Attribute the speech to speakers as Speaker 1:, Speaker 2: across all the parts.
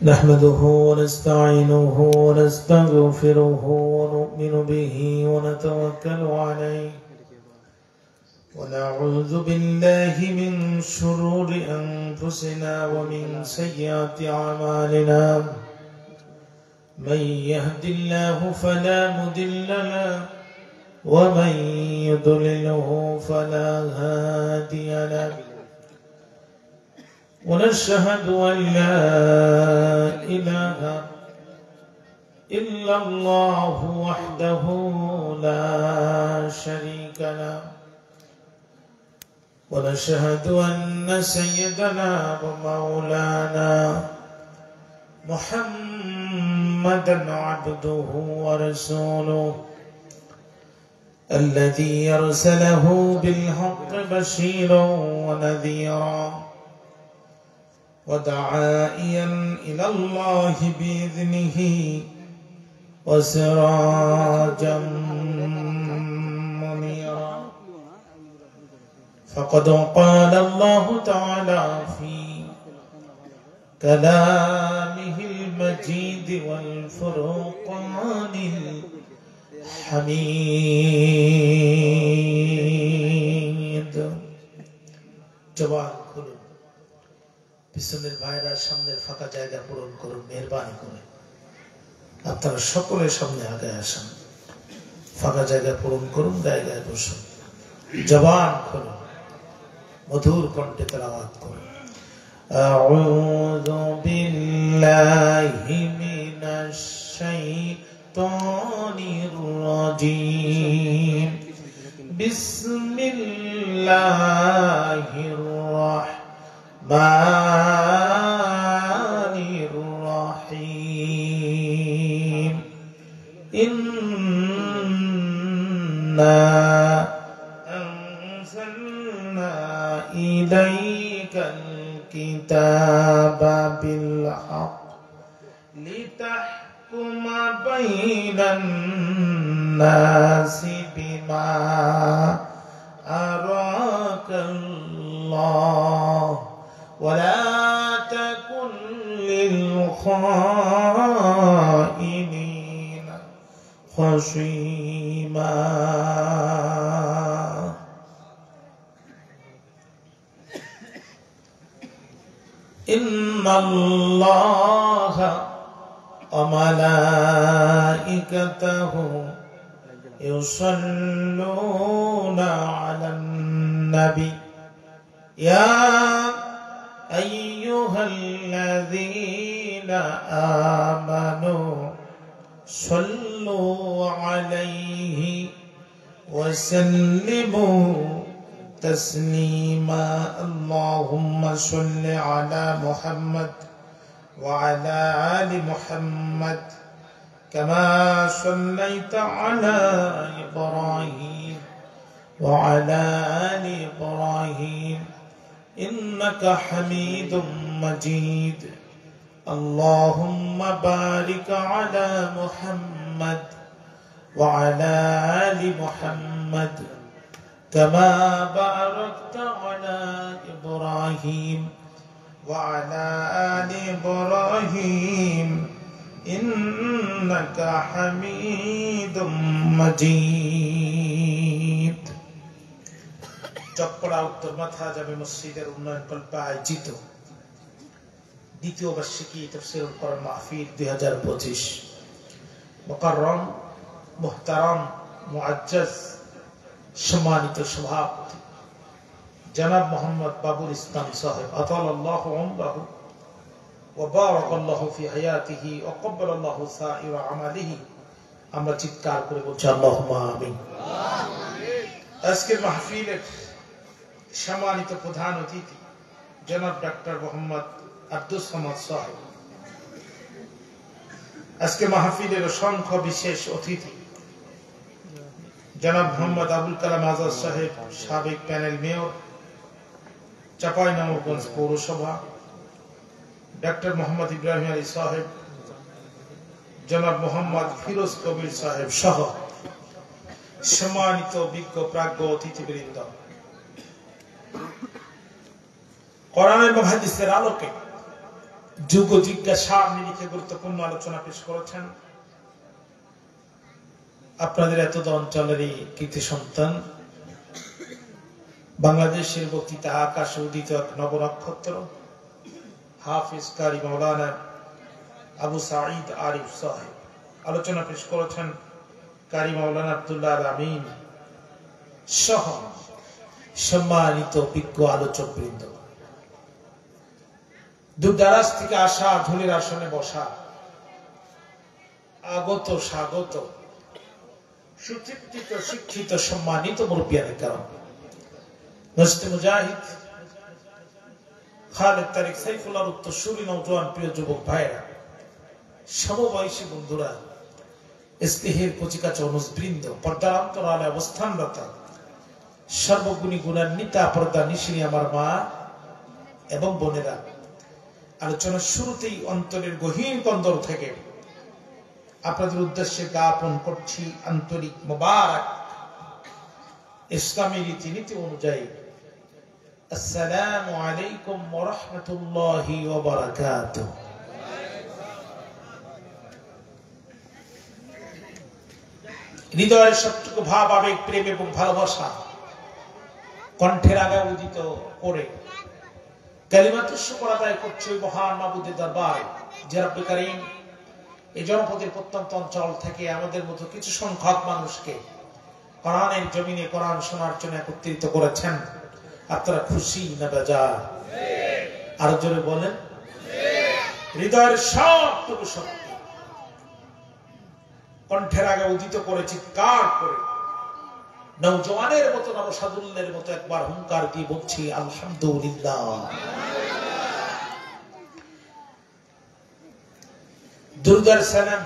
Speaker 1: نحمده ونستعينه ونستغفره ونؤمن به ونتوكل عليه ونعوذ بالله من شرور أنفسنا ومن سيئات أعمالنا من يهد الله فلا مضل له ومن يضلله فلا هادي له ونشهد أن لا إله إلا الله وحده لا شريك له ونشهد أن سيدنا ومولانا محمدا عبده ورسوله الذي أرسله بالحق بشيرا ونذيرا وداعيا إلى الله بإذنه وسراجا منيرا فقد قال الله تعالى في كلامه المجيد والفرقان الحميد জবান খুলুন পিছনের ভাইরা সামনের ফাঁকা জায়গা পূরণ করুন মেহেরবানি করে আপনারা সকলের সামনে আগে আসেন ফাঁকা জায়গা পূরণ করুন জায়গায় বসুন জবান খুলুন মধুর কণ্ঠে তেলাওয়াত করুন আউযু বিল্লাহি মিনাশ শাইতানির রাজীম বিসমিল্লাহির রাহমানির রাহিম ইন্না আনজালনা ইলাইকাল কিতাবা বিল হক লিতাহকুমা বাইনান নাসি বিমা আরাকাল্লাহ ولا تكن للخائنين خصيما إن الله وملائكته يصلون على النبي يا أيها الذين آمنوا صلوا عليه وسلموا تسليما اللهم صل على محمد وعلى آل محمد كما صليت على إبراهيم وعلى آل إبراهيم إنك حميد مجيد اللهم بارك على محمد وعلى آل محمد كما باركت على إبراهيم وعلى آل إبراهيم إنك حميد مجيد চকপড়া উত্তর মাথা জামে মসজিদের উন্নয়ন কল্পে আয়োজিত দ্বিতীয় বার্ষিকী তাফসীরুল কোরআন মাহফিল 2025 মুকাররম মুহতারাম মুআজ্জাজ সম্মানিত সভাপতি জনাব মোহাম্মদ বাবুল ইসলাম সাহেব আতালাল্লাহু উমরাহু ওয়া বারাকাল্লাহু ফি হায়াতিহি ওয়া ক্বাব্বালাল্লাহু সাইরা আমালিহি আমরা চিৎকার করে বলছি আল্লাহুম্মা আমিন আজকের মাহফিলের সম্মানিত প্রধান অতিথি জনাব ডক্টর মোহাম্মদ আব্দুস সামাদ সাহেব আজকে মাহফিলের অসংখ্য বিশেষ অতিথি জনাব মোহাম্মদ আবুল কালাম আজাদ সাহেব সাবেক প্যানেল মেয়র চাঁপাইনবাবগঞ্জ পৌরসভা ডক্টর মোহাম্মদ ইব্রাহিম আলী সাহেব জনাব মোহাম্মদ ফিরোজ কবির সাহেব সহ সম্মানিত বিজ্ঞ প্রাজ্ঞ অতিথিবৃন্দ কোরআন এবং হাদিসের আলোকে যুগ জিজ্ঞাসা নিরিখে গুরুত্বপূর্ণ আলোচনা পেশ করেছেন। আপনাদের এত অঞ্চলেরই কৃতি সন্তান, বাংলাদেশের বক্তৃতা আকাশে উদিত এক নবনক্ষত্র, হাফিজ কারি মাওলানা আবু সাঈদ আরিফ সাহেব। আলোচনা পেশ করেছেন কারি মাওলানা আব্দুল্লাহ আল আমিন সহ সম্মানিত বিজ্ঞ আলোচক বৃন্দ। দূরদারাজ থেকে আসা, ধুলির আসনে বসা, আগত স্বাগত, সুচিন্তিত শিক্ষিত সম্মানিত মুরব্বিয়ানে কেরাম, মুফতি মুজাহিদ খালেদ তারিক সাইফুল্লাহর উত্তরসূরি নওজোয়ান প্রিয় যুবক ভাইরা, সমবয়সী বন্ধুরা, স্নেহের কচিকাচা অনুজবৃন্দ, পর্দার অন্তরালে অবস্থানরত সর্বগুণী গুণান্বিতা পর্দা নিশিনী আমার মা এবং বোনেরা, আলোচনার শুরুতেই অন্তরের গহীন কন্দর থেকে আপনাদের উদ্দেশ্যে জ্ঞাপন করছি আন্তরিক মোবারক ইসলামী রীতিনীতি অনুযায়ী আসসালামু আলাইকুম ওয়া রাহমাতুল্লাহি ওয়া বারাকাতুহু। হৃদয়ের সবটুকু ভাব, আবেগ, প্রেম এবং ভালোবাসা কণ্ঠের আগায় উদিত করে কালিমাতুশ শুকর আদায় করছে ওই মহান মাবুদের দরবারে যে রব্বে কারীম এই জনপদের প্রত্যন্ত অঞ্চল থেকে আমাদের মতো কিছু সংখ্যক মানুষকে কোরআনের জমিনে কোরআন শোনার জন্য একত্রিত করেছেন। আপনারা খুশি না বেজার? আরো জোরে বলেন। হৃদয়ের সবটুকু শক্তি কণ্ঠের আগে উদিত করে চিৎকার করে নওজওয়ানের মতো, নবসাদুল্যের মতো একবার হুঙ্কার দিয়ে বলছি আলহামদুলিল্লাহ। দুরুদের সালাম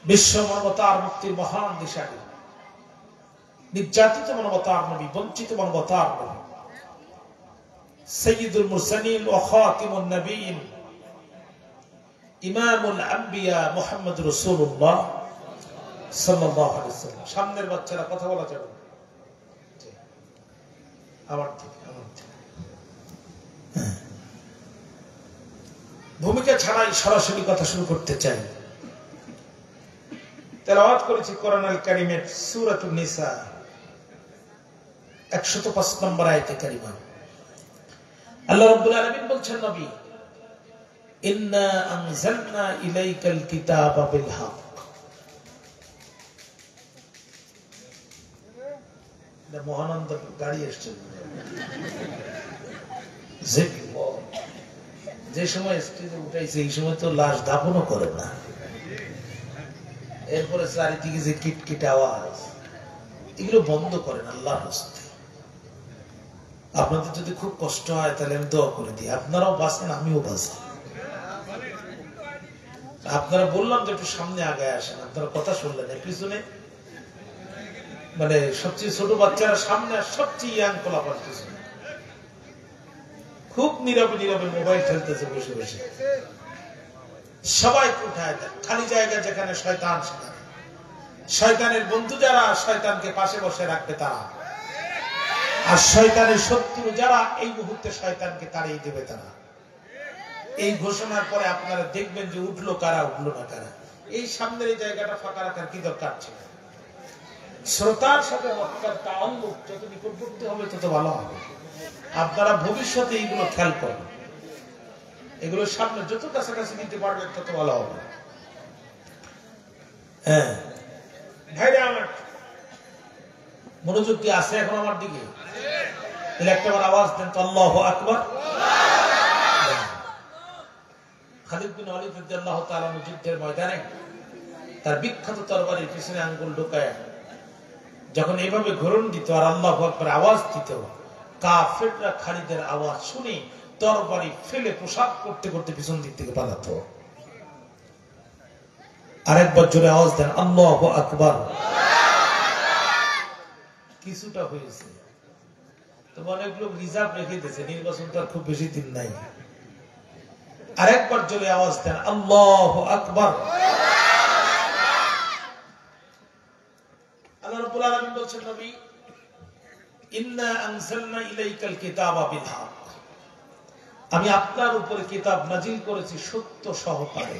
Speaker 1: বিশ্ব মানবতার মুক্তির মহান দিশারি, নির্যাতিত মানবতার নবী, বঞ্চিত মানবতার নবী, সাইয়্যিদুল মুরসালিন ওয়া খাতিমুন নবিয়্যিন, ইমামুল আম্বিয়া মুহাম্মদ রাসূলুল্লাহ সাল্লাল্লাহু আলাইহি ওয়াসাল্লাম। সামনের বাচ্চারা কথা বলা যাবে না, আমার ঠিক ভূমিকা ছাড়াই সরাসরি কথা শুরু করতে চাই। তেলাওয়াত করেছি কোরআন আল কারীমের সূরাতুন নিসা 105 নম্বর আয়াতে কারিমা। আল্লাহ রাব্বুল আলামিন বলছেন, নবী ইন্না আনজালনা ইলাইকাল কিতাবা বিল হক। মহানন্দ গাড়ি এসছে, যে সময় স্টেজে উঠাইছে এই সময় তো লাশ দাফনও করে না। এরপরে চারিদিকে যে কিটকিট আওয়াজ, এগুলো বন্ধ করেন আল্লাহর হস্তে। আপনাদের যদি খুব কষ্ট হয় তাহলে আমি দোয়া করে দিই, আপনারাও বাঁচেন আমিও বাঁচি। আপনারা বললাম যে একটু সামনে আগায় আসেন, আপনারা কথা শুনলেন, পিছনে মানে সবচেয়ে ছোট বাচ্চারা সামনে, আর সবচেয়ে ইয়াং পোলাপান পিছনে খুব নীরবে নীরবে মোবাইল খেলতেছে বসে বসে। সবাইকে উঠায় দেয়, খালি জায়গা যেখানে শয়তান সেখানে। শয়তানের বন্ধু যারা, শয়তানকে পাশে বসে রাখবে তারা, আর শয়তানের শত্রু যারা, এই মুহূর্তে শয়তানকে তাড়িয়ে দেবে তারা। এই ঘোষণার পরে আপনারা দেখবেন যে উঠলো কারা, উঠলো না কারা। এই সামনের এই জায়গাটা ফাঁকা রাখার কি দরকার ছিল? শ্রোতার সাথে বক্তার তাআল্লুক যত নিকটবর্তী হবে তত ভালো হবে। আপনারা ভবিষ্যতে এইগুলো খেয়াল করবেন, এগুলো সামনে যত কাছাকাছি নিতে পারবেন তত ভালো হবে। হ্যাঁ ভাইরা আমার, মনোযোগ কি আছে এখন আমার দিকে? তাহলে একটাবার আওয়াজ দেন তো, আল্লাহু আকবার। খালিদ বিন ওয়ালিদ রাদিয়াল্লাহু তাআলা যুদ্ধের ময়দানে তার বিখ্যাত তরবারির পিছনে আঙ্গুল ঢোকায় যখন এইভাবে ঘোরণ দিত আর আল্লাহু আকবার আওয়াজ দিত, কাফেররা খালিদের আওয়াজ শুনে তরবারি ফেলে পোশাক করতে করতে পিছন দিক থেকে পালাতো। আরেকবার জোরে আওয়াজ দেন, আল্লাহু আকবার। কিছুটা হয়েছে, তো অনেক লোক রিজার্ভ রেখে দিয়েছে, নির্বাচন তো আর খুব বেশি দিন নাই। আরেকবার জোরে আওয়াজ দেন, আল্লাহু আকবার। আল্লাহ রাব্বুল আলামিন বলছেন, নবী ইন্না আনজালনা ইলাইকাল কিতাবা বিল হক, আমি আপনার উপরে কিতাব নাজিল করেছি সত্য সহকারে।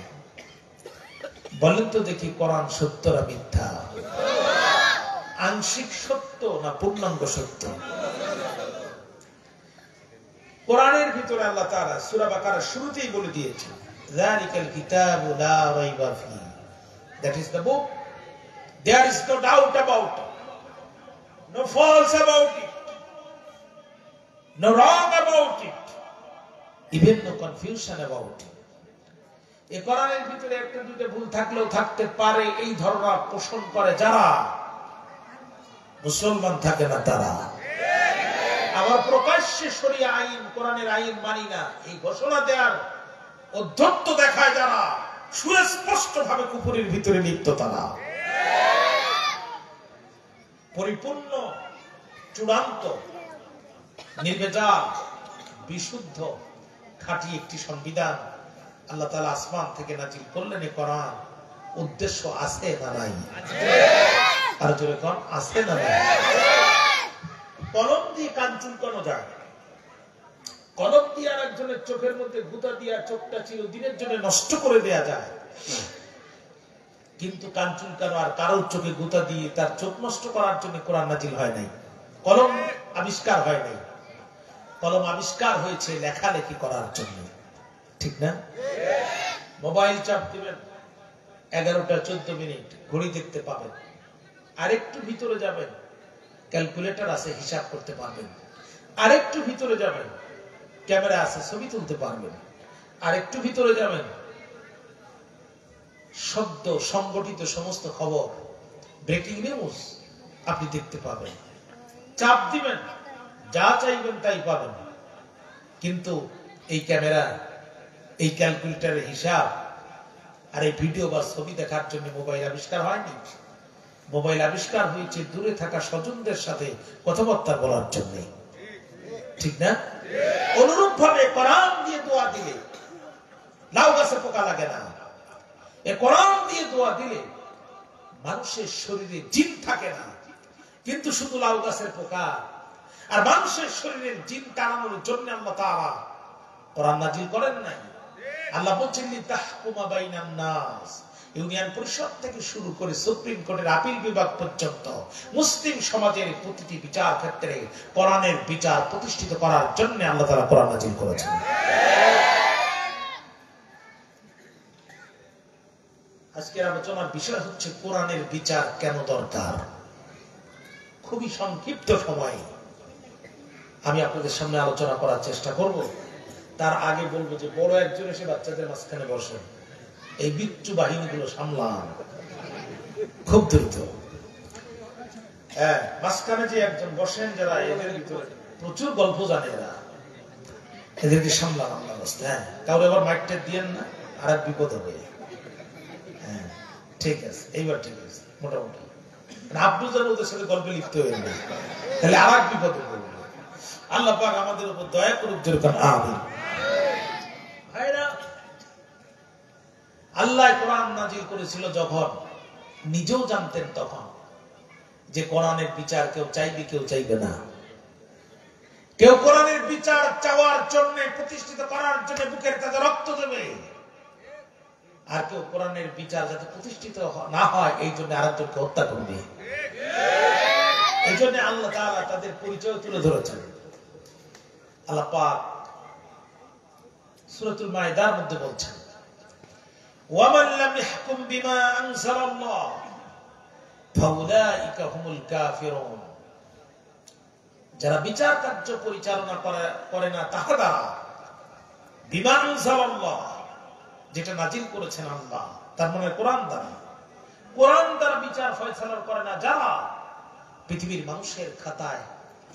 Speaker 1: বলেন তো দেখি, কোরআন সত্য না মিথ্যা? আংশিক সত্য না পূর্ণাঙ্গ সত্য? কোরআনের ভিতরে আল্লাহ তাআলা সূরা বাকারার শুরুতেই বলে দিয়েছেন, যালিকাল কিতাবু লা রাইবা ফিহি, that is the book, there is no doubt about it, no false about it, no wrong about it, even no confusion about it. এই কোরআনের ভিতরে একটা দুটো ভুল থাকলেও থাকতে পারে, এই ধারণা পোষণ করে যারা মুসলমান থাকে না তারা। আবার প্রকাশ্যে শরিয়া আইন, কোরআনের আইন মানি না, এই ঘোষণা দেওয়ার অধ্যত্ত দেখায় যারা, সুস্পষ্ট ভাবে কুফরের ভিতরে লিপ্ত তারা। পরিপূর্ণ, চূড়ান্ত, নির্ভেজাল, বিশুদ্ধ, খাঁটি একটি সংবিধান আল্লাহ তাআলা আসমান থেকে নাজিল করলেন। এই কোরআন উদ্দেশ্য আছে না নাই? আর জোরে কোন আছে না নাই? কলম দিয়ে কান চুলকানো যায়, কলম দিয়ে আর একজনের চোখের মধ্যে গুঁতা দিয়ে চোখটা চিরদিনের জন্য নষ্ট করে দেয়া যায়, কিন্তু কান চুলকানো আর কারোর চোখে গুঁতা দিয়ে তার চোখ নষ্ট করার জন্য কোরআন নাজিল হয় নাই। কলম আবিষ্কার হয় নাই, কলম আবিষ্কার হয়েছে লেখালেখি করার জন্য, ঠিক না? মোবাইল চাপ দিবেন, 11টা 14 মিনিট ঘড়ি দেখতে পাবেন। আরেকটু ভিতরে যাবেন, ক্যালকুলেটর আছে, হিসাব করতে পারবেন। আরেকটু ভিতরে যাবেন, ক্যামেরা আছে, ছবি তুলতে পারবেন। আরেকটু ভিতরে যাবেন, শব্দ সংগঠিত সমস্ত খবর, ব্রেকিং নিউজ আপনি দেখতে পাবেন। চাপ দিবেন, যা চাইবেন তাই পাবেন। কিন্তু এই ক্যামেরা, এই ক্যালকুলেটরের হিসাব আর এই ভিডিও বা ছবি দেখার জন্য মোবাইল আবিষ্কার হয়নি। মোবাইল আবিষ্কার হয়েছে দূরে থাকা স্বজনদের সাথে কথাবার্তা বলার জন্য, ঠিক না? অনুরূপ ভাবে কোরআন দিয়ে দোয়া দিলে লাউ গাছে পোকা লাগে না। এই কোরআন দিয়ে দোয়া দিলে মানুষের শরীরে জিন থাকে না, কিন্তু শুধু লাউ গাছের পোকা। আর মানুষের শরীরের জিন তাড়ানোর জন্য আল্লাহ তাআলা কোরআন নাজিল করেন নাই। আল্লাহ বলছেন লিতাহকুমা বাইনান নাস, ইউনিয়ন পরিষদ থেকে শুরু করে সুপ্রিম কোর্টের আপিল বিভাগ পর্যন্ত মুসলিম সমাজের প্রতিটি বিচার ক্ষেত্রে কোরআনের বিচার প্রতিষ্ঠিত করার জন্য আল্লাহ তাআলা কোরআন নাজিল করেছেন। আজকের আলোচনার বিষয় হচ্ছে কোরআনের বিচার কেন দরকার। খুবই সংক্ষিপ্ত সময় আমি আপনাদের সামনে আলোচনা করার চেষ্টা করব। তার আগে বলবো যে বড় একজন এসে বাচ্চাদের মাঝখানে বসেন, এই বিচ্ছু বাহিনীগুলো সামলান খুব দ্রুত। মাঝখানে যে একজন বসেন, যারা এদের ভিতরে প্রচুর গল্প জানে, এরা এদেরকে সামলান আল্লাহর রাস্তায়। হ্যাঁ, কাউরে আবার মাইকটা দিয়েন না, আর এক বিপদ হবে। হ্যাঁ, ঠিক আছে, এইবার ঠিক আছে মোটামুটি। আপনি যেন ওদের সাথে গল্পে লিপ্ত হয়ে না, তাহলে আর এক বিপদে পড়বে। আল্লাহ পাক আমাদের উপর দয়া করুক, যেরকম আমিন। ভাইরা, আল্লাহ কোরআন নাজিল করেছিল যখন, নিজেও জানতেন তখন যে কোরআনের বিচার কেউ চাইবে কেউ চাইবে না। কেউ কোরআনের বিচার চাওয়ার জন্য, প্রতিষ্ঠিত করার জন্য বুকের তাজা রক্ত দেবে, আর কেউ কোরআনের বিচার যাতে প্রতিষ্ঠিত না হয় এই জন্য আরেকজনকে হত্যা করবে। এই জন্য আল্লাহ তাআলা তাদের পরিচয় তুলে ধরেছেন। আল্লাহ পাক সূরাতুল মাইদার মধ্যে বলছেন, ওয়ামান লাম ইয়াহকুম বিমা আনজালাল্লাহ ফাউলাইকা হুমুল কাফিরুন। যারা বিচার কার্য পরিচালনা করে না তাহারা বিমা আনজালাল্লাহ, যেটা নাজিল করেছেন আল্লাহ, তার মানে কোরআন দ্বারা বিচার ফয়সালা করে না, যারা পৃথিবীর মানুষের খাতায়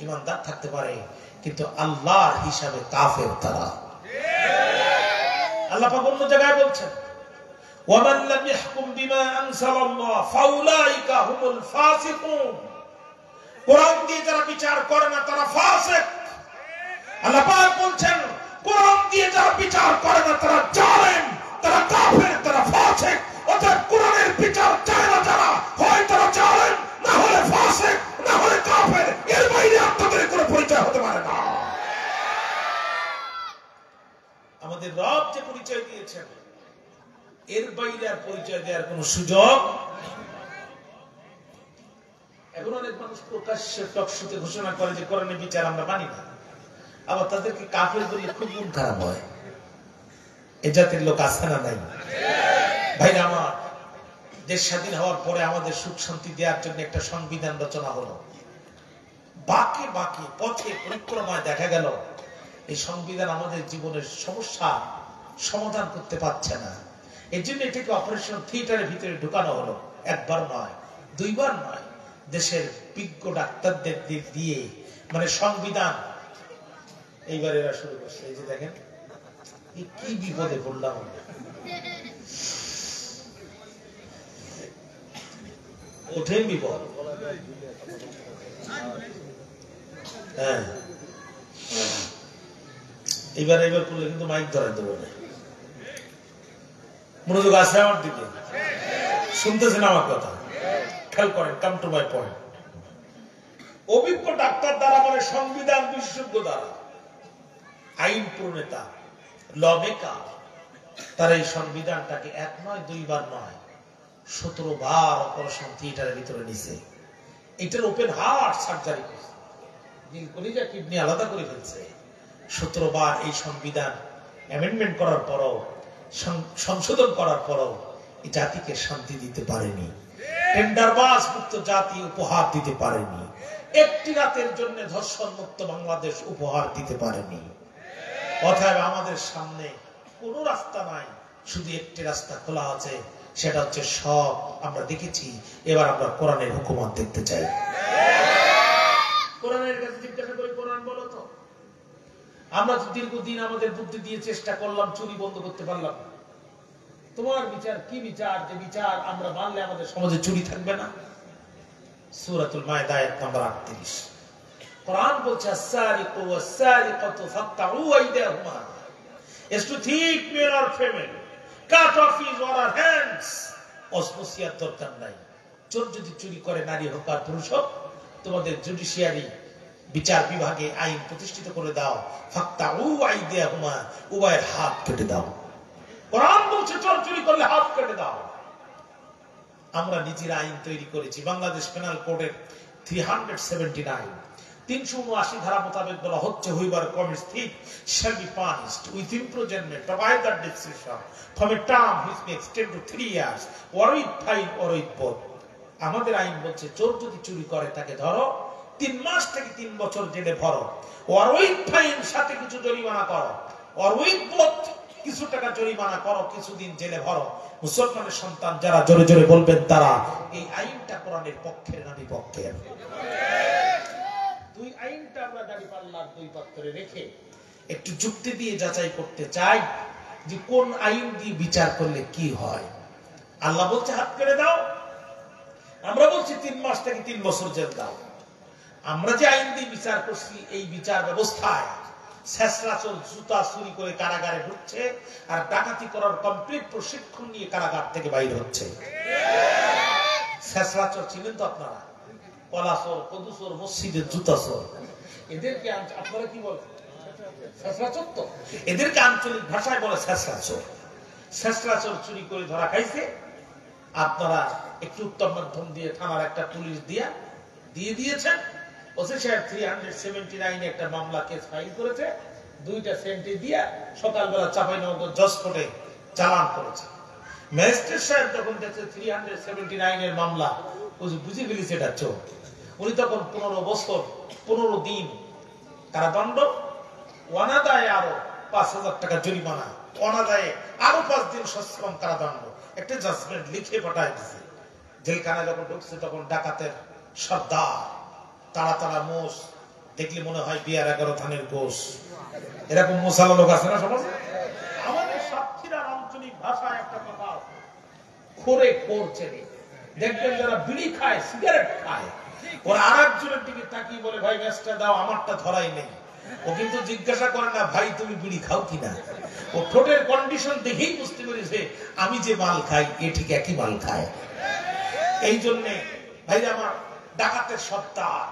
Speaker 1: ইমানদার থাকতে পারে কিন্তু আল্লাহর হিসাবে কাফের তারা। আল্লাহ পাক অন্য জায়গায় বলছেন, ওয়ামান লাম ইয়াহকুম বিমা আনজালাল্লাহ ফাউলাইকা হুমুল ফাসিকুন। কোরআন দিয়ে যারা বিচার করে না তারা ফাসিক। আল্লাহ পাক বলছেন, কোরআন দিয়ে যারা বিচার করে না তারা জালেম, তারা কাফের, তারা ফাসিক। অর্থাৎ কোরআনের বিচার চায় না যারা, হয় তারা জালেম, না হলে ফাসিক, না হলে কাফের। এর বাইরে আপনাদের কোনো পরিচয় হতে পারে না। পরিচয় দিয়েছেন, এর বাইরে আর পরিচয় দেওয়ার কোন সুযোগ। এখন অনেক মানুষ প্রকাশ্যে টকশোতে ঘোষণা করে যে কোরআনের বিচার আমরা মানি না, আবার তাদেরকে কাফের বললে খুব মন খারাপ হয়। এ জাতির লোক আছে না নাই? ভাইরা আমার, দেশ স্বাধীন হওয়ার পরে আমাদের সুখ শান্তি দেওয়ার জন্য একটা সংবিধান রচনা হলো। বাঁকে বাঁকে পথে পরিক্রমায় দেখা গেল এই সংবিধান আমাদের জীবনের সমস্যা সমাধান করতে পারছে না। এই জন্য এটাকে অপারেশন থিয়েটারের ভিতরে ঢুকানো হলো। একবার নয়, দুইবার নয়, দেশের বিজ্ঞ ডাক্তারদের দিয়ে মানে সংবিধান এইবার এরা শুরু করছে। এই যে দেখেন কি বিপদে পড়লাম। ওঠেন বিপদ। হ্যাঁ, এইবার করলে কিন্তু মাইক ধরা দেবো না। মনোযোগ আছে আমার দিকে? শুনতেছেন আমার কথা? খেয়াল করেন, কাম টু মাই পয়েন্ট। অভিজ্ঞ ডাক্তার দ্বারা মানে সংবিধান বিশেষজ্ঞ দ্বারা, আইন প্রণেতা, ল মেকার, তারা এই সংবিধানটাকে এক নয় দুইবার নয় 17 বার অপারেশন থিয়েটারের ভিতরে নিছে। এটার ওপেন হার্ট সার্জারি করছে, দিল কলিজা কিডনি আলাদা করে ফেলছে। 17 বার এই সংবিধান অ্যামেন্ডমেন্ট করার পরও, সংশোধন করার পরও এই জাতিকে শান্তি দিতে পারেনি। টেন্ডারবাজ মুক্ত জাতি উপহার দিতে পারেনি। একটি রাতের জন্য ধর্ষণ মুক্ত বাংলাদেশ উপহার দিতে পারেনি। অতএব আমাদের সামনে কোন রাস্তা নাই, শুধু একটি রাস্তা খোলা আছে, সেটা হচ্ছে সব আমরা দেখেছি। এবার আমরা কোরআনের হুকুমত দেখতে চাই। কোরআনের কাছে জিজ্ঞাসা করি, কোরআন বলো তো। আমরা তো দীর্ঘদিন আমাদের বুদ্ধি দিয়ে চেষ্টা করলাম, চুরি বন্ধ করতে পারলাম না। তোমার বিচার কি বিচার, যে বিচার আমরা মানলে আমাদের সমাজে চুরি থাকবে না? সূরাতুল মায়েদা আয়াত নাম্বার 38। কোরআন বলছে আস-সারিকু ওয়াস-সারিকাতু ফাকতাউ আইদাহুমা, is to thief male or female, cut off his or her hands। অস্পৃশ্যতার দরকার নাই। চোর যদি চুরি করে, নারী হোক আর পুরুষ হোক, তোমাদের জুডিশিয়ারি বিচার বিভাগে আইন প্রতিষ্ঠিত করে দাও, ফাকতাউ আইদাহুমা, উভয়ের হাত কেটে দাও। কোরআন বলছে চোর চুরি করলে হাত কেটে দাও। আমরা নিজের আইন তৈরি করেছি। বাংলাদেশ পেনাল কোডের 379 ধারা মোতাবেক বলা হচ্ছে, whoever commits thief shall be punished with imprisonment of either description from a term which may extend to 3 years or with fine or with both। আমাদের আইন বলছে চোর যদি চুরি করে তাকে ধরো, 3 মাস থেকে 3 বছর জেলে ভরো, or with fine, সাথে কিছু জরিমানা করো, or with both, কিছু টাকা জরিমানা করো, কিছুদিন জেলে ভরো। মুসলমানের সন্তান যারা জোরে জোরে বলবেন তারা এই আইনটা কোরআনের পক্ষের না বিপক্ষের? দুই আইনটা আমরা দাঁড়িপাল্লার দুই পাত্রে রেখে একটু যুক্তি দিয়ে যাচাই করতে চাই যে কোন আইন দিয়ে বিচার করলে কি হয়। আল্লাহ বলছে হাত কেটে দাও, আমরা বলছি 3 মাস থেকে 3 বছর জেল দাও। আমরা যে আইন দিয়ে বিচার করছি, এই বিচার ব্যবস্থায় শেষরাচল জুতা চুরি করে কারাগারে ঢুকছে, আর ডাকাতি করার কমপ্লিট প্রশিক্ষণ নিয়ে কারাগার থেকে বাইরে হচ্ছে। শেষরাচল চিনেন তো আপনারা? কলাচোর, কদুচোর, মসজিদের জুতা চোর, এদেরকে আপনারা কি বলেন? শেষরাচর। তো এদেরকে আঞ্চলিক ভাষায় বলে শেষরাচর। শেষরাচর চুরি করে ধরা খাইছে, আপনারা একটু উত্তম মাধ্যম দিয়ে থানার একটা পুলিশ দিয়ে দিয়েছেন। ওসি সাহেব 379 একটা মামলা কেস ফাইল করেছে, 2টা সেন্টে দিয়া সকালবেলা চাঁপাইনবাবগঞ্জ জজ কোর্টে চালান করেছে। ম্যাজিস্ট্রেট সাহেব যখন দেখছে 379 এর মামলা, বুঝে ফেলেছে এটা চোর। উনি তখন 15 বছর 15 দিন কারাদণ্ড, অনাদায়ে আরো 5000 টাকা জরিমানা, অনাদায়ে আরো 5 দিন সশ্রম কারাদণ্ড, একটা জাজমেন্ট লিখে পাঠায় দিছে। জেলখানায় যখন ঢুকছে তখন ডাকাতের সর্দার, তারা তারা মোষ দেখলে মনে হয় বিয়ার 11 থানের গোশ, এরকম মোসালা লোক আছে না সমাজে? আমাদের সাতক্ষীরার আঞ্চলিক ভাষায় একটা কথা আছে, খোরে খোর চেনে। দেখবেন যারা বিড়ি খায়, সিগারেট খায়, ওরা আরেকজনের দিকে তাকিয়ে বলে ভাই ম্যাচটা দাও, আমারটা ধরাই নেই। ও কিন্তু জিজ্ঞাসা করে না ভাই তুমি বিড়ি খাও কিনা। ও ঠোঁটের কন্ডিশন দেখেই বুঝতে পেরেছে আমি যে মাল খাই এ ঠিক একই মাল খায়। এই জন্যে ভাই আমার ডাকাতের সত্তার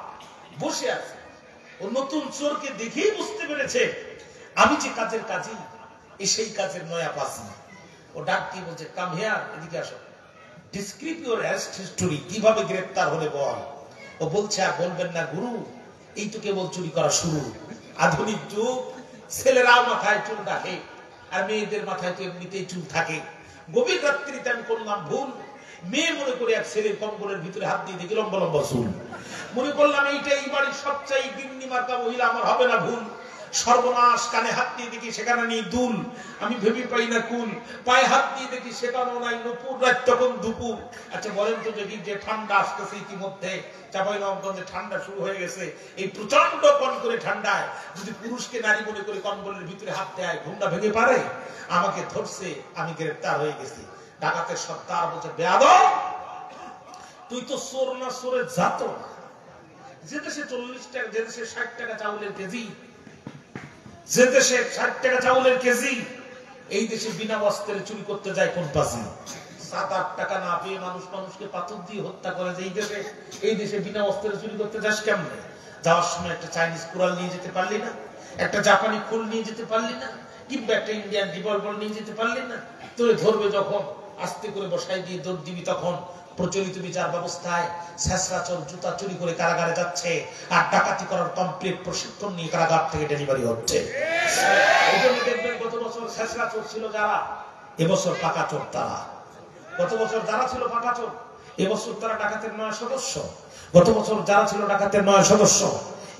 Speaker 1: বসে আছে, ও নতুন চোরকে দেখেই বুঝতে পেরেছে আমি যে কাজের কাজী, সেই কাজের নয়া পাসি। ও ডাক কি বলছে, কাম হিয়ার, এদিকে আসো, ডিসক্রিপ ইউর অ্যারেস্ট হিস্টোরি, কিভাবে গ্রেফতার হলে বল। ও বলছে, আর বলবেন না গুরু, এই তো কেবল চুরি করা শুরু। আধুনিক যুগ, ছেলেরাও মাথায় চুল রাখে, আর মেয়েদের মাথায় তো এমনিতেই চুল থাকে। গভীর রাত্রিতে আমি করলাম ভুল, মেয়ে মনে করে এক ছেলের কম্বলের ভিতরে হাত দিয়ে দেখি লম্বা লম্বা চুল। মনে করলাম এইটা এই বাড়ির সবচেয়ে গিন্নি মার্কা মহিলা, আমার হবে না ভুল। সর্বনাশ, কানে হাত দিয়ে দেখি সেখানে নেই দুল, আমি ভেবে পাই না কুল। পায়ে হাত দিয়ে দেখি সেখানেও নাই নুপুর, রাত তখন দুপুর। আচ্ছা বলেন তো দেখি, যে ঠান্ডা আসতেছে ইতিমধ্যে, চাঁপাইনবাবগঞ্জে ঠান্ডা শুরু হয়ে গেছে, এই প্রচন্ড কনকনে ঠান্ডায় যদি পুরুষকে নারী মনে করে কম্বলের ভিতরে হাত দেয়, ঘুমটা ভেঙে পারে? আমাকে ধরছে, আমি গ্রেফতার হয়ে গেছি। ডাকাতের সর্দার বলছে, বেয়াদব, তুই তো চোর না, চোরের জাত না। যে দেশে 40 টাকা, যে দেশে 60 টাকা চাউলের কেজি, যে দেশে 60 টাকা চাউলের কেজি, এই দেশে বিনা অস্ত্রে চুরি করতে যায় কোন পাশে? 7-8 টাকা না পেয়ে মানুষকে পাথর দিয়ে হত্যা করে। যে এই দেশে বিনা অস্ত্রে চুরি করতে যাস কেমনে? যাওয়ার সময় একটা চাইনিজ কুড়াল নিয়ে যেতে পারলি না, একটা জাপানি খোল নিয়ে যেতে পারলি না, কিংবা একটা ইন্ডিয়ান রিভলভার নিয়ে যেতে পারলি না? তোরে ধরবে যখন, আস্তে করে বসাই দিয়ে দৌড় দিবি তখন। প্রচলিত বিচার ব্যবস্থায় ছেঁচড়া চোর জুতা চুরি করে কারাগারে যাচ্ছে, আর ডাকাতি করার কমপ্লিট প্রশিক্ষণ নিয়ে কারাগার থেকে ডেলিভারি হচ্ছে। এই জন্য দেখবেন গত বছর ছেঁচড়া চোর ছিল যারা, এবছর পাকা চোর তারা। গত বছর যারা ছিল পাকা চোর, এবছর তারা ডাকাতের 9 সদস্য। গত বছর যারা ছিল ডাকাতের 9 সদস্য,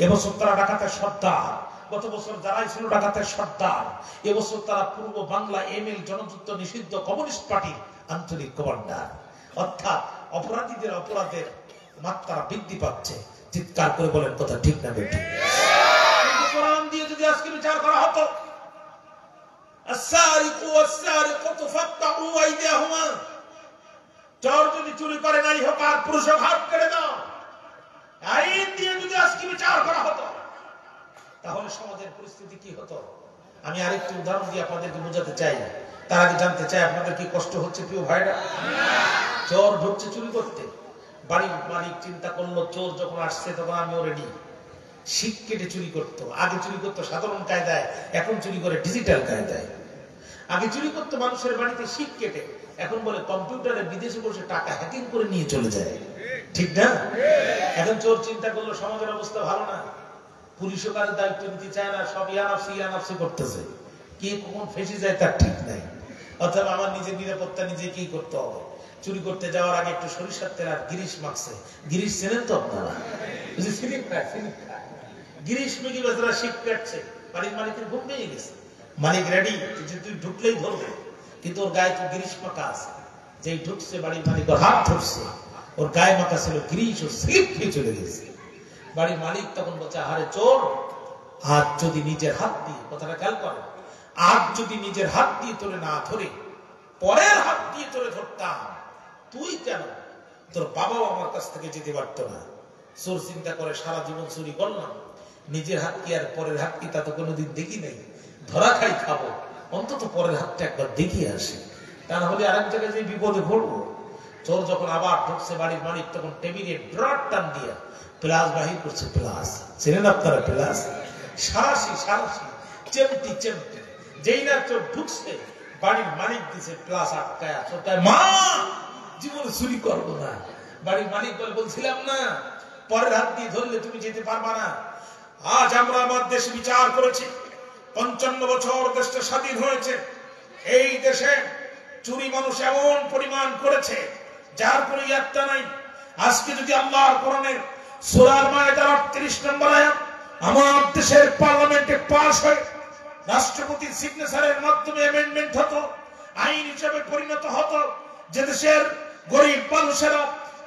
Speaker 1: এবছর তারা ডাকাতের সর্দার। গত বছর যারাই ছিল ডাকাতের সর্দার, এবছর তারা পূর্ব বাংলা এমএল জনযুদ্ধ নিষিদ্ধ কমিউনিস্ট পার্টির আঞ্চলিক কমান্ডার। অর্থাৎ অপরাধীদের অপরাধের মাত্রা বৃদ্ধি পাচ্ছে। চিৎকার করে বলেন কথা ঠিক না বেঠিক? কোরআন দিয়ে যদি আজকে বিচার করা হতো, আস-সারিকু ওয়াস-সারিকাতু ফাকতাউ আইদিয়াহুমা, চোর যদি চুরি করে নারী হোক আর পুরুষ হোক, হাত কেটে দাও, আইন দিয়ে যদি আজকে বিচার করা হতো, তাহলে সমাজের পরিস্থিতি কি হতো? আমি আরেকটি উদাহরণ দিয়ে আপনাদেরকে বোঝাতে চাই। তার আগে জানতে চাই, আপনাদের কি কষ্ট হচ্ছে প্রিয় ভাইরা? চোর ঢুকছে চুরি করতে, বাড়ির মালিক চিন্তা করলো চোর যখন আসছে তখন আমিও রেডি। শিক কেটে চুরি করতো, আগে চুরি করতো সাধারণ কায়দায়, এখন চুরি করে ডিজিটাল কায়দায়। আগে চুরি করতো মানুষের বাড়িতে শিক কেটে, এখন বলে কম্পিউটারে বিদেশে বসে টাকা হ্যাকিং করে নিয়ে চলে যায়। ঠিক না? এখন চোর চিন্তা করলো সমাজের অবস্থা ভালো না, পুলিশও কারো দায়িত্ব নিতে চায় না, সব ইয়ানাফসি করতেছে, কে কখন ফেসে যায় তার ঠিক নাই। অথবা আমার নিজের নিরাপত্তা নিজে কি করতে হবে। চুরি করতে যাওয়ার আগে একটু সরিষার তেল আর গিরিশ মাখছে। গিরিশ চেনেন তো আপনারা? গিরিশ মেঘি বেচারা শিখ কাটছে, বাড়ির মালিকের ঘুম পেয়ে গেছে, মালিক রেডি, তুই ঢুকলেই ধরবে, কিন্তু ওর গায়ে তো গিরিশ মাখা আছে। যেই ঢুকছে বাড়ির মালিক ওর হাত ধরছে, ওর গায়ে মাখা ছিল গিরিশ, ও স্লিপ খেয়ে চলে গেছে। বাড়ির মালিক তখন বলছে, আরে চোর, আজ যদি নিজের হাত দিয়ে, কথাটা খেয়াল করে, আজ যদি নিজের হাত দিয়ে তোরে না ধরে পরের হাত দিয়ে তোরে ধরতাম, তুই কেন, তোর বাবাও আমার কাছ থেকে যেতে পারতো না। চোর চিন্তা করে, সারা জীবন চুরি করলাম, নিজের হাত কি আর পরের হাত কি তা তো কোনোদিন দেখি নাই, ধরা খাই খাবো, অন্তত পরের হাতটা একবার দেখিয়ে আসে, তা না হলে আরেক জায়গায় যে বিপদে পড়বো। চোর যখন আবার ঢুকছে, বাড়ির মালিক তখন টেবিলে ড্রট টান দিয়া প্লাস বাহির করছে। প্লাস চেনেন আপনারা? প্লাস সারাশি চেমটি চেমটি। যেই না চোর ঢুকছে, বাড়ির মালিক দিছে প্লাস আটকায়, চোরটায় মা জীবনে চুরি করবো না। বাড়ির মালিক বলছিলাম না, পরের হাত দিয়ে ধরলে তুমি যেতে পারবা না। আজ আমরা আমার দেশে বিচার করেছি, 55 বছর দেশটা স্বাধীন হয়েছে, এই দেশে চুরি মানুষ এমন পরিমাণ করেছে যার কোনো ইয়াত্তা নাই। আজকে যদি আল্লাহর কোরআনের সূরা মায়েদার 38 নম্বর আয়াত আমার দেশের পার্লামেন্টে পাস হয়, রাষ্ট্রপতির সিগনেচারের মাধ্যমে অ্যামেন্ডমেন্ট হতো, আইন হিসেবে পরিণত হতো, যে দেশের গরিব মানুষেরা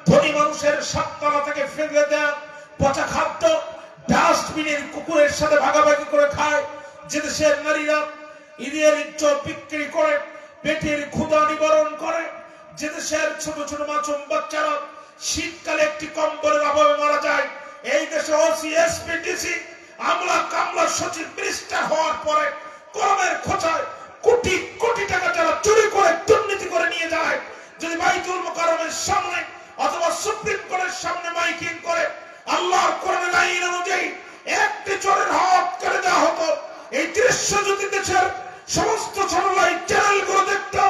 Speaker 1: ধনী মানুষের সাততলা থেকে ফেলে দেয়া পচা খাদ্য ডাস্টবিনের কুকুরের সাথে ভাগাভাগি করে খায়, যে দেশের নারীরা ঈদের ইজ্জত বিক্রি করে পেটের ক্ষুধা নিবারণ করে, যে দেশের ছোট ছোট মাসুম বাচ্চারা শীতকালে একটি কম্বলের অভাবে মারা যায়, এই দেশে ওসি, এসপি, ডিসি, আমলা কামলা সচিব মিনিস্টার হওয়ার পরে কলমের খোঁচায় কোটি কোটি টাকা যারা চুরি করে দুর্নীতি করে নিয়ে যায়, যদি বাইতুল মুকাররমের সামনে অথবা সুপ্রিম কোর্টের সামনে মাইকিং করে আল্লাহর কোরআনের আইন অনুযায়ী একটি চোরের হাত কেটে দেওয়া হতো, এই দৃশ্য যদি দেশের সমস্ত স্যাটেলাইট চ্যানেলগুলো দেখতো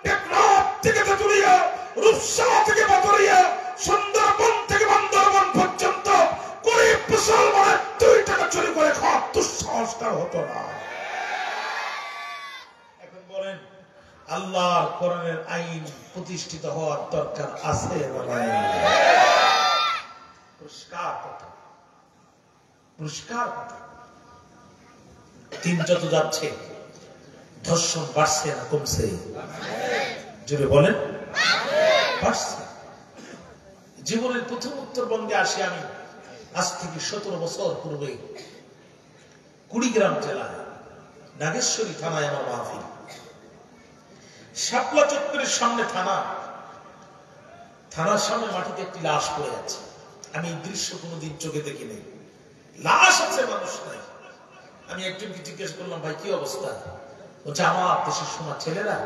Speaker 1: টেকনাফ থেকে তেতুলিয়া, রূপসা থেকে পাথরিয়া, সুন্দরবন থেকে বান্দরবন পর্যন্ত গরিব মুসলমানের 2 টাকা চুরি করে খাওয়ার দুঃসংস্কার হতো না। এখন বলেন আল্লাহর কোরআনের আইন প্রতিষ্ঠিত হওয়ার দরকার আছে না নাই? পুরস্কার কথা, পুরস্কার কথা। দিন যত যাচ্ছে ধর্ষণ বাড়ছে না কমছে? জোরে বলেন বাড়ছে। জীবনের প্রথম উত্তরবঙ্গে আসি আমি আজ থেকে 17 বছর পূর্বে। কুড়িগ্রাম জেলায় নাগেশ্বরী থানায় আমার মাহফিল। শাপলা চত্বরের সামনে থানার সামনে মাটিতে একটি লাশ পড়ে আছে। আমি এই দৃশ্য কোনোদিন চোখে দেখিনি। লাশ আছে, মানুষ নাই। আমি একজনকে জিজ্ঞেস করলাম, ভাই কি অবস্থা? বলছে আমার দেশের সোনা ছেলেরা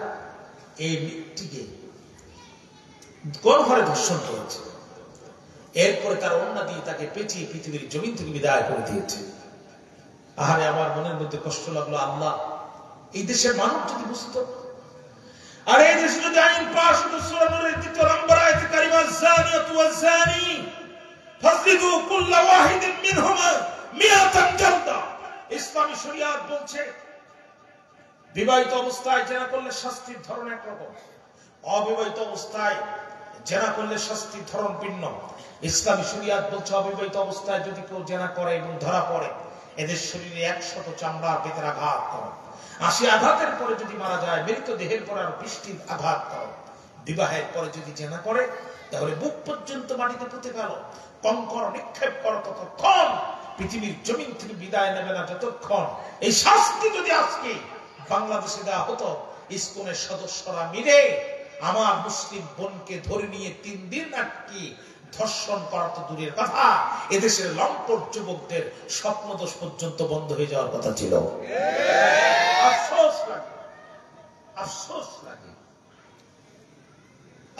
Speaker 1: এই মেয়েটিকে কোন ঘরে ধর্ষণ করেছে, এরপরে তার অন্যা দিয়ে তাকে পেঁচিয়ে পৃথিবীর জমিন থেকে বিদায় করে দিয়েছে। আহারে, আমার মনের মধ্যে কষ্ট লাগলো। আল্লাহ, এই দেশের মানুষ যদি বুঝতো, আর এই দেশে যদি আইন পাশ হতো, সূরা নূরের 2 নম্বর আয়াতে কারিমা, যানিয়াতু ওয়াযানি ফাজলিদু কুল্লা ওয়াহিদিন মিনহুমা মিআতান জালদা। ইসলামী শরিয়াত বলছে বিবাহিত অবস্থায় জেনা করলে শাস্তির ধরন একরকম, অবিবাহিত অবস্থায় জেনা করলে শাস্তির ধরন ভিন্ন। ইসলামী শরিয়াত বলছে অবিবাহিত অবস্থায় যদি কেউ জেনা করে এবং ধরা পড়ে, এদের শরীরে 100 চামড়ার ভেতরে আঘাত করো, 80 আঘাতের পরে যদি মারা যায়, মৃত দেহের পরে আর 20টি আঘাত করো। বিবাহের পরে যদি জেনা করে, তাহলে বুক পর্যন্ত মাটিতে পুঁতে ফেলো, কঙ্কর নিক্ষেপ করো, ততক্ষণ পৃথিবীর জমিন থেকে বিদায় নেবে না যতক্ষণ। এই শাস্তি যদি আজকে বাংলাদেশে দেওয়া হতো, ইসকনের সদস্যরা মিলে আমার মুসলিম বোনকে ধরে নিয়ে 3 দিন নাকি ধর্ষণ করা তো দূরের কথা, এদেশের লম্পট যুবকদের স্বপ্নদোষ পর্যন্ত বন্ধ হয়ে যাওয়ার কথা ছিল। আফসোস লাগে, আফসোস লাগে।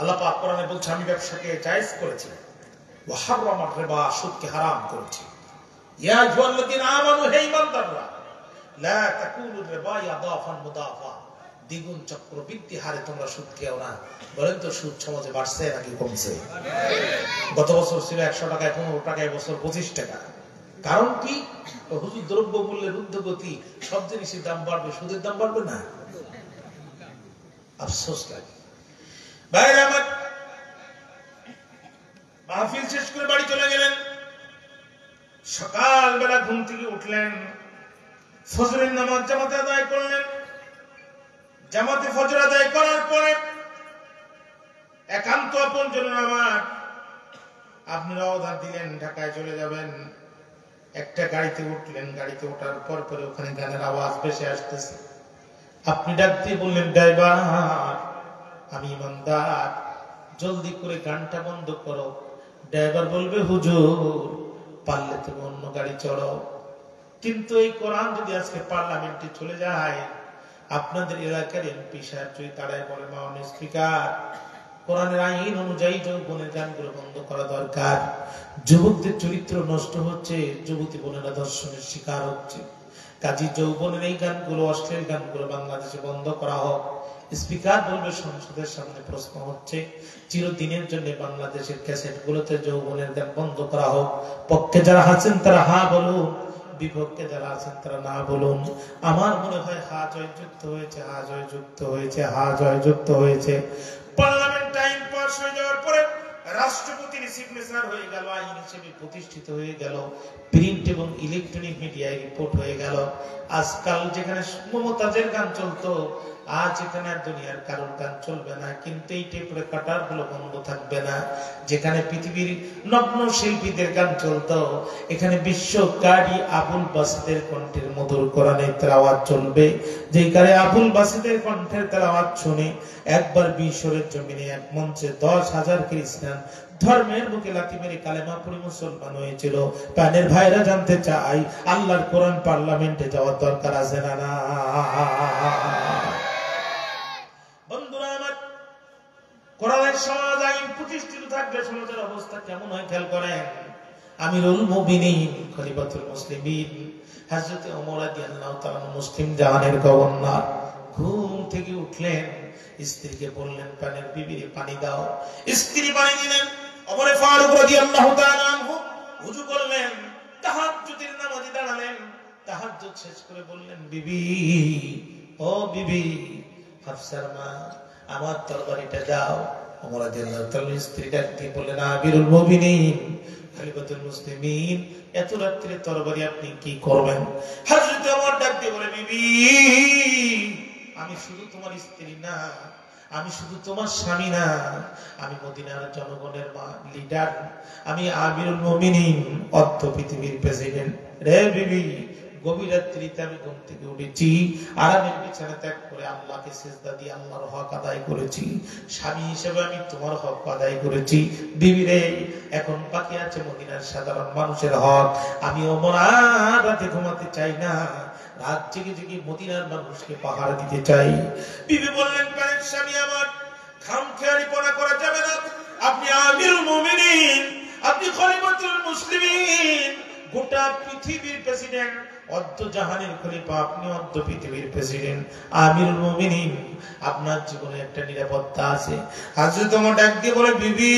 Speaker 1: আল্লাহ পাক কোরআনে বলছে, আমি ব্যবসাকে জায়েজ করেছি, ওয়া হারামার রিবা, সুদকে হারাম করেছি। ইয়া আইয়ুহাল্লাযীনা আমানু, হে ঈমানদাররা, লা তাকুলুর রিবা ইয়াদাফান মুদাফা, দ্বিগুণ চক্রবৃদ্ধি হারে তোমরা সুদ খেও না। বলেন তো, সুদ সমাজে বাড়ছে নাকি কমছে? গত বছর ছিল 100 টাকায়, 15 টাকায়, বছর 25 টাকা। কারণ কি? হুজুর, দ্রব্য মূল্যের ঊর্ধ্বগতি, সব জিনিসের দাম বাড়বে, সুদের দাম বাড়বে না। আফসোস লাগে। ভাই আমার মাহফিল শেষ করে বাড়ি চলে গেলেন। সকালবেলা ঘুম থেকে উঠলেন, ফজরের নামাজ জামাতে আদায় করলেন। জামাতে ফজর আদায় করার পরে একান্ত আপনজনের আমার, আপনি রওনা দিলেন, ঢাকায় চলে যাবেন। একটা গাড়িতে উঠলেন, গাড়িতে ওঠার পর পরে ওখানে গানের আওয়াজ ভেসে আসতেছে। আপনি ডাক দিয়ে বললেন, ড্রাইভার, আমি ইমানদার, জলদি করে গানটা বন্ধ করো। ড্রাইভার বলবে, হুজুর, পারলে তুমি অন্য গাড়ি চড়ো। কিন্তু এই কোরআন যদি আজকে পার্লামেন্টে চলে যায়, আপনাদের এলাকার এমপি সাহেব যদি তারাই বলে, মাননীয় স্পিকার, কোরআনের আইন অনুযায়ী যৌবনের গানগুলো বন্ধ করা দরকার, যুবকদের চরিত্র নষ্ট হচ্ছে, যুবতী বোনেরা ধর্ষণের শিকার হচ্ছে, কাজী যৌবনের এই গানগুলো, অশ্লীল গানগুলো বাংলাদেশে বন্ধ করা হোক। স্পিকার বলবে, সংসদের সামনে প্রশ্ন হচ্ছে, চিরদিনের জন্য বাংলাদেশের ক্যাসেটগুলোতে যৌবনের গান বন্ধ করা হোক। পক্ষে যারা আছেন তারা হা বলুন, বিপক্ষে যারা আছেন তারা না বলুন। আমার মনে হয় হা জয়যুক্ত হয়েছে, হা জয়যুক্ত হয়েছে, হা জয়যুক্ত হয়েছে। পার্লামেন্ট আইন পাস হয়ে যাওয়ার পরে রাষ্ট্রপতির সিগনেচার হয়ে গেল, আইন হিসেবে প্রতিষ্ঠিত হয়ে গেল, প্রিন্ট এবং ইলেকট্রনিক মিডিয়ায় রিপোর্ট হয়ে গেল। আজকাল যেখানে মমতাজের গান চলতো, আজ এখানে আর দুনিয়ার কারোর গান চলবে না। কিন্তু এই টেপ রেকর্ডার গুলো বন্ধ থাকবে না। যেখানে পৃথিবীর নগ্ন শিল্পীদের গান চলতো, এখানে বিশ্বকারী আবুল বাসিদের কণ্ঠের মধুর কোরআনের তেলাওয়াত চলবে। যেই কারে আবুল বাসিদের কণ্ঠের তেলাওয়াত শুনে একবার বিশ্বরের জমিনে এক মঞ্চে 10,000 খ্রিস্টান ধর্মের বুকে লাথি মেরে কালেমা পড়ে মুসলমান হয়েছিল। প্রাণের ভাইরা জানতে চাই, আল্লাহর কোরআন পার্লামেন্টে যাওয়ার দরকার আছে না? না। বন্ধুরা আমার, কোরআনের সমাজ আইন প্রতিষ্ঠিত থাকলে সমাজের অবস্থা কেমন হয় খেয়াল করেন। আমিরুল মুমিনিন, খলিফাতুল মুসলিমিন হযরত ওমর রাদিয়াল্লাহু তাআলা মুসলিম জাহানের গভর্নর, ঘুম থেকে উঠলেন, স্ত্রীকে বললেন পানের বিবিরে পানি দাও। স্ত্রী পানি দিলেন। ওমরে ফারুক রাদিয়াল্লাহু তাআলা আনহু ওযু করলেন, তাহাজ্জুদের নামাজে দাঁড়ালেন। তাহাজ্জুদ শেষ করে বললেন, বিবি, ও বিবি হাফসার মা, আমার তরবারিটা দাও। ওমর রাদিয়াল্লাহু তাআলা স্ত্রী ডাকতে বললেন, আমিরুল মুমিনিন, খলিফাতুল মুসলিমিন, এত রাত্রে তরবারি আপনি কি করবেন? হযরত ওমর ডাকতে বলে, বিবি, আমি শুধু তোমার স্ত্রী না, আমি শুধু তোমার স্বামী না, আমি মদিনার জনগণের লিডার, আমি আমিরুল মুমিনিন, অর্ধ পৃথিবীর প্রেসিডেন্ট। রে বিবি, গভীর রাত্রিতে আমি ঘুম থেকে উঠেছি, আরামের বিছানা ত্যাগ করে আল্লাহকে সিজদা দিয়ে আল্লাহর হক আদায় করেছি। স্বামী হিসেবে আমি তোমার হক আদায় করেছি। বিবি রে, এখন বাকি আছে মদিনার সাধারণ মানুষের হক। আমি ওমর আর রাতে ঘুমাতে চাই না, রাত জেগে জেগে মদিনার মানুষকে পাহারা দিতে চাই। বিবি বললেন, প্রাণের স্বামী আমার, খামখেয়ালিপনা করা যাবে না। আপনি আমিরুল মুমিনিন, আপনি খলিফাতুল মুসলিমিন, গোটা পৃথিবীর প্রেসিডেন্ট, অর্ধ জাহানের খলিফা, আপনি অর্ধ পৃথিবীর প্রেসিডেন্ট, আমিরুল মুমিনিন, আপনার জীবনে একটা নিরাপত্তা আছে। হযরত ওমর ডাক দিয়ে বলে, বিবি,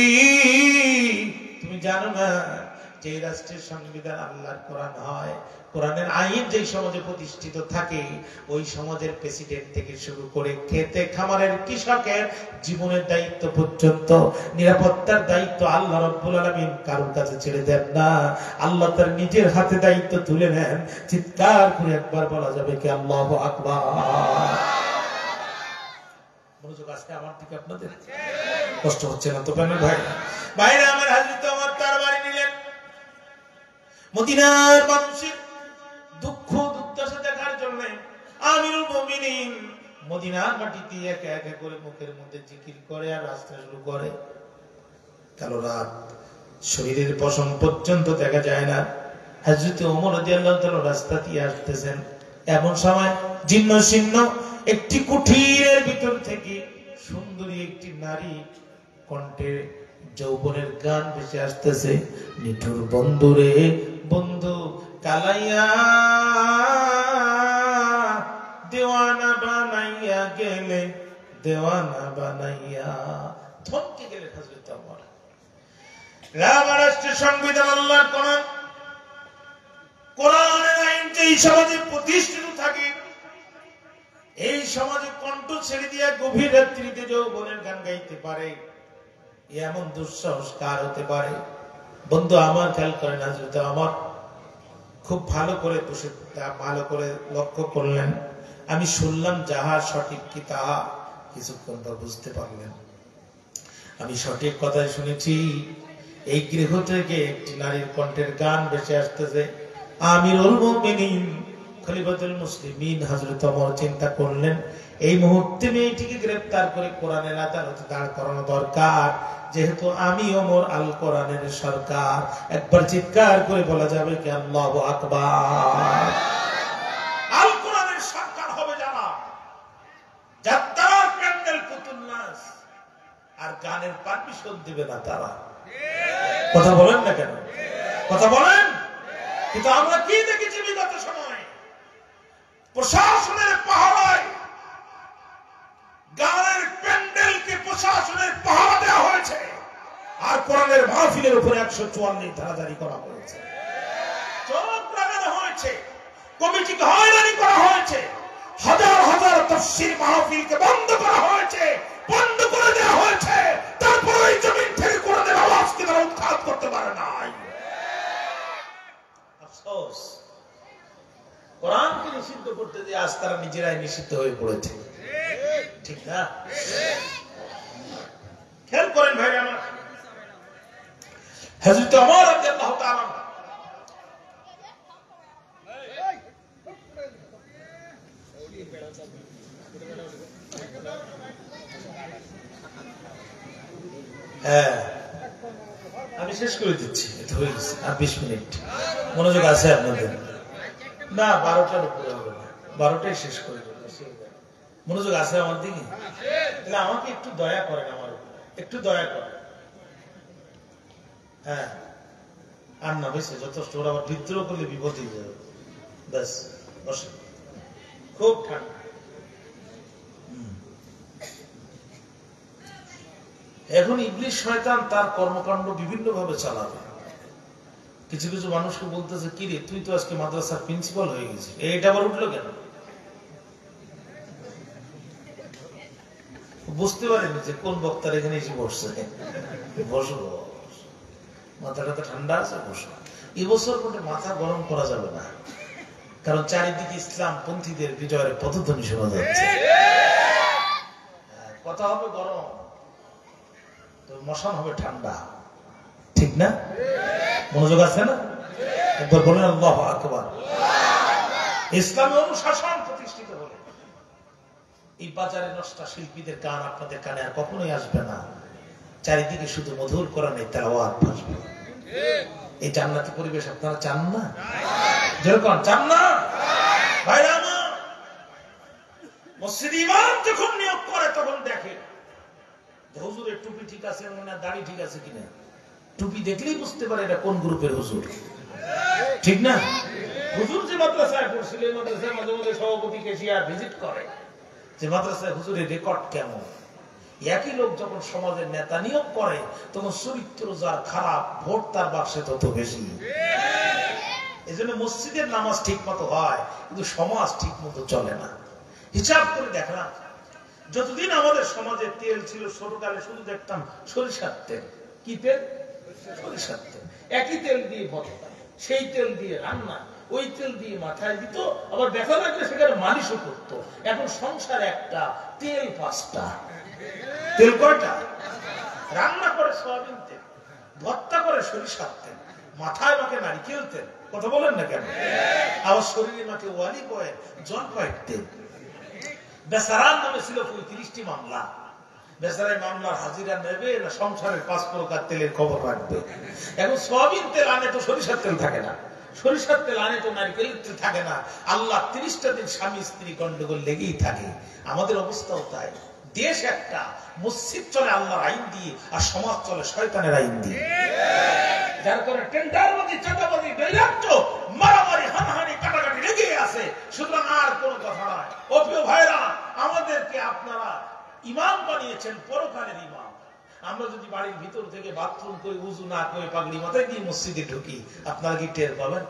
Speaker 1: তুমি জানো না যে রাষ্ট্রের সংবিধান আল্লাহর কোরআন হয়, কোরআনের আইন যে সমাজে প্রতিষ্ঠিত থাকে, ওই সমাজের প্রেসিডেন্ট থেকে শুরু করে খেতে খামারের কৃষকের জীবনের দায়িত্ব পর্যন্ত, নিরাপত্তার দায়িত্ব আল্লাহ রাব্বুল আলামিন কারোর কাছে ছেড়ে দেন না। আল্লাহ তার নিজের হাতে দায়িত্ব তুলে নেন। চিৎকার করে একবার বলা যাবে কি আল্লাহু আকবার। মনোযোগ আছে আমার দিকে আপনাদের? কষ্ট হচ্ছে না তো প্রাণের ভাই? ভাইরা আমার, হযরত ওমর তরবারি নিলেন। মদিনার মানুষের দুঃখ দুর্দশা দেখার জন্য আমিরুল মুমিনিন মদিনার মাটিতে একা একা করে মুখের মধ্যে জিকির করে আর রাস্তা শুরু করে। কালো রাত, শরীরের পশম পর্যন্ত দেখা যায় না। হযরত ওমর রাদিয়াল্লাহু তাআলা রাস্তা দিয়ে আসতেছেন। এমন সময় জীর্ণ শীর্ণ একটি কুঠিরের ভিতর থেকে সুন্দরী একটি নারী কণ্ঠে যৌবনের গান ভেসে আসতেছে। নিঠুর বন্ধুরে বন্ধু কালাইয়া, দেওয়ানা বানাইয়া গেলে, দেওয়ানা বানাইয়া। থমকে গেলে হযরত ওমর। রাষ্ট্রের সংবিধান আল্লাহর কোরআন, কোরআনের আইন যেই সমাজে প্রতিষ্ঠিত থাকে, এই সমাজে কণ্ঠ ছেড়ে দিয়ে গভীর রাত্রিতে যৌবনের গান গাইতে পারে, এমন দুঃসাহস কার হতে পারে? বন্ধু আমার খেয়াল করেন, হযরত ওমর খুব ভালো করে বসে ভালো করে লক্ষ্য করলেন। আমি শুনলাম যাহা সঠিক কি তাহা কিছুক্ষণ পর বুঝতে পারলেন। আমি সঠিক কথাই শুনেছি। এই গৃহ থেকে একটি নারীর কণ্ঠের গান ভেসে আসতেছে। আমিরুল মুমিনিন, খলিফাতুল মুসলিমিন হযরত ওমর চিন্তা করলেন, এই মুহূর্তে মেয়েটিকে গ্রেফতার করে কোরআনের আদালতে দাঁড় করানো দরকার, যেহেতু আমি ওমর আল কোরআনের সরকার। একবার চিৎকার করে বলা যাবে কি আল্লাহু আকবার। আল কোরআনের সরকার হবে যারা, যাত্রার প্যান্ডেল পুতুল নাচ আর গানের পারমিশন দিবে না তারা। কথা বলেন না কেন? কথা বলেন। কিন্তু আমরা কি দেখেছি বিগত সময়? প্রশাসনের পাহারায় গানের প্যান্ডেলকে প্রশাসনের পাহারা দেওয়া হয়েছে, আর কোরআনের মাহফিলের উপরে 144 ধারা জারি করা হয়েছে। চোখ লাগানো হয়েছে, কমিটিকে হয়রানি করা হয়েছে, হাজার হাজার তাফসীর মাহফিলকে বন্ধ করা হয়েছে, বন্ধ করে দেওয়া হয়েছে। তারপর এই জমিন থেকে কোরআনের আওয়াজকে তারা উৎখাত করতে পারে নাই। আফসোস, কোরআনকে নিষিদ্ধ করতে দিয়ে আজ তারা নিজেরাই নিষিদ্ধ হয়ে পড়েছে। ঠিক না? খেয়াল করেন ভাই আমার, হযরত ওমর রাদিয়াল্লাহু তাআলা আমি শেষ করে দিচ্ছি, এটা হয়ে গেছে আর 20 মিনিট। মনোযোগ আছে আপনাদের? না, 12টার উপরে হবে না, 12টাই শেষ করে দেবো। মনোযোগ আছে আমার দিকে? তাহলে আমাকে একটু দয়া করেন, আমার একটু দয়া করেন। হ্যাঁ, আর না বেশি যথেষ্ট। ওরা আবার বিদ্রোহ করলে বিপদ হয়ে যাবে। ব্যাস বসে, খুব ঠান্ডা। এখন ইবলিস শয়তান তার কর্মকাণ্ড বিভিন্ন ভাবে চালাবে। কিছু কিছু মানুষকে বলতেছে, কি রে তুই তো আজকে মাদ্রাসার প্রিন্সিপাল হয়ে গেছিস, এইটা আবার উঠলো কেন? বুঝতে পারেনি যে কোন বক্তার এখানে এসে বসছে। বসো, মাথাটা তো ঠান্ডা আছে, বসো। এবছর কোনো মাথা গরম করা যাবে না, কারণ চারিদিকে ইসলাম পন্থীদের বিজয়ের পদধ্বনি শোনা যাচ্ছে। কথা হবে গরম, তো মশান হবে ঠান্ডা, ঠিক না? মনোযোগ আছে না? একবার বলেন আল্লাহু আকবার। ইসলামী অনুশাসন প্রতিষ্ঠিত হলে এই বাজারে নষ্টা শিল্পীদের গান আপনাদের কানে আর কখনোই আসবে না। চারিদিকে শুধু মধুর কোরআনের তেলাওয়াত ভাসবে। এই জান্নাতি পরিবেশ আপনারা চান না? যেরকম চান না ভাইরা আমার, মসজিদে ইমাম যখন নিয়োগ করে তখন দেখে হুজুরের টুপি ঠিক আছে না, দাড়ি ঠিক আছে কিনা। টুপি দেখলেই বুঝতে পারে এটা কোন গ্রুপের হুজুর, ঠিক না? হুজুর যে মাদ্রাসায় পড়ছিল, এই মাদ্রাসায় মাঝে মাঝে সভাপতি কেশিয়ার ভিজিট করে, যে মাদ্রাসায় হুজুরের রেকর্ড কেমন। একই লোক যখন সমাজের নেতা নিয়োগ করে তখন চরিত্র যার খারাপ, ভোট তার বাক্সে তত বেশি। এই জন্য মসজিদের নামাজ ঠিক মতো হয়, কিন্তু সমাজ ঠিক মতো চলে না। হিসাব করে দেখলাম, যতদিন আমাদের সমাজে তেল ছিল, ছোটকালে শুধু দেখতাম সরিষার তেল। কি তেল? সরিষার তেল। একই তেল দিয়ে ভর্তা, সেই তেল দিয়ে রান্না, ওই তেল দিয়ে মাথায় দিত, আবার দেখা লাগলে সেখানে মালিশও করতো। এখন সংসার একটা, তেল 5টা। তেল কয়টা? রান্না করে সয়াবিন তেল, ভর্তা করে সরিষার তেল, মাথায় মাকে নারিকেল তেল। কথা বলেন না কেন? আবার শরীরে মাকে ওয়ালিক অয়েল, জলপাইয়ের তেল। বেচারার নামে ছিল 35টি মামলা। বেচারায় মামলার হাজিরা নেবে না সংসারের 5 প্রকার তেলের খবর রাখবে। এখন সয়াবিন তেল আনে তো সরিষার তেল থাকে না, সরিষার তেল আনে তো নারকেল তেল থাকে না। আল্লাহ 30টা দিন স্বামী স্ত্রী গন্ডগোল লেগেই থাকে। আমাদের অবস্থাও তাই। দেশ একটা, মসজিদ চলে আল্লাহর আইন দিয়ে, আর সমাজ চলে শয়তানের আইন দিয়ে। যার কারণে টেন্ডারবাজি, চাঁদাবাজি, বৈরাগ্য, মারামারি, হানাহানি, কাটাকাটি লেগে আছে। সুতরাং আর কোনো কথা নয়। ও প্রিয় ভাইরা, আমাদেরকে আপনারা ইমাম বানিয়েছেন, পরকালের ইমাম। আমরা যদি বাড়ির ভিতর থেকে বাথরুম করে উজু না করে পাগড়ি মাথায় দিয়ে মসজিদে ঢুকি, আপনারা কি টের পাবেন?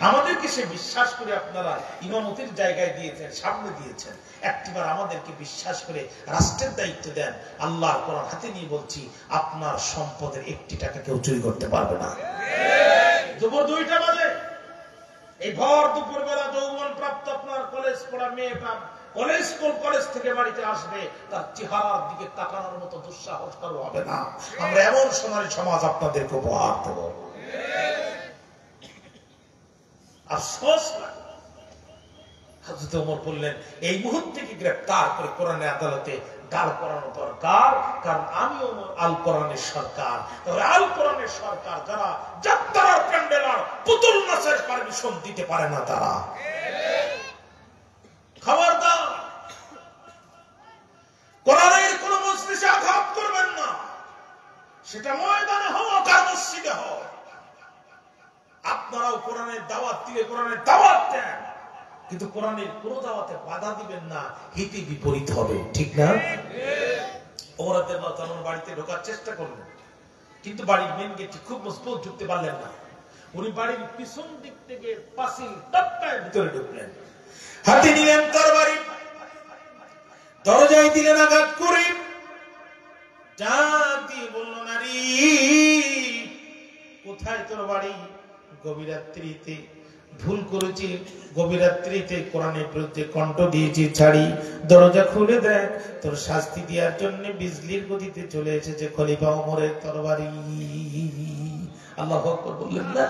Speaker 1: আমাদেরকে সে বিশ্বাস করে আপনারা ইমামতির জায়গায় দিয়েছেন, সামনে দিয়েছেন। একটিবার আমাদেরকে বিশ্বাস করে রাষ্ট্রের দায়িত্ব দেন। আল্লাহর কোরআন হাতে নিয়ে বলছি, আপনার সম্পদের 1টি টাকা কেউ চুরি করতে পারবে না। দুপুর 2টা বাজে, এই ভর দুপুর বেলা যৌবন প্রাপ্ত আপনার কলেজ পড়া মেয়েটা কলেজ থেকে বাড়িতে আসবে, তার চেহারার দিকে তাকানোর মতো দুঃসাহস কারো হবে না। আমরা এমন সোনালী সমাজ আপনাদেরকে উপহার দেব। আফসোস লাগে, হযরত ওমর বললেন, এই মুহূর্তে কি গ্রেফতার করে কোরআনের আদালতে দাঁড় করানো দরকার, কারণ আমি ওমর আল কোরআনের সরকার। তবে আল কোরআনের সরকার যারা যাত্রার প্যান্ডেলার পুতুল নাচের পারমিশন দিতে পারে না, তারা খবরদার কোরআনের কোন মজলিসে আঘাত করবেন না। সেটা ময়দানে হোক আর মসজিদে হোক। আপনারাও কোরআনের দাওয়াত দিলে কোরআনের দাওয়াত দেন, কিন্তু কোরআনের কোন দাওয়াতে বাধা দিবেন না, হিতে বিপরীত হবে, ঠিক না? ওমর রাদিয়াল্লাহু তাআলা বাড়িতে ঢোকার চেষ্টা করলেন, কিন্তু বাড়ির মেন গেটে খুব মজবুত ঢুকতে পারলেন না। উনি বাড়ির পিছন দিক থেকে পাঁচিল টপকায় ভিতরে ঢুকলেন, হাতে নিলেন তরবারি, দরজায় দিলেন আঘাত করে। ডাক দিয়ে বলল, নারী কোথায় তোর বাড়ি? গভীর রাত্রিতে ভুল করেছি, গভীর রাত্রিতে কোরআনের বিরুদ্ধে কণ্ঠ দিয়েছি, ছাড়ি, দরজা খুলে দেখ, তোর শাস্তি দেওয়ার জন্য বিজলির গতিতে চলে এসেছে খলিফা ওমরের তরবারি। আল্লাহু আকবার বললেন না?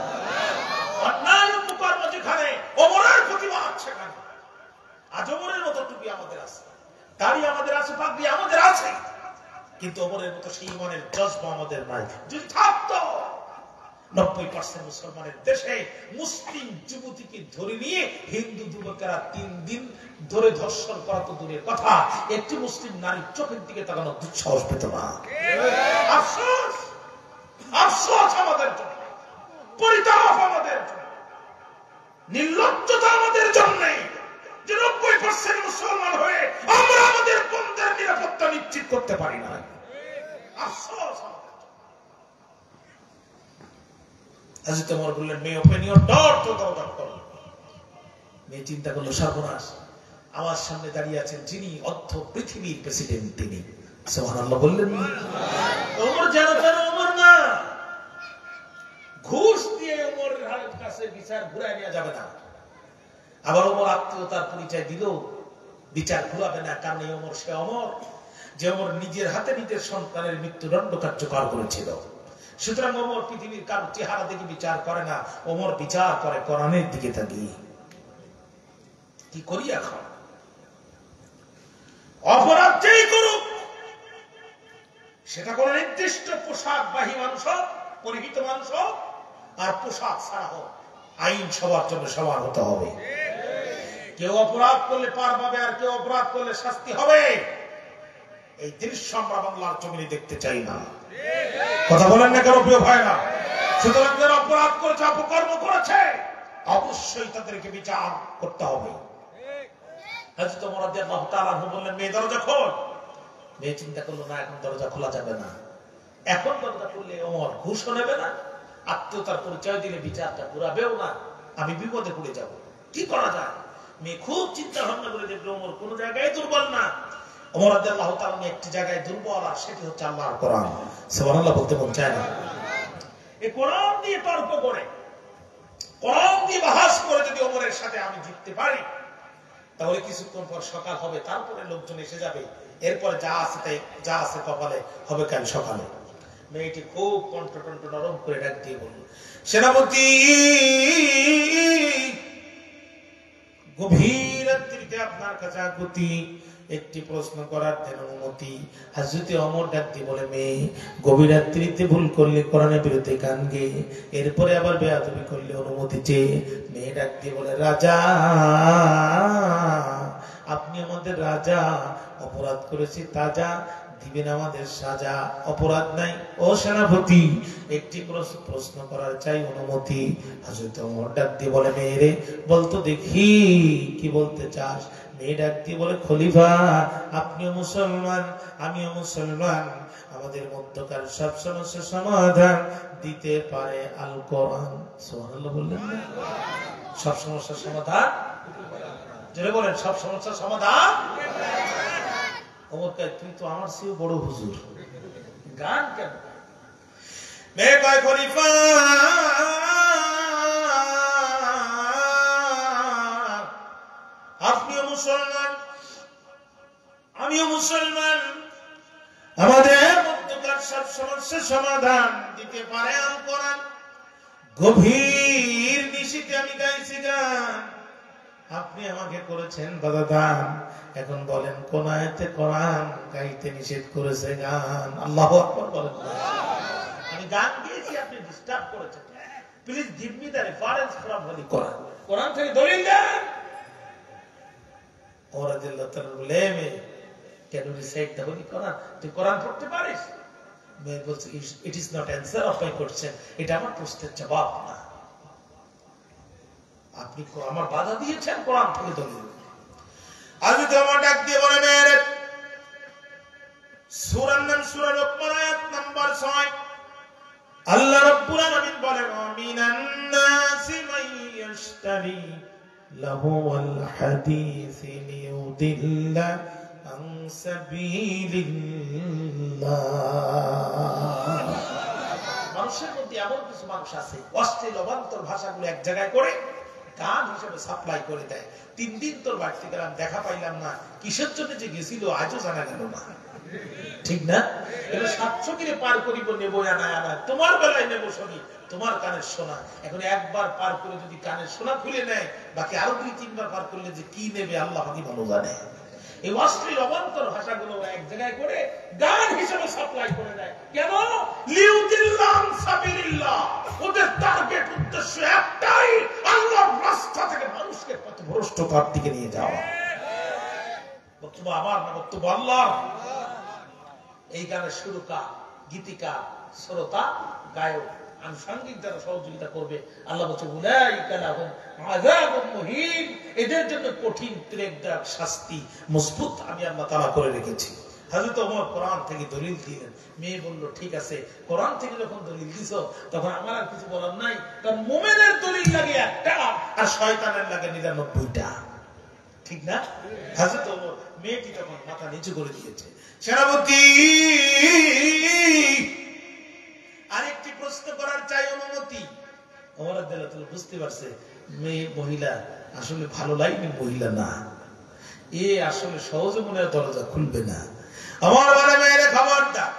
Speaker 1: অন্যায় মুকররম যেখানে, ওমরের প্রতিবাদ সেখানে। আজ ওমরের মতো টুপি আমাদের আছে, দাড়ি আমাদের আছে, পাগড়ি আমাদের আছে, কিন্তু ওমরের মতো সেই ইমানের জজবা আমাদের নাই। যদি থাকতো, 90% মুসলমানের দেশে মুসলিম যুবতীকে ধরে নিয়ে হিন্দু যুবকেরা 3 দিন ধরে ধর্ষণ করা তো দূরের কথা, একটি মুসলিম নারীর চোখের দিকে তাকানোর দুঃসাহস পেত না। আফসোস, আফসোস আমাদের জন্য, পরিতাপ আমাদের জন্য, নির্লজ্জতা আমাদের জন্য, যে 90% মুসলমান হয়ে আমরা আমাদের বন্ধের নিরাপত্তা নিশ্চিত করতে পারি না। আফসোস। হযরত ওমর বললেন, মে ওপেন ইওর ডোর, তো দরজা খোল। মেয়ে চিন্তা করলো, সর্বনাশ, আমার সামনে দাঁড়িয়ে আছেন যিনি অর্ধ পৃথিবীর প্রেসিডেন্ট, তিনি। সুবহানাল্লাহ বললেন। ওমর যেন ওমর না, ঘুষ দিয়ে ওমরের কাছে বিচার ঘুরায় নেওয়া যাবে না। আবার ওমর আত্মীয়তার পরিচয় দিল, বিচার ঘুরাবে না, কারণ এই ওমর সে ওমর যে ওমর নিজের হাতে নিজের সন্তানের মৃত্যুদণ্ড কার্যকর করেছিল। সুতরাং ওমর পৃথিবীর কারো চেহারা দেখে বিচার করে না, ওমর বিচার করে কোরআনের দিকে তাকিয়ে। কি করি এখন? অপরাধ যেই করুক, সেটা কোন নির্দিষ্ট পোশাক বাহী মানুষ হোক, পরিহিত মানুষ হোক, আর পোশাক ছাড়া হোক, আইন সবার জন্য সমান হতে হবে। কেউ অপরাধ করলে পার পাবে, আর কেউ অপরাধ করলে শাস্তি হবে। এই দৃশ্য আমরা বাংলার জমিনে দেখতে চাই না। কথা বলেন না কেন প্রিয় ভাইরা? সুতরাং যারা অপরাধ করেছে, অপকর্ম করেছে, অবশ্যই তাদেরকে বিচার করতে হবে। হযরত ওমর রাদিয়াল্লাহু তাআলা বললেন, মেয়ে দরজা খোল। মেয়ে চিন্তা করলো, না, এখন দরজা খোলা যাবে না। এখন দরজা খুললে ওমর ঘুষও নেবে না, আত্মীয়তার পরিচয় দিলে বিচারটা ঘুরাবেও না, আমি বিপদে পড়ে যাব। কি করা যায়? মেয়ে খুব চিন্তা ভাবনা করে দেখলো ওমর কোন জায়গায় দুর্বল না। ওমর রাদিয়াল্লাহু তাআলা একটি জায়গায় দুর্বল, আর সেটি হচ্ছে আল্লাহর কোরআন। সুবহানাল্লাহ বলতে মন চায় না? এই কোরআন দিয়ে তর্ক করে, কোরআন দিয়ে বাহাস করে যদি ওমরের সাথে আমি জিততে পারি, তাহলে কিছুক্ষণ পর সকাল হবে, তারপরে লোকজন এসে যাবে, এরপরে যা আছে তাই, যা আছে কপালে হবে কাল সকালে। মেয়েটি খুব কণ্ঠ নরম করে ডাক দিয়ে বলল, সেনাপতি, গভীর রাত্রিতে আপনার কাছে আকুতি, একটি প্রশ্ন করার দেন অনুমতি। হযরত ওমর ডাক দিয়ে বলে, মেয়ে, গভীর রাত্রিতে ভুল করলে কোরআনের বিরুদ্ধে গান গে, এরপরে আবার বেয়াদবি করলে অনুমতি চেয়ে। মেয়ে ডাক দিয়ে বলে, রাজা, আপনি আমাদের রাজা, অপরাধ করেছি তাজা, দিবেন আমাদের সাজা, অপরাধ নাই। ও সেনাপতি, একটি প্রশ্ন করার চাই অনুমতি। হযরত ওমর ডাক দিয়ে বলে, মেয়েরে, বলতো দেখি কি বলতে চাস? মেয়ে ডাক দিয়ে বলে, খলিফা, আপনিও মুসলমান, আমিও মুসলমান, আমাদের মধ্যকার সব সমস্যার সমাধান দিতে পারে আল কোরআন। সুবহানাল্লাহ বললেন না? সব সমস্যার সমাধান, যারা বলেন সব সমস্যার সমাধান। ওমর কয়, তুই তো আমার চেয়েও বড় হুজুর, গান কেন? মেয়ে কয়, খলিফা, আপনিও মুসলমান, আমিও মুসলমান, আমাদের মধ্যকার সব সমস্যার সমাধান দিতে পারে আল কোরআন। গভীর নিশীথে আমি গাইছি গান, আপনি আমাকে করেছেন বাধা দান, এখন বলেন কোন আয়াতে কোরআন গাইতে নিষেধ করেছে গান? আল্লাহু আকবার বলেন। আমি গান গিয়েছি, আপনি ডিস্টার্ব করেছেন, please give me the reference from holy Quran. কোরআন থেকে দলিল দেন। ওমর রাদিয়াল্লাহু তাআলা বলে, can you recite the holy Quran? তুই কোরআন পড়তে পারিস? মেয়ে বলছে, it is not answer of my question, এটা আমার প্রশ্নের জবাব না, আপনি আমার বাধা দিয়েছেন, কোরআন থেকে দলিল। আজ তোমার ডাক দিয়ে বলে, মেয়ের সূরার নাম সূরা লোকমান, আয়াত নাম্বার 6। আল্লাহ রাব্বুল আলামিন বলেন, মিনান নাসি মান ইয়াশতারি লাহুল হাদিস লিয়ুদিল্লা আন সাবিলিল্লাহ। মানুষের মধ্যে এমন কিছু মানুষ আছে, অশ্লীল অবান্তর ভাষাগুলো এক জায়গায় করে গান হিসেবে সাপ্লাই করে দেয়। 3 দিন তোর বাড়িতে গেলাম, দেখা পাইলাম না, কিসের জন্য যে গেছিল আজও জানা গেল না, ঠিক না? এবার 700 কিরে পার করিব, নেব আনা, তোমার বেলায় নেব শনি, তোমার কানের সোনা। এখন একবার পার করে যদি কানের সোনা খুলে নেয়, বাকি আরো 2-3 বার পার করলে যে কি নেবে আল্লাহ পাকই ভালো জানে। এই অশ্লীল অবান্তর ভাষাগুলো এক জায়গায় করে গান হিসেবে সাপ্লাই করে দেয়। কেন? লিউদিল্লাহ আন সাবিলিল্লাহ। ওদের টার্গেট, উদ্দেশ্য একটাই, আল্লাহর রাস্তা থেকে মানুষকে পথভ্রষ্টতার দিকে নিয়ে যাওয়া। বক্তব্য আমার না, বক্তব্য আল্লাহর। এই গানের সুরকার, গীতিকার, শ্রোতা, গায়ক, আনুষঙ্গিক যারা সহযোগিতা করবে, আল্লাহ বলছে, উলাইকা লাহুম আযাবুম মুহিন, এদের জন্য কঠিন ত্রেকদায়ক শাস্তি মজবুত আমি আল্লাহ তাআলা করে রেখেছি। হযরত ওমর কোরআন থেকে দলিল দিলেন। মেয়ে বলল ঠিক আছে, কোরআন থেকে যখন দলিল দিছো তখন আমার আর কিছু বলার নাই, কারণ মুমিনের দলিল লাগে একটা আর শয়তানের লাগে 99টা। ঠিক না? হযরত ওমর মেয়েটি তখন মাথা নিচু করে দিয়েছে। সেনাপতি আরেকটি প্রশ্ন করার চাই অনুমতি। ওমর রাদিয়াল্লাহু তাআলা বুঝতে পারছে মেয়ে মহিলা আসলে ভালো লাইনের মহিলা না, এ আসলে সহজে মনে দরজা খুলবে না। আমার বলে মেয়েরা খবরদার,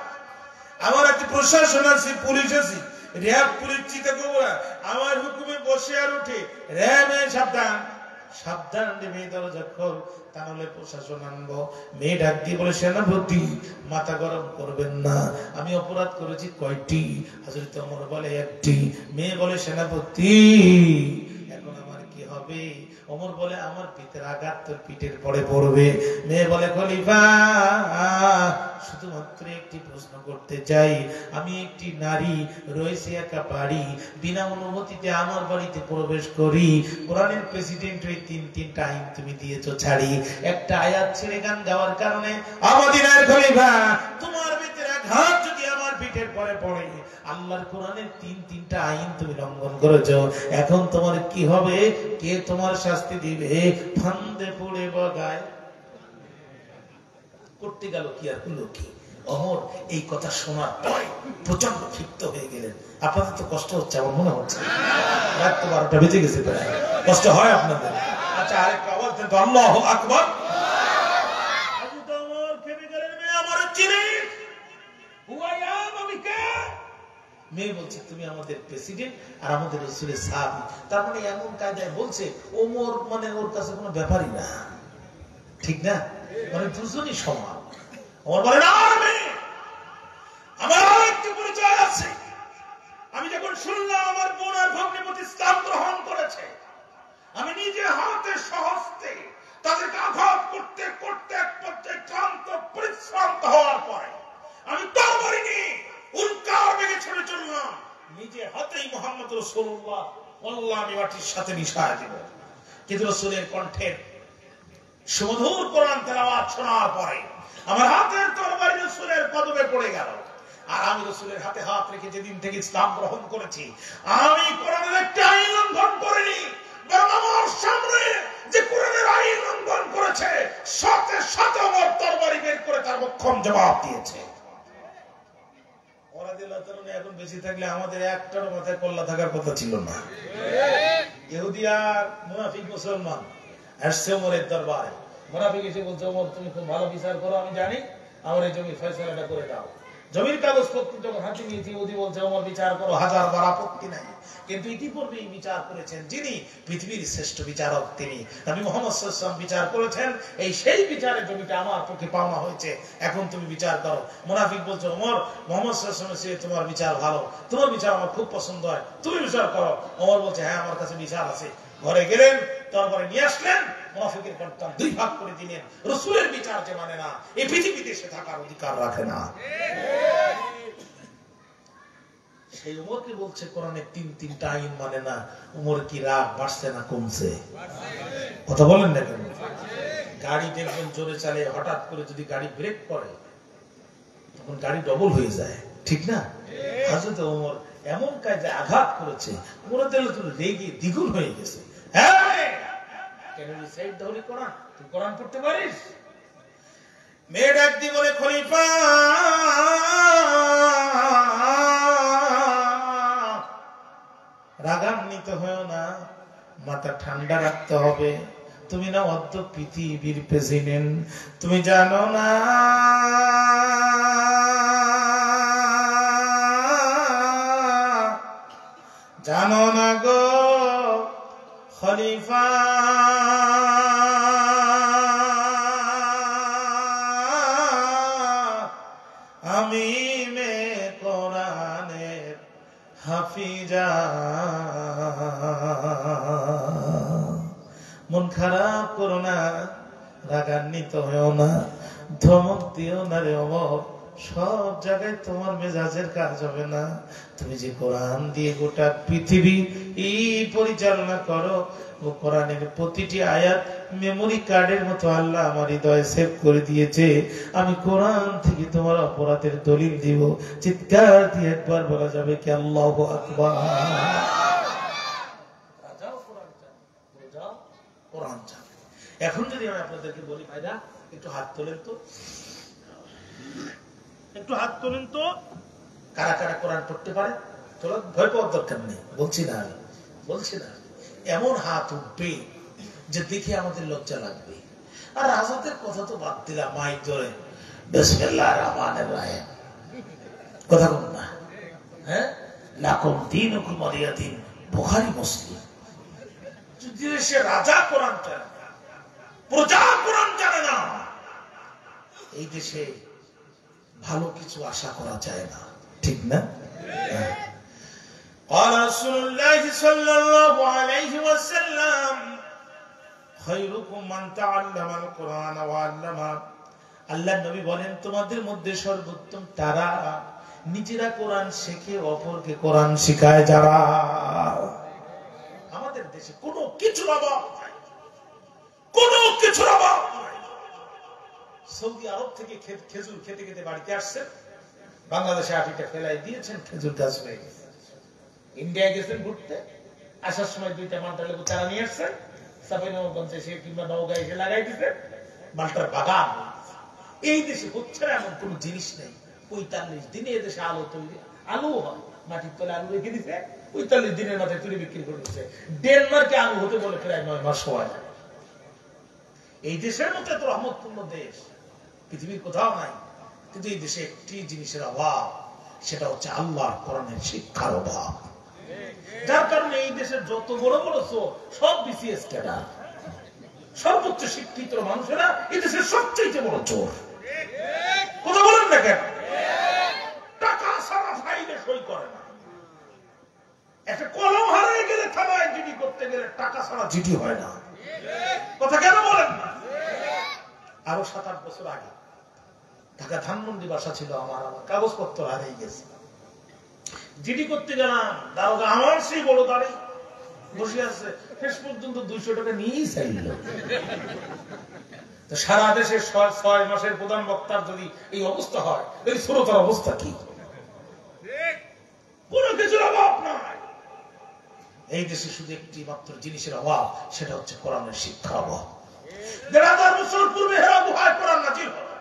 Speaker 1: আমার একটি প্রশাসন আছে, পুলিশ আছে, র্যাব পুলিশ চিন্তা করবো না, আমার হুকুমে বসে আর উঠে র্যাব সাবধান সাবধান মেয়ে দরজা খোল, তা নাহলে প্রশাসন আনবো। মেয়ে ডাক দিয়ে বলে সেনাপতি মাথা গরম করবেন না, আমি অপরাধ করেছি কয়টি? হযরত ওমর বলে একটি। মেয়ে বলে সেনাপতি এখন আমার কি হবে? ওমর বলে আমার পিঠের আঘাত তোর পিঠের পরে পড়বে। মেয়ে বলে খলিফা শুধুমাত্র একটি প্রশ্ন করতে চাই, আমি একটি নারী, রয়েছে একা বাড়ি, বিনা অনুমতিতে আমার বাড়িতে প্রবেশ করি, কোরআনের প্রেসিডেন্টের 3টা আইন তুমি দিয়েছো ছাড়ি, একটা আয়াত ছেড়ে গান গাওয়ার কারণে আমাদিনের খলিফা তোমার ভিতরে আঘাত যদি আমার পিঠের পরে পড়ে, আল্লাহর কোরআনের 3টা আইন তুমি লঙ্ঘন করেছো, এখন তোমার কি হবে? কে তোমার শাস্তি দিবে? ফান্দে পড়ে বগায় করতে গেল কি আর হলো কি? ওমর এই কথা শোনার পরে প্রচন্ড ক্ষিপ্ত হয়ে গেলেন। আপনাদের তো কষ্ট হচ্ছে আমার মনে হচ্ছে, রাত তো 12টা বেজে গেছে, প্রায় কষ্ট হয় আপনাদের। আচ্ছা আরেকটা আওয়াজ দেন তো, আল্লাহু আকবার। হযরত ওমর কেঁদে গেলেন, মেয়ে আমার চিনিস? আমি কে? মেয়ে বলছে তুমি আমাদের প্রেসিডেন্ট আর আমাদের রাসূলের সাহাবী। তার মানে এমন কায়দায় বলছে ওমর মানে ওর কাছে কোনো ব্যাপারই না, ঠিক না? মানে দুজনই সমান। ওমর বলে না, আমার একটি পরিচয় আছে। আমি যখন শুনলাম আমার বোন আর ভগ্নিপতি ইসলাম গ্রহণ করেছে, আমি নিজে হাতে সহস্তে তাদেরকে আঘাত করতে করতে এক পর্যায়ে ক্লান্ত পরিশ্রান্ত হওয়ার পরে আমি তরবারি নিয়ে উল্কার বেগে ছুটে চললাম, নিজে হাতেই মুহাম্মদ রাসূলুল্লাহ আমি মাটির সাথে মিশায় দেব। কিন্তু রাসূলের কণ্ঠের সুমধুর কোরআন তেলাওয়াত শোনার পরে আমার হাতের তরবারি রাসূলের কদমে পড়ে গেল। আর আমি রাসূলের হাতে হাত রেখে যেদিন থেকে ইসলাম গ্রহণ করেছি, আমি কোরআনের একটা আইন লঙ্ঘন করিনি, বরং আমার সামনে যে কোরআনের আইন লঙ্ঘন করেছে সাথে সাথে আমার তরবারি বের করে তার মোক্ষম জবাব দিয়েছে। এখন বেশি থাকলে আমাদের একটার মাথায় কল্লা থাকার কথা ছিল না। ইহুদি আর মুনাফিক মুসলমান আসছে ওমরের দরবারে। মুনাফিক এসে বলছে, ওমর তুমি খুব ভালো বিচার করো, আমি জানি, আমার এই জমির ফয়সালাটা করে দাও। জমির কাগজপত্র যখন হাতে নিয়েছি, ইহুদি বলছে ওমর বিচার করো, 1000বার আপত্তি নাই। কিন্তু ইতিপূর্বে বিচার করেছেন যিনি পৃথিবীর শ্রেষ্ঠ বিচারক, তিনি নবী মুহাম্মদ সাল্লাল্লাহু আলাইহি ওয়াসাল্লাম বিচার করেছেন, এই সেই বিচারের জমিটা আমার পক্ষে পাওনা হয়েছে, এখন তুমি বিচার করো। মুনাফিক বলছে, ওমর মুহাম্মদ সাল্লাল্লাহু আলাইহি ওয়াসাল্লাম তোমার বিচার ভালো, তোমার বিচার আমার খুব পছন্দ হয়, তুমি বিচার করো। ওমর বলছে, হ্যাঁ আমার কাছে বিচার আছে। ঘরে গেলেন, তারপরে নিয়ে আসলেন, মুনাফিকের কণ্ঠটা 2 ভাগ করে দিলেন। রাসূলের বিচার যে মানে না, এই পৃথিবীতে সে থাকার অধিকার রাখে না। সেই ওমরকে বলছে কোরআনের 3টা আইন মানে না। ওমর কি রাগ বাড়ছে না কমছে? কথা বলেন না কেন? গাড়ি দেখবেন জোরে চালে, হঠাৎ করে যদি গাড়ি ব্রেক করে তখন গাড়ি ডবল হয়ে যায়, ঠিক না? হযরত ওমর এমন কায়দায় আঘাত করেছে, ওমর রাদিয়াল্লাহু রেগে দ্বিগুণ হয়ে গেছে। কেন সাইড ধরে কোরআন, তুই কোরআন পড়তে পারিস? মেয়ে ডাক দিয়ে বলে, খলিফা রাগান্বিত হয়েও না, মাথা ঠান্ডা রাখতে হবে। তুমি না অদ্য পৃথিবীর প্রেসিডেন্ট, তুমি জানো না জানো না গো খলিফা, আমি মে কোরআনের হাফিজা। মন খারাপ করো না, রাগান্বিত হয়েও না, ধমক দিও না রে ওমর। সব জায়গায় তোমার মেজাজের কাজ হবে না। তুমি যে কোরআন দিয়ে গোটা পৃথিবী পরিচালনা করো, ও কোরআনের প্রতিটি আয়াত মেমোরি কার্ডের মতো আল্লাহ আমার হৃদয়ে সেভ করে দিয়েছে। আমি কোরআন থেকে তোমার অপরাধের দলিল দিব। চিৎকার দিয়ে একবার বলা যাবে কি আল্লাহু আকবার। কোরআন চান। এখন যদি আমি আপনাদেরকে বলি ভাইরা একটু হাত তোলেন তো, একটু হাত তোলেন তো, কারা কারা কোরআন পড়তে পারে? তোলা, ভয় পাওয়ার দরকার নেই, বলছি না বলছি না। এমন হাত উঠবে যে দেখে আমাদের লজ্জা লাগবে। আর আজাদের কথা তো বাদ দিলাম, মাইক ধরে বিসমিল্লাহির রহমানির রহিম কথা বল না, হ্যাঁ, লাকুম দীনুকুম ওয়ালিয়া দীন, বুখারী মুসলিম। যদি সে রাজা কোরআন জানে, প্রজা কোরআন জানে না, এই দেশে ভালো কিছু আশা করা যায় না, ঠিক না? قال رسول الله صلى الله عليه وسلم خيركم من تعلم القرآن وعلمه। আল্লাহ নবী বলেন, তোমাদের মধ্যে সর্বোত্তম তারা নিজেরা কোরআন শেখে, অপরকে কোরআন শেখায় যারা। আমাদের দেশে কোনো কিছুর অভাব নাই, কোনো কিছুর অভাব নাই। সৌদি আরব থেকে খেজুর খেতে খেতে বাড়িতে আসছেন, বাংলাদেশে আটিটা ফেলাই দিয়েছেন, খেজুর গাছ হয়ে গেছে। ইন্ডিয়ায় গেছেন ঘুরতে, আসার সময় 2টা মালটা লেবু চারা নিয়ে আসছেন, চাঁপাইনবাবগঞ্জে এসে কিংবা নওগাঁয় এসে লাগাই দিচ্ছেন, মালটার বাগান। এই দেশে হচ্ছে না এমন কোন জিনিস নেই। 45 দিনে এদেশে আলু তৈরি, আলু হয়, মাটির তলে আলু রেখে দিচ্ছে, 45 দিনের মাথায় তুলে বিক্রি করে দিচ্ছে। ডেনমার্কে আলু হতে বলে প্রায় 9 মাস সময়। এই দেশের মধ্যে এত রহমতপূর্ণ দেশ পৃথিবীর কোথাও নাই। কিন্তু এই দেশে একটি জিনিসের অভাব, সেটা হচ্ছে আল্লাহর কোরআনের শিক্ষার অভাব। যার কারণে এই দেশের যত বড় বড় চোর সব বিসিএস ক্যাডার, সর্বোচ্চ শিক্ষিত মানুষেরা এই দেশের সবচেয়ে বড় চোর। কথা বলেন না কেন? টাকা ছাড়া ফাইলে সই করে না। একটা কলম হারিয়ে গেলে থানায় জিডি করতে গেলে টাকা ছাড়া জিডি হয় না। কথা কেন বলেন না? আরো 7-8 বছর আগে ঢাকা ধানমন্ডি বাসা ছিল আমার, কাগজপত্র হারিয়ে গেছে। জিডি করতে গেলাম, দারোগা আমার সেই বড় দাঁড়িয়ে বসে আছে, শেষ পর্যন্ত 200 টাকা নিয়েই চাইল। সারা দেশের 6 মাসের প্রধান বক্তার যদি এই অবস্থা হয়, এই শ্রোতার অবস্থা কি? কোন কিছুর অভাব নাই। এই দেশে শুধু একটি মাত্র জিনিসের অভাব, সেটা হচ্ছে কোরআনের শিক্ষার অভাব। 1000 বছর পূর্বে হেরা গুহায় কোরআন নাযিল হলো।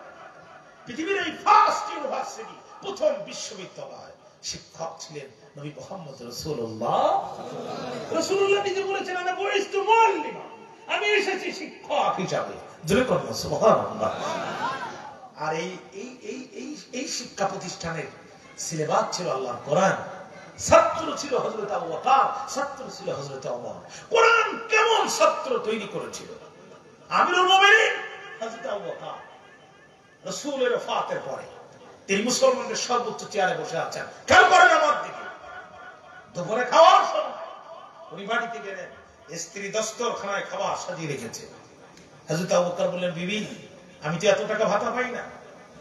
Speaker 1: পৃথিবীর এই ফার্স্ট ইউনিভার্সিটি, প্রথম বিশ্ববিদ্যালয়, শিক্ষক ছিলেন নবী মুহাম্মদ রাসূলুল্লাহ। রাসূলুল্লাহ নিজে বলেছেন, আমি বইস্তু মুআল্লিমা, আমি এসেছি শিক্ষক হিসাবে। জোরে বলুন সুবহানাল্লাহ। আর এই শিক্ষা প্রতিষ্ঠানের সিলেবাস ছিল আল্লাহর কোরআন। ছাত্র ছিল হযরত আবু বকর, ছাত্র ছিল হযরত ওমর। কোরআন কেমন ছাত্র তৈরি করেছিল? আমিরুল মুমিনিন হযরত আবু বকর রাসূলের ওফাতের পরে তিনি মুসলমানদের সর্বোচ্চ চেয়ারে বসে আছেন। খেয়াল করেন আমার দিকে, দুপুরে খাওয়ার সময় উনি বাড়িতে গেলেন, স্ত্রী দস্তরখানায় খাবার সাজিয়ে রেখেছে। হযরত আবু বকর বললেন, বিবি, আমি তো এত টাকা ভাতা পাই না,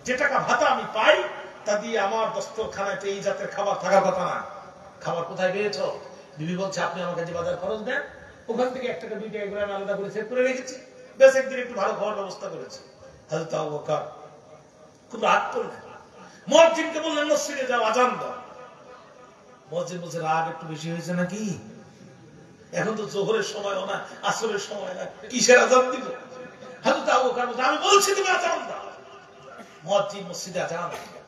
Speaker 1: যে টাকা ভাতা আমি পাই তা দিয়ে আমার দস্তরখানায় তো এই জাতের খাবার থাকার কথা না। খাবার কোথায় পেয়েছ? বিবি বলছে, আপনি আমাকে যে বাজার খরচ দেন, ওখান থেকে 1 টাকা 2 টাকা করে আমি আলাদা করে সেভ করে রেখেছি, বেশ একদিন একটু ভালো খাওয়ার ব্যবস্থা করেছি। হযরত আবু বকর খুব রাগ করলেন, মুয়াজ্জিনকে বললেন, মসজিদে যাও, আজান দাও। মুয়াজ্জিন বলছে, রাগ একটু বেশি হয়েছে নাকি? এখন তো জোহরের সময় না, আসরের সময় না, কিসের আজান দিব? হযরত আবু বকর বলছে, আমি বলছি তুমি আজান দাও। মুয়াজ্জিন মসজিদে আজান দিলেন।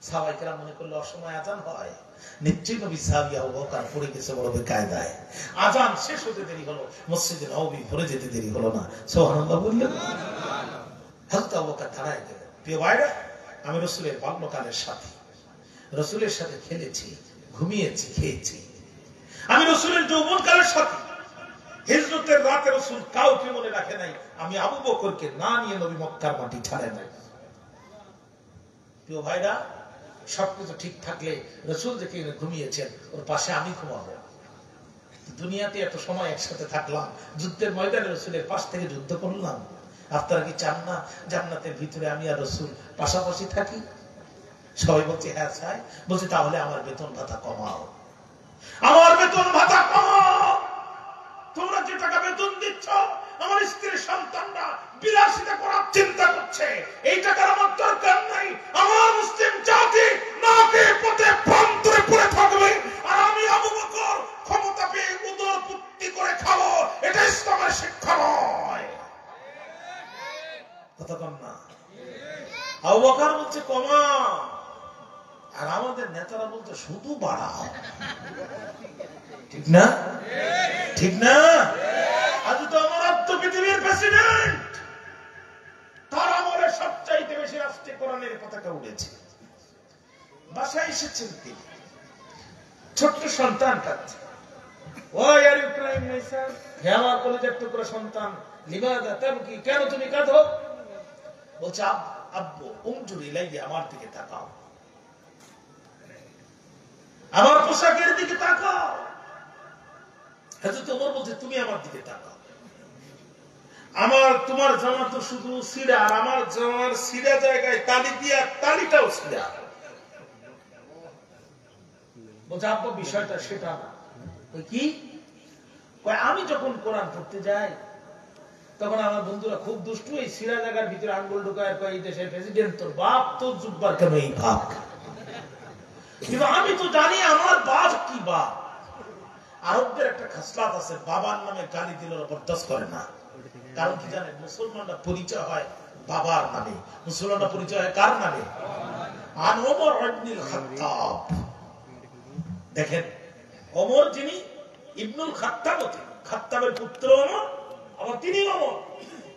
Speaker 1: সাহাবায়ে কেরাম মনে করলো অসময় আজান হয়, নিশ্চয়ই নবী সাহাবী আবু বকর পড়ে গেছে বড় বেকায়দায়। আজান শেষ হতে দেরি হলো, মসজিদে নববী ভরে যেতে দেরি হলো না। সুবহানাল্লাহ বললেন। হযরত আবু বকর দাঁড়ায় গেলেন। প্রিয় ভাইরা, আমি রাসূলের বাল্যকালের সাথী, রাসূলের সাথে খেলেছি, ঘুমিয়েছি, খেয়েছি। আমি রাসূলের যৌবনকালের সাথী। হিজরতের রাতে রাসূল কাউকে মনে রাখে নাই, আমি আবু বকরকে না নিয়ে নবী মক্কার মাটি ছাড়ে নাই। প্রিয় ভাইরা, সবকিছু ঠিক থাকলে রাসূল যে ঘুমিয়েছেন, ওর পাশে আমি ঘুমাবো। দুনিয়াতে এত সময় একসাথে থাকলাম, যুদ্ধের ময়দানে রাসূলের পাশ থেকে যুদ্ধ করলাম। আপনারা কি চান না জান্নাতের ভিতরে আমি আর রাসূল পাশাপাশি থাকি? সবাই বলছে হ্যাঁ চাই। বলছে তাহলে আমার বেতন ভাতা কমাও, আমার বেতন ভাতা কমাও। তোমরা যে টাকা বেতন দিচ্ছ, আমার স্ত্রীর সন্তানরা বিলাসিতা করার চিন্তা করছে, এই টাকার আমার দরকার নাই। আমার মুসলিম জাতি নাকে পথে প্রান্তরে পড়ে থাকবে, আর আমি আবু বকর ক্ষমতা পেয়ে উদরপূর্তি করে খাবো। এটা ইসলামের শিক্ষা নয়। কথা কম না? আবু বকর বলছে কমা, আর আমাদের নেতারা বলতে শুধু বাড়াও। ঠিক না? ঠিক না? আজ তো আমার পৃথিবীর প্রেসিডেন্ট, তার আমলে সবচাইতে বেশি রাষ্ট্রীয় কোরআনের পতাকা উড়েছে। বাসায় এসেছেন তিনি, ছোট্ট সন্তান কাঁদছে। ওই আর ইউক্রেন নেশন, হে আমার কলেজের টুকরা সন্তান, লিমাদা তাবকি, কেন তুমি কাঁদো? বলছে আব্বু উমজুরি লাইয়া, আমার দিকে তাকাও, আমার পোশাকের দিকে তাকাও। হযরত ওমর বলছে তুমি আমার দিকে তাকাও, তোমার জামা তো শুধু ছিঁড়া, আর আমার জামার ছিঁড়া জায়গায় তালি দিয়া তালিটাও ছিঁড়া। বলছে আব্বা বিষয়টা সেটা না। কি? আমি যখন কোরআন পড়তে যাই তখন আমার বন্ধুরা খুব দুষ্টু, এই ছিঁড়া জায়গার ভিতরে আঙ্গুল ঢুকায়, এই দেশের প্রেসিডেন্ট তোর বাপ, তোর জুব্বার কেন এই বাপ? কিন্তু আমি তো জানি আমার বাপ কি বাপ। আরবদের একটা খাসলাত আছে, বাবার নামে গালি দিলে বরদাস্ত করে না। কারণ কি জানেন? মুসলমানরা পরিচয় হয় বাবার নামে, মুসলমানরা পরিচয় হয় কার নামে? আন ওমর ইবনুল খাত্তাব। দেখেন, ওমর যিনি ইবনুল খাত্তাব, খাত্তাবের পুত্র ওমর, আবার তিনি ওমর।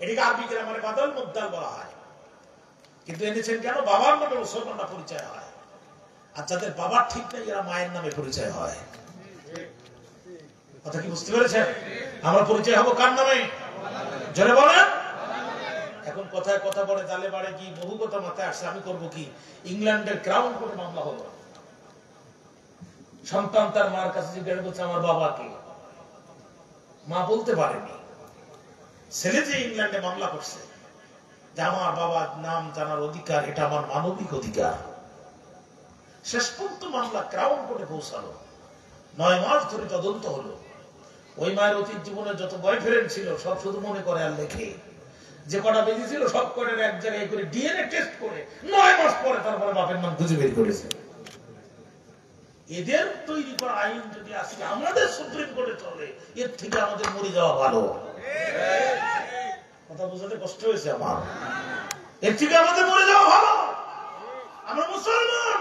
Speaker 1: এটাকে আরবি গ্রামারে বাদল মুদ্দাল বলা হয়। কিন্তু এনেছেন কেন? বাবার নামে মুসলমানরা পরিচয় হয়, আর যাদের বাবার ঠিক নেই এরা মায়ের নামে পরিচয় হয়। কথা কি বুঝতে পেরেছেন? আমরা পরিচয় হবো কার নামে? জোরে বলেন। এখন কথায় কথা বলে জালে বাড়ে কি, বহু কথা মাথায় আসছে। আমি করবো কি? ইংল্যান্ডের ক্রাউন কোর্টে মামলা হলো, সন্তান তার মার কাছে জিজ্ঞাসা করছে আমার বাবা কে? মা বলতে পারেনি। ছেলে যে ইংল্যান্ডে মামলা করছে যে আমার বাবার নাম জানার অধিকার, এটা আমার মানবিক অধিকার। শেষ পর্যন্ত মামলা ক্রাউন কোর্টে পৌঁছালো। 9 মাস ধরে তদন্ত হলো। ওই মায়ের অতীত জীবনে যত বয়ফ্রেন্ড ছিল সব শুধু মনে করে আর লেখে, যে কটা বেঁচে ছিল সব কটার এক জায়গায় করে ডিএনএ টেস্ট করে 9 মাস পরে তারপরে বাপের নাম খুঁজে বের করেছে। এদের তৈরি করা আইন যদি আজকে আমাদের সুপ্রিম কোর্টে চলে, এর থেকে আমাদের মরে যাওয়া ভালো। কথা বোঝাতে কষ্ট হয়েছে আমার। এর থেকে আমাদের মরে যাওয়া ভালো। আমরা মুসলমান,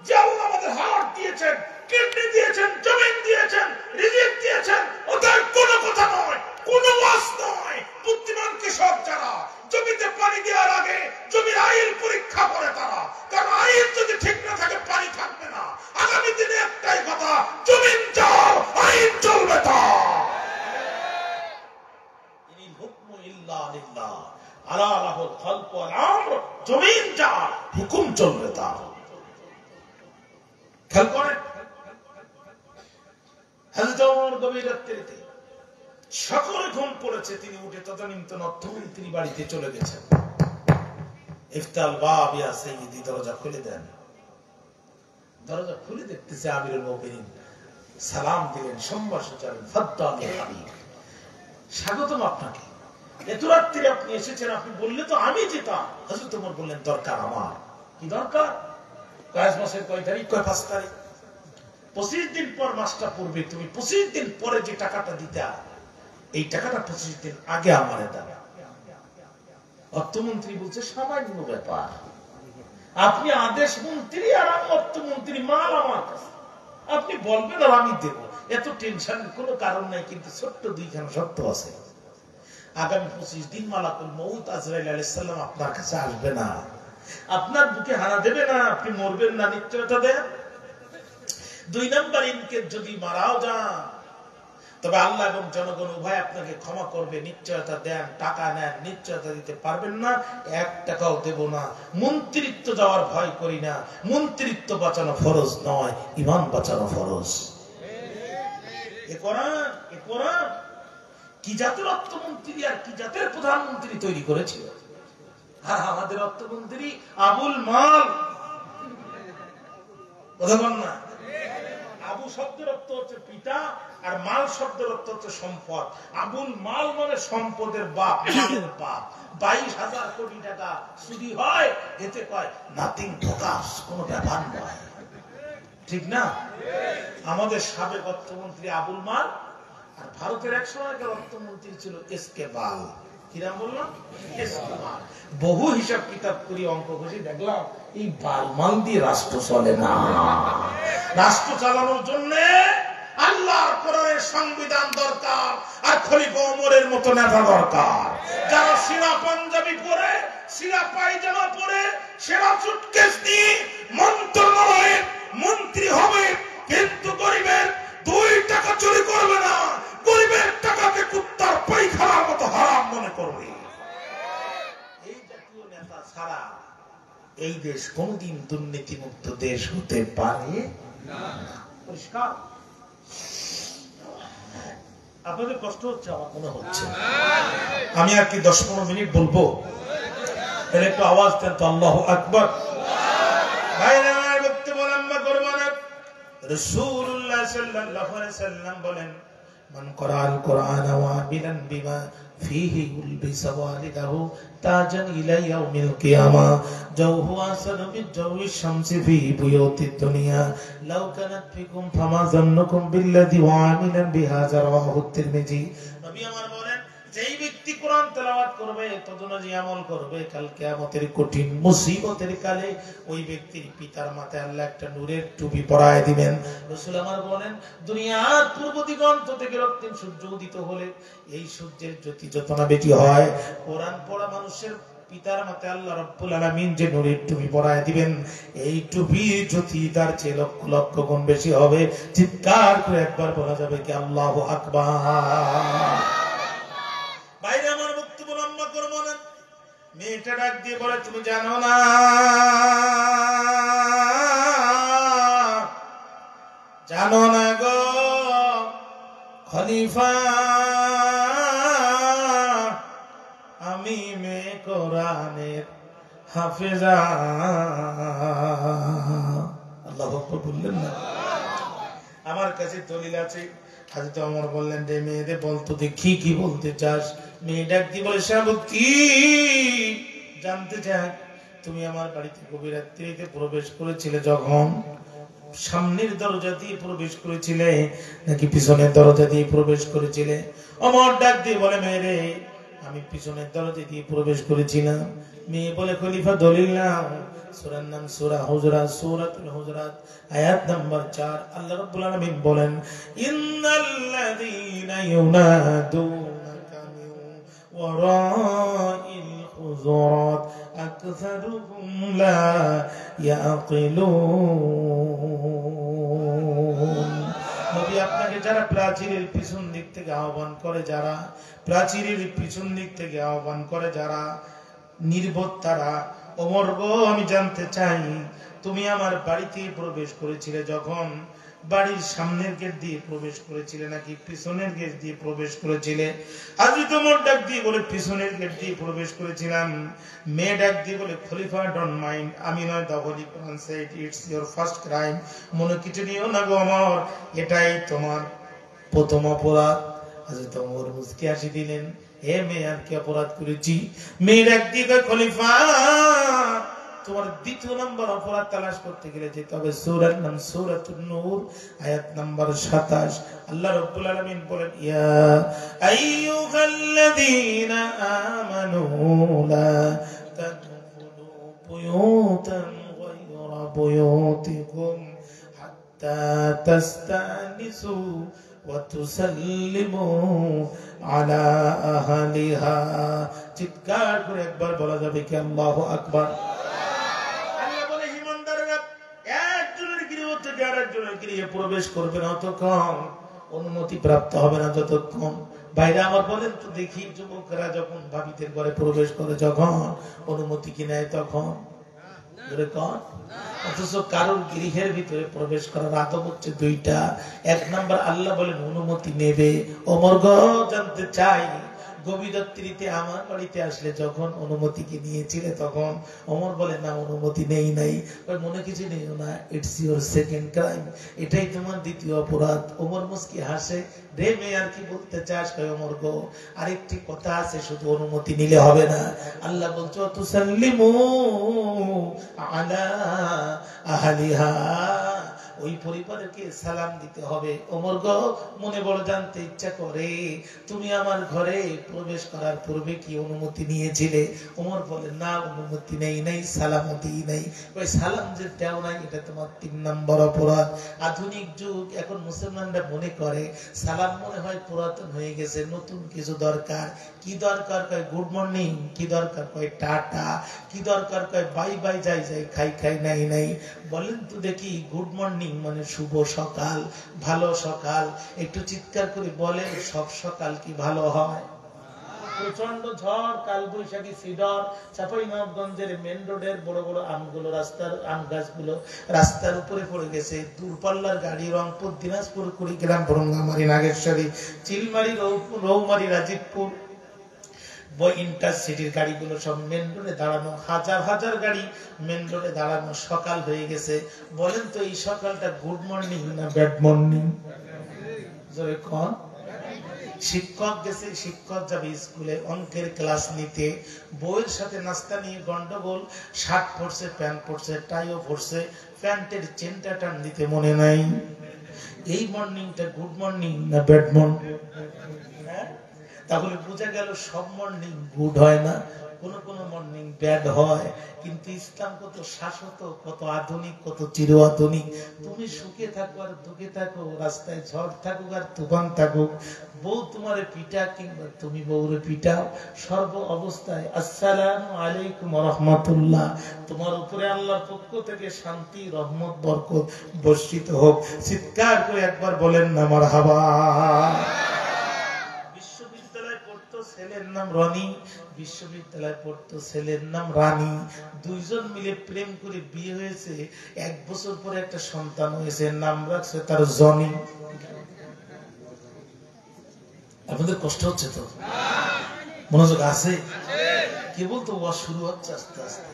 Speaker 1: যে আল্লাহ আমাদের হার্ট দিয়েছেন, কিডনি দিয়েছেন, জমিন দিয়েছেন, রিজিক দিয়েছেন, ওদের কোনো কথা নয়, কোনো ওয়াজ নয়। বুদ্ধিমান কৃষক যারা জমিতে পানি দেওয়ার আগে জমির আইল পরীক্ষা করে তারা, কারণ আইল যদি ঠিক না থাকে পানি থাকবে না। আগামী দিনে একটাই কথা, জমিন যাও আইন চলবে তা। ইনিল হুকমু ইল্লা লিল্লাহ, আলা লাহুল খালকু ওয়াল আমর। জমিন যা, হুকুম চলবে তা। খেয়াল করেন, হযরত ওমর গভীর রাত্রিতে সকলে ঘুম পড়েছে, তিনি উঠে তদানীন্তন অর্থমন্ত্রী বাড়িতে চলে গেছেন। ইফতাল বাব ইয়া সাইয়্যিদি, দরজা খুলে দেন। দরজা খুলে দেখতেছে আমিরুল মুমিনিন। সালাম দিলেন, সম্ভাষণ চাইলেন, ফাদ্দাল ইয়া হাবিব, স্বাগতম আপনাকে। এত রাত্রে আপনি এসেছেন, আপনি বললে তো আমি যেতাম। হযরত ওমর বললেন দরকার আমার। কি দরকার? কয় মাসের কয় তারিখ? কয় 5 তারিখ। 25 দিন পর মাসটা পড়বে, তুমি 25 দিন পরে যে টাকাটা দিতা, এই টাকাটা 25 দিন আগে আমারে দাও। অর্থমন্ত্রী বলছে সামান্য ব্যাপার, আপনি আদেশ মন্ত্রী আর আমি অর্থমন্ত্রী, মাল আমার কাছে, আপনি বলবেন আর আমি দেব, এত টেনশনের কোনো কারণ নাই। কিন্তু ছোট্ট 2খানা শর্ত আছে। আগামী 25 দিন মালাকুল মউত আজরাইল আলাইহিস সালাম আপনার কাছে আসবে না, আপনার বুকে হানা দেবে না, আপনি মরবেন না, নিশ্চয়তা দেন। 2 নম্বর, ইনকে যদি মারাও যান তবে আল্লাহ এবং জনগণ উভয় আপনাকে ক্ষমা করবে, নিশ্চয়তা দেন। টাকা নেন, নিশ্চয়তা দিতে পারবেন না, 1 টাকাও দেব না। মন্ত্রিত্ব যাওয়ার ভয় করি না, মন্ত্রিত্ব বাঁচানো ফরজ নয়, ঈমান বাঁচানো ফরজ। এ কোরআন কি জাতের অর্থমন্ত্রী আর কি জাতের প্রধানমন্ত্রী তৈরি করেছিল। আর আমাদের অর্থমন্ত্রী আবুল মাল, কথা বল না। আবু শব্দের অর্থ হচ্ছে পিতা, আর মাল শব্দের অর্থ হচ্ছে সম্পদ। আবুল মাল মানে সম্পদের বাপ, মালের বাপ। 22,000 কোটি টাকা চুরি হয়, এতে কয় নাথিং ফোকাস, কোনো ব্যাপার নয়, ঠিক না? আমাদের সাবেক অর্থমন্ত্রী আবুল মাল, আর ভারতের এক সময়কার অর্থমন্ত্রী ছিল এসকে বাল। কিরাম বললাম? এসকে বাল। বহু হিসাব কিতাব করি, অঙ্ক কষি, দেখলাম এই বাল মাল দিয়ে রাষ্ট্র চলে না। রাষ্ট্র চালানোর জন্য আল্লাহর কোরআনের সংবিধান দরকার, আর খলিফা ওমরের মতো নেতা দরকার, যারা সিনা পাঞ্জাবি পরে, সিনা পায়জামা পরে, সেরা সুটকেস নিয়ে মন্ত্রণালয়ের মন্ত্রী হবে, কিন্তু গরিবের 2 টাকা চুরি করবে না, গরিবের টাকাকে কুত্তার পায়খানার মতো হারাম মনে করবে। এই জাতীয় নেতা ছাড়া এই দেশ কোনদিন দুর্নীতিমুক্ত দেশ হতে পারে না। পরিষ্কার? আপনাদের কষ্ট হচ্ছে, আমার মনে হচ্ছে। আমি আর কি 10-15 মিনিট বলবো, তাহলে একটু আওয়াজ দেন তো, আল্লাহু আকবার। ভাইরা আমার বক্তব্য লম্বা করব না। রাসূলুল্লাহ সাল্লাল্লাহু আলাইহি ওয়াসাল্লাম বলেন, মান ক্বারাআল কুরআনা ওয়াবিলান বিমা ফীহি উলবিসা ওয়ালিদাহু তাজান ইলা ইয়াউমিল কিয়ামা জাওহু আসাদু বিজাওয়িশ শামসি ফী বুয়ুতিদ দুনিয়া লাউ কানাত ফিকুম ফামা যান্নুকুম বিল্লাযী ওয়ামিলান বিহাযা রাওয়াহু তিরমিজি। নবী আমার বলেন, যেই ব্যক্তি কোরআন তেলাওয়াত করবে, তদনুযায়ী আমল করবে, কাল কিয়ামতের কঠিন মুসিবতের কালে ওই ব্যক্তির পিতার মাথায় আল্লাহ একটা নূরের টুপি পরায় দিবেন। রাসূল আমার বলেন, দুনিয়ার পূর্ব দিগন্ত থেকে রক্তিম সূর্য উদিত হলে এই সূর্যের জ্যোতি যত না বেশি হয়, কোরআন পড়া মানুষের পিতার মাথায় আল্লাহ রাব্বুল আলামিন যে নূরের টুপি পরায় দিবেন, এই টুপির জ্যোতি তার চেয়ে লক্ষ লক্ষ গুণ বেশি হবে। চিৎকার করে একবার বলা যাবে কি আল্লাহু আকবার। বাইরে আমার বক্তব্য লম্বা করবো না। মেয়েটা ডাক দিয়ে বলে, তুমি জানো না গো খলিফা, আমি মেয়ে কোরআনের হাফেজা। আল্লাহু আকবার বললেন না? আমার কাছে দলিল আছে। হাজরত ওমর বললেন, রে মেয়েদের বলতো দেখি কি বলতে চাস। মেয়ে ডাক দিয়ে বলে, সাবুকি জানতে চাই, তুমি আমার বাড়িতে গভীর রাত্রিতে প্রবেশ করেছিলে যখন, সামনের দরজা দিয়ে প্রবেশ করেছিলে নাকি পিছনের দরজা দিয়ে প্রবেশ করেছিলে? ওমর ডাক দিয়ে বলে, মেয়ে, আমি পিছনের দরজা দিয়ে প্রবেশ করেছিলাম। মেয়ে বলে, খলিফা দলিল নাও। সূরার নাম সূরা হুজুরাত, সূরাতুল হুজুরাত, আয়াত নাম্বার 4। আল্লাহ রাব্বুল আলামিন বলেন, ইন্নাল্লাযীনা ইউনাদুনাকা মিন ওয়ারাইল হুজুরাত আকসারুহুম লা ইয়াকিলুন। নবী আপনাকে যারা প্রাচীরের পিছন দিক থেকে আহ্বান করে, যারা প্রাচীরের পিছন দিক থেকে আহ্বান করে, যারা নির্বোধ, তারা। ওমর গো, আমি জানতে চাই, তুমি আমার বাড়িতে প্রবেশ করেছিলে যখন, বাড়ির সামনের গেট দিয়ে প্রবেশ করেছিলে নাকি পিছনের গেট দিয়ে প্রবেশ করেছিলে? হযরত ওমর ডাক দিয়ে বলে, পিছনের গেট দিয়ে প্রবেশ করেছিলাম। মেয়ে ডাক দিয়ে বলে, খলিফা ডোন্ট মাইন্ড, আমি নয়, the holy Quran said it's your first crime. মনে কিছু নিও না গো ওমর, এটাই তোমার প্রথম অপরাধ। হযরত ওমর মুস্কি হাসি দিলেন, হে মেয়ে, আর কি অপরাধ করেছি? মেয়ে ডাক দিয়ে কয়, খলিফা তোমার দ্বিতীয় নাম্বার অপরাধ তালাশ করতে গেলে যেতে হবে সূরার নাম সূরাতুন নূর, আয়াত নাম্বার 27। আল্লাহ রাব্বুল আলামিন বলেন, ইয়া আইয়ুহাল্লাযীনা আমানু লা তাদখুলু বুয়ুতান গায়রা বুয়ুতিকুম হাত্তা তাস্তানিসু ওয়া তুসাল্লিমু আলা আহলিহা। চিৎকার করে একবার বলা যাবে কি আল্লাহু আকবার। প্রবেশ করবে না ততক্ষণ, অনুমতি প্রাপ্ত হবে না যতক্ষণ। বাইরে আমার বলেন তো দেখি, যুবকরা যখন ভাবিদের ঘরে প্রবেশ করে, যখন অনুমতি কি নেয় তখন? অথচ কারোর গৃহের ভিতরে প্রবেশ করার আদব হচ্ছে 2টা। 1 নাম্বার, আল্লাহ বলেন অনুমতি নেবে। ওমর গো, জানতে চাই, গভীরাত্রিতে আমার বাড়িতে আসলে যখন অনুমতিকে নিয়েছিলে তখন ওমর বলে না অনুমতি নেই নাই, ওই মনে কিছু নেই না, ইটস ইউর সেকেন্ড ক্রাইম, এটাই তোমার দ্বিতীয় অপরাধ। ওমর মুস্কি হাসে, রে মেয়ে আর কি বলতে চাস? কয় ওমর গো আরেকটি কথা আছে, শুধু অনুমতি নিলে হবে না। আল্লাহ বলছো তুসাল্লিমু আলা আহলিহা, ওই পরিবারকে সালাম দিতে হবে। ওমর গো মনে বড় জানতে ইচ্ছা করে তুমি আমার ঘরে প্রবেশ করার পূর্বে কি অনুমতি নিয়েছিলে? ওমর বলে না অনুমতি নেই নাই, সালামও দিই নাই। ওই সালাম যে দেও নাই এটা তোমার 3 নম্বর অপরাধ। আধুনিক যুগ, এখন মুসলমানরা মনে করে সালাম মনে হয় পুরাতন হয়ে গেছে, নতুন কিছু দরকার। কি দরকার? কয় গুড মর্নিং। কি দরকার? কয় টাটা। কি দরকার? কয় বাই বাই, যাই যাই, খাই খাই, নাই নাই। বলেন তো দেখি, গুড মর্নিং মানে শুভ সকাল, ভালো সকাল। একটু চিৎকার করে বলেন, সব সকাল কি ভালো হয়? প্রচন্ড ঝড়, কালবৈশাখী, সিডর, চাঁপাইনবাবগঞ্জের মেন রোডের বড় বড় আমগুলো, রাস্তার আম গাছগুলো রাস্তার উপরে পড়ে গেছে। দূরপাল্লার গাড়ি রংপুর, দিনাজপুর, কুড়িগ্রাম, ভরঙ্গামারী, নাগেশ্বরী, চিলমারি, রৌমারী, রাজীবপুর, ইন্টারসিটির গাড়িগুলো সব মেন রোডে দাঁড়ানো, হাজার হাজার গাড়ি মেন রোডে দাঁড়ানো। সকাল হয়ে গেছে। বলেন তো এই সকালটা গুড মর্নিং না ব্যাড মর্নিং? জোরে কোন? শিক্ষক গেছে, শিক্ষক যাবে স্কুলে অঙ্কের ক্লাস নিতে, বইয়ের সাথে নাস্তা নিয়ে গন্ডগোল, শার্ট পরছে, প্যান্ট পরছে, টাইও পরছে, প্যান্টের চেনটা টান দিতে মনে নাই। এই মর্নিংটা গুড মর্নিং না ব্যাড মর্নিং? তাহলে বোঝা গেল সব মর্নিং গুড হয় না, কোন কোন মর্নিং ব্যাড হয়। কিন্তু ইসলাম কত শাশ্বত, কত আধুনিক, কত চির আধুনিক। তুমি সুখে থাকো আর দুঃখে থাকো, রাস্তায় ঝড় থাকুক আর তুফান থাকুক, বউ তোমারে পিটা কিংবা তুমি বউরে পিটাও, সর্ব অবস্থায় আসসালামু আলাইকুম ওয়া রাহমাতুল্লাহ, তোমার উপরে আল্লাহর পক্ষ থেকে শান্তি, রহমত, বরকত বর্ষিত হোক। চিৎকার করে একবার বলেন না মারহাবা। ছেলের নাম রনি, বিশ্ববিদ্যালয়ে পড়তো, ছেলের নাম রানী। দুইজন মিলে প্রেম করে বিয়ে হয়েছে। 1 বছর পরে একটা সন্তান হয়েছে, নাম রাখছে তার জনি। আপনাদের কষ্ট হচ্ছে তো? মনোযোগ আছে? কেবল তো ওয়াজ শুরু হচ্ছে আস্তে আস্তে,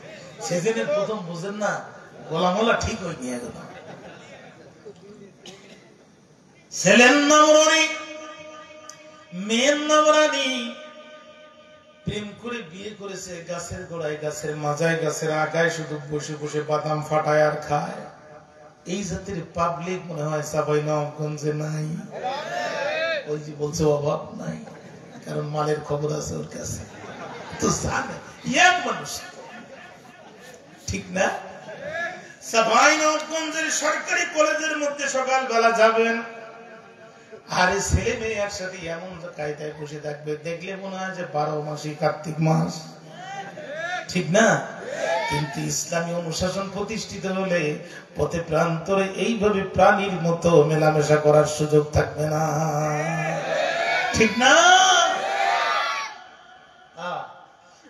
Speaker 1: সেদিনের প্রথম বুঝেন না, গলামলা ঠিক হয়ে নিয়ে গেল। ছেলের নাম রনি, মেয়ের নাম রানী। প্রেম করে বিয়ে করেছে, গাছের গোড়ায়, গাছের মাজায়, গাছের আগায় শুধু বসে বসে বাদাম ফাটায় আর খায়। এই জাতির পাবলিক মনে হয় চাঁপাইনবাবগঞ্জে নাই। ওই যে বলছে অভাব নাই, কারণ মালের খবর আছে ওর কাছে, তো জানে ইয়ার মানুষ, ঠিক না? চাঁপাইনবাবগঞ্জের সরকারি কলেজের মধ্যে সকালবেলা যাবেন, আরে ছেলে মেয়ে একসাথে এমন কায়দায় বসে থাকবে, দেখলে মনে হয় যে 12 মাসই কার্তিক মাস, ঠিক না? কিন্তু ইসলামী অনুশাসন প্রতিষ্ঠিত হলে পথে প্রান্তরে এইভাবে প্রাণীর মতো মেলামেশা করার সুযোগ থাকবে না, ঠিক না?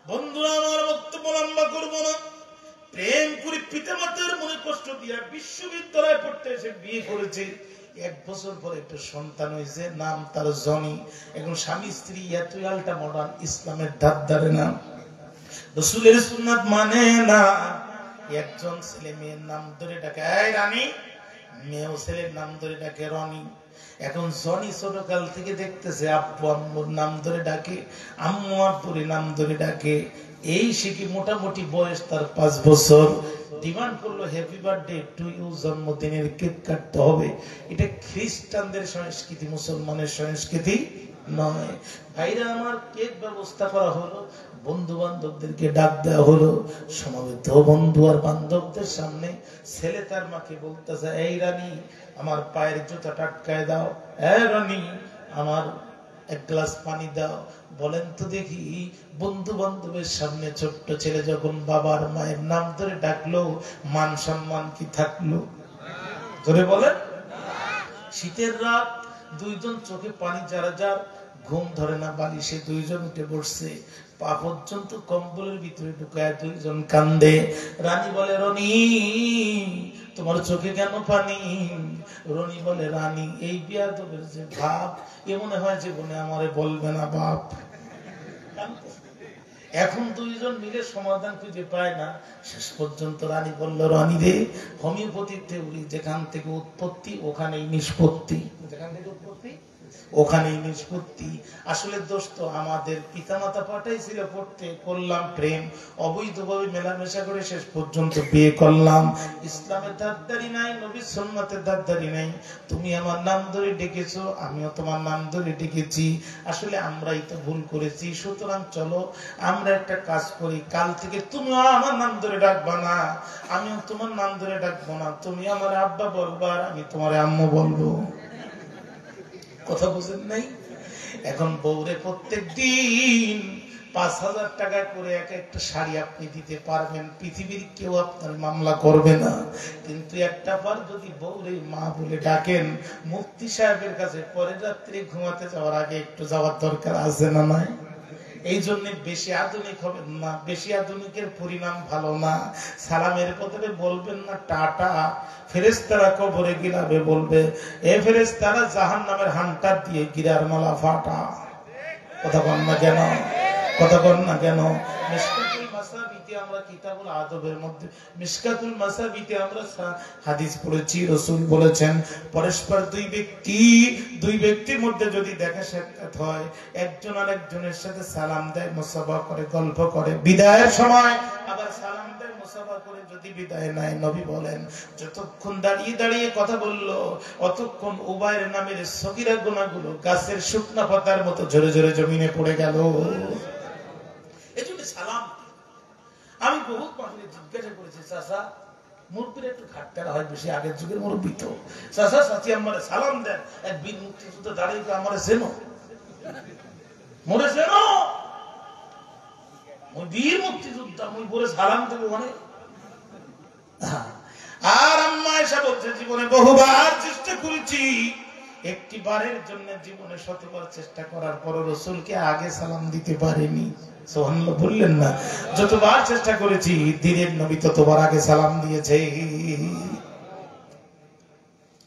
Speaker 1: বন্ধুরা আমার, বক্তব্য লম্বা করবো না। প্রেম করে পিতামাতার মনে কষ্ট দিয়া বিশ্ববিদ্যালয়ে পড়তে এসে বিয়ে করেছে। 1 বছর পরে একটা সন্তান হয়েছে, নাম তার জনি। এখন স্বামী স্ত্রী এতই আল্টা মডার্ন, ইসলামের ধার ধারে না, রাসূলের সুন্নাত মানে না। একজন ছেলে মেয়ের নাম ধরে ডাকে এই রানী, মেয়েও ছেলের নাম ধরে ডাকে রনি। এখন জনি ছোটকাল থেকে দেখতেছে আব্বু আম্মুর নাম ধরে ডাকে, আম্মু আব্বুর নাম ধরে ডাকে। এই শিখি মোটামুটি বয়স তার 5 বছর। ডিমান্ড করলো হ্যাপি বার্থডে টু ইউ, জন্মদিনের কেক কাটতে হবে। এটা খ্রিস্টানদের সংস্কৃতি, মুসলমানের সংস্কৃতি নয়। ভাইরা আমার, কেক ব্যবস্থা করা হলো, বন্ধু বান্ধবদেরকে ডাক দেওয়া হলো। সমবেত বন্ধু আর বান্ধবদের সামনে ছেলে তার মাকে বলতেছে, এই রানী আমার পায়ের জুতা টাটকায় দাও, এই রানী আমার 1 গ্লাস পানি দাও। বলেন তো দেখি, বন্ধু বান্ধবের সামনে ছোট্ট ছেলে যখন বাবার মায়ের নাম ধরে ডাকলো, মান সম্মান কি থাকলো? ধরে বলেন। শীতের রাত, দুইজন চোখে পানি যারা যার, ঘুম ধরে না, বালিশে দুইজন উঠে বসছে, পা পর্যন্ত কম্বলের ভিতরে ঢুকায় দুইজন কান্দে। রানী বলে, রনি তোমার চোখে কেন পানি? রনি বলে, রানী এই বিয়াদবের যে ভাব, এ মনে হয় জীবনে আমারে বলবে না বাপ। এখন দুইজন মিলে সমাধান খুঁজে পায় না। শেষ পর্যন্ত রানী বলল, রানী রে, হোমিওপ্যাথিক থিওরি যেখান থেকে উৎপত্তি ওখানেই নিষ্পত্তি, যেখান থেকে উৎপত্তি ওখানেই নিষ্পত্তি। আসলে দোষ তো আমাদের, পিতামাতা পাঠাইছিল পড়তে, করলাম প্রেম, অবৈধভাবে মেলামেশা করে শেষ পর্যন্ত বিয়ে করলাম। ইসলামের ধারদারি নাই, নবীর সুন্নতের ধারদারি নাই। তুমি আমার নাম ধরে ডেকেছো, আমিও তোমার নাম ধরে ডেকেছি। আসলে আমরাই তো ভুল করেছি। সুতরাং চলো আমরা একটা কাজ করি, কাল থেকে তুমিও আমার নাম ধরে ডাকবা না, আমিও তোমার নাম ধরে ডাকবো না। তুমি আমার আব্বা বলবা, আর আমি তোমার আম্মু বলবো। কথা বুঝেন নাই? এখন বউরে প্রত্যেক দিন ৫,০০০ টাকা করে এক একটা শাড়ি আপনি দিতে পারবেন, পৃথিবীর কেউ আপনার মামলা করবে না। কিন্তু একটা বার যদি বউরে মা বলে ডাকেন, মুফতি সাহেবের কাছে পরের রাত্রে ঘুমাতে যাওয়ার আগে একটু যাওয়ার দরকার আছে না নাই? এই জন্য বেশি আধুনিক হবেন না, বেশি আধুনিকের পরিণাম ভালো না। সালামের বদলে বলবেন না টাটা, ফেরেশতারা কবরে গিরাবে বলবে, এ ফেরেশতারা জাহান্নামের হান্টার দিয়ে গিরার মালা ফাটা। কথা বল না কেন? কথা বল না কেন? মিশকাতুল মাসাবিতে আমরা কিতাবুল আদবের মধ্যে, মিশকাতুল মাসাবিতে আমরা হাদিস পড়েছি, রাসূল বলেছেন পরস্পর দুই ব্যক্তির মধ্যে যদি দেখা সাক্ষাৎ হয়, একজন আরেকজনের সাথে সালাম দেয়, মুসাফা করে, গল্প করে, বিদায়ের সময় আবার সালাম দেয়, মুসাফা করে যদি বিদায় নেয়, নবী বলেন যতক্ষণ দাঁড়িয়ে দাঁড়িয়ে কথা বললো অতক্ষণ উভয়ের নামের সগীরা গুনাহগুলো গাছের শুকনা পাতার মতো ঝরে ঝরে জমিনে পড়ে গেল। এজন্য সালাম, আমি বহুত মানুষকে জিজ্ঞাসা করেছি, চাচা মুরব্বীরা একটু ঘাটতারা হয় বেশি, আগের যুগের মুরব্বী তো, চাচা চাচি আমার সালাম দেন, এক বীর মুক্তিযোদ্ধা দাঁড়িয়ে আমার চেনো, মরে চেনো, বীর মুক্তিযোদ্ধা, মুই বলে সালাম দেবো মানে। আর আম্মা এসে বলছে, জীবনে বহুবার চেষ্টা করেছি, একটি বারের জন্য জীবনে শতবার চেষ্টা করার পর রাসূলকে আগে সালাম দিতে পারিনি। সুবহানাল্লাহ বললেন না? যতবার চেষ্টা করেছি দিনের নবী ততবার আগে সালাম দিয়েছে।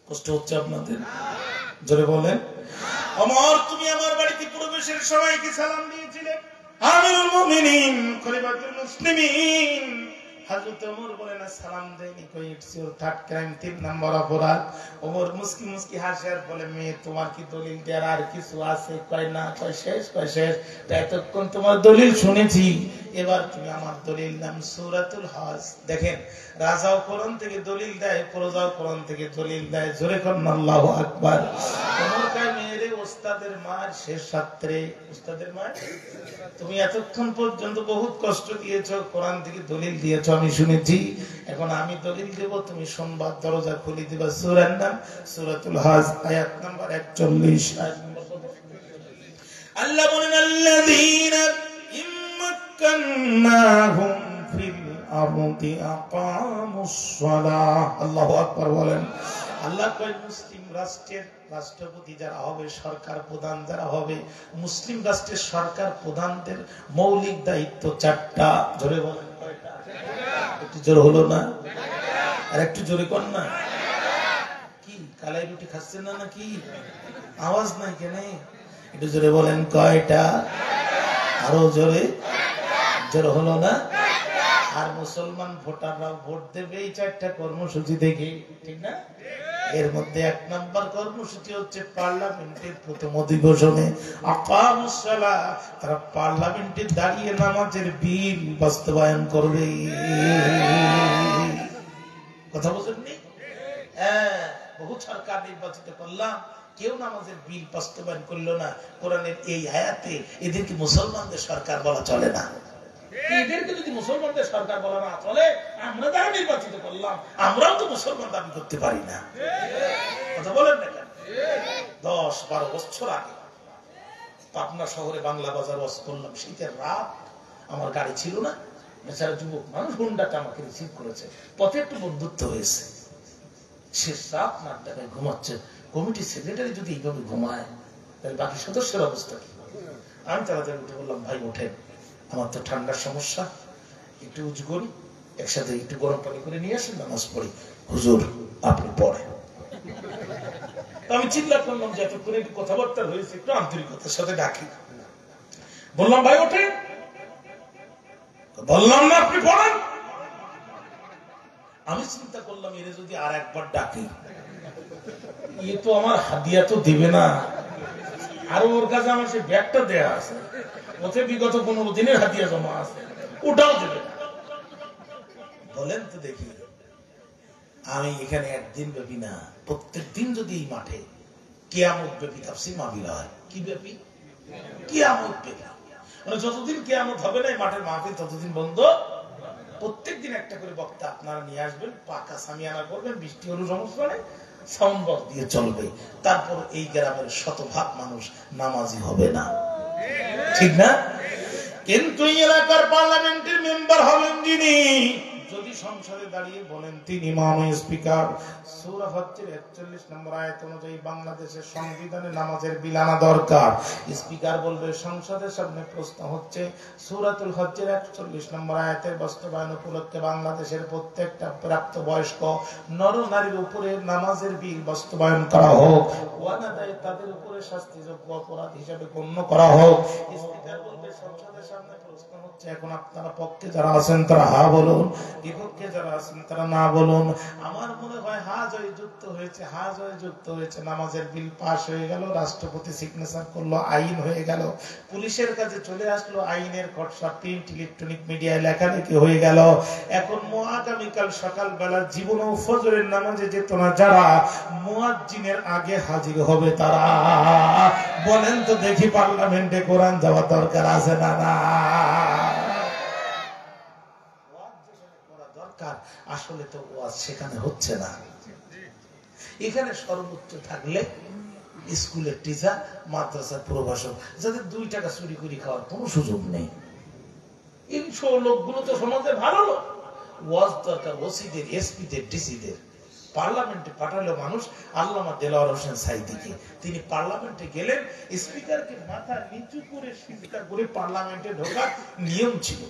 Speaker 1: কষ্ট হচ্ছে আপনাদের? জোরে বলেন। ওমর, তুমি আমার বাড়িতে প্রবেশের সময় কি সালাম দিয়েছিলে? আমিরুল মুমিনিন, খলিফাতুল মুসলিমিন হযরত ওমর বলেন সালাম দেয়নি। কই ইটস ইওর থার্ড ক্রাইম, ৩ নম্বর অপরাধ। ওমর মুস্কি মুস্কি হাসে আর বলে, মেয়ে তোমার কি দলিল দেওয়ার আর কিছু আছে? কয় না। কয় শেষ? কয় শেষ। এতক্ষণ তোমার দলিল শুনেছি, এবার তুমি আমার দলিল নাম সূরাতুল হজ। দেখেন, রাজাও কোরআন থেকে দলিল দেয়, প্রজাও কোরআন থেকে দলিল দেয়। জোরে করুন আল্লাহু আকবার। ওমর কয়, মেয়েরে ওস্তাদের মার শেষ রাত্রে, ওস্তাদের মার তুমি এতক্ষণ পর্যন্ত বহুত কষ্ট দিয়েছো, কোরআন থেকে দলিল দিয়েছো আমি শুনেছি, এখন আমি দলিল দেব, তুমি সোমবার দরজা খুলে দিবা। সূরার নাম সূরাতুল হজ, আয়াত নাম্বার ৪১। আল্লাহ বলেন, আল্লাযীনা ইম্মাক্কান্নাহুম ফিল আরদি আকামুস সালাহ। আল্লাহু আকবার বলেন। আল্লাহ কয়, মুসলিম রাষ্ট্রের রাষ্ট্রপতি যারা হবে, সরকার প্রধান যারা হবে, মুসলিম রাষ্ট্রের সরকার প্রধানদের মৌলিক দায়িত্ব ৪টা। জোরে বলেন কয়টা? একটু জোর হলো না? আর একটু জোরে কর না। কি কালাই রুটি খাচ্ছেন না নাকি? আওয়াজ নাই কেন? একটু জোরে বলেন কয়টা? আরো জোরে। জোর হলো না? আর মুসলমান ভোটাররাও ভোট দেবে এই ৪টা কর্মসূচি দেখে, ঠিক না? এর মধ্যে ১ নম্বর কর্মসূচি হচ্ছে পার্লামেন্টের প্রথম অধিবেশনে আকামুস সালাহ, তারা পার্লামেন্টে দাঁড়িয়ে নামাজের বিল বাস্তবায়ন করবে। কথা বুঝেননি? হ্যাঁ, বহু সরকার নির্বাচিত করলাম, কেউ নামাজের বিল বাস্তবায়ন করলো না। কোরআনের এই আয়াতে এদেরকে মুসলমানদের সরকার বলা চলে না। এদেরকে যদি মুসলমানদের সরকার বলা না চলে, আমরা যারা নির্বাচিত করলাম আমরাও তো মুসলমান দাবি করতে পারি না। কথা বলেন না কেন? ১০-১২ বছর আগে পাবনা শহরে বাংলা বাজার ওয়াজ করলাম, শীতের রাত, আমার গাড়ি ছিল না, বেচারা যুবক মানুষ হুন্ডাটা আমাকে রিসিভ করেছে, পথে একটু বন্ধুত্ব হয়েছে। শেষ রাত নাক ডাকায় ঘুমাচ্ছে, কমিটি সেক্রেটারি যদি এইভাবে ঘুমায় তাহলে বাকি সদস্যের অবস্থা কি? আমি তাড়াতাড়ি উঠে বললাম, ভাই ওঠেন, আমার তো ঠান্ডার সমস্যা, একটু উঁচু করি, একসাথে একটু গরম পানি করে নিয়ে আসেন, নামাজ পড়ি। হুজুর আপনি পড়েন। আমি চিন্তা করলাম যে এতক্ষণ একটু কথাবার্তা হয়েছে, একটু আন্তরিকতার সাথে ডাকি। বললাম ভাই ওঠে, বললাম না আপনি পড়েন। আমি চিন্তা করলাম এর যদি আর একবার ডাকি, এ তো আমার হাদিয়া তো দিবে না, আর ওর কাছে আমার সেই ব্যাগটা দেয়া আছে, ওতে বিগত 15 দিনের হাদিয়া জমা আছে, ওটাও দেবে না। বলেন তো দেখি, আমি এখানে একদিন ব্যাপী না, প্রত্যেক দিন যদি এই মাঠে কিয়ামত ব্যাপী তাফসীর মাহফিল হয়, কি ব্যাপী? কিয়ামত ব্যাপী, মানে যতদিন কিয়ামত হবে না এই মাঠের মাহফিল ততদিন বন্ধ। প্রত্যেকদিন একটা করে বক্তা আপনারা নিয়ে আসবেন, পাকা সামিয়ানা করবেন, বৃষ্টি হলো সমস্যা নেই, সাউন্ড বক্স দিয়ে চলবে। তারপর এই গ্রামের শতভাগ মানুষ নামাজি হবে না, ঠিক না? কিন্তু এই এলাকার পার্লামেন্টের মেম্বার হবেন যিনি, যদি সংসদে দাঁড়িয়ে বলেন তিনি মাননীয় স্পিকার, সূরা ফাতির 41 নম্বর আয়াত অনুযায়ী বাংলাদেশের সংবিধানে নামাজের বিল আনা দরকার। স্পিকার বলবে সংসদের সামনে প্রশ্ন হচ্ছে সূরাতুল হজ্জের 41 নম্বর আয়াতের বাস্তবায়ন উপলক্ষে বাংলাদেশের প্রত্যেকটা প্রাপ্তবয়স্ক নর নারীর উপরে নামাজের বিল বাস্তবায়ন করা হোক, ওয়ানাদায় তাদের উপরে শাস্তিযোগ্য অপরাধ হিসেবে গণ্য করা হোক। স্পিকার বলবে সংসদের সামনে প্রশ্ন হচ্ছে, এখন আপনারা পক্ষে যারা আছেন তারা হা বলুন, বিপক্ষে যারা আছেন তারা না বলুন। আমার মনে হয় হা জয় যুক্ত হয়েছে, হা জয় যুক্ত হয়েছে, নামাজের বিল পাস হয়ে গেল, রাষ্ট্রপতি সিগনেচার করলো, আইন হয়ে গেল, পুলিশের কাছে চলে আসলো, আইনের খসড়া প্রিন্ট ইলেকট্রনিক মিডিয়ায় লেখালেখি হয়ে গেল। এখন আগামীকাল সকালবেলা জীবনে ফজরের নামাজে যেত না যারা, মুয়াজ্জিনের আগে হাজির হবে তারা। বলেন তো দেখি পার্লামেন্টে কোরআন যাওয়া দরকার আছে না? না, আসলে তো ওয়াজ সেখানে হচ্ছে না। এখানে সর্বোচ্চ থাকলে স্কুলের টিচার, মাদ্রাসার প্রভাষক, যাদের 2 টাকা চুরি করে খাওয়ার কোনো সুযোগ নেই। এই লোকগুলো তো সমাজে ভালো লোক। ওয়াজ দরকার ওসিদের, এসপিদের, ডিসিদের। পার্লামেন্টে পাঠালো মানুষ আল্লামা দেলোয়ার হোসেন সাঈদীকে, তিনি পার্লামেন্টে গেলেন, স্পিকারকে মাথা নিচু করে সিজদা করে পার্লামেন্টে ঢোকার নিয়ম ছিল।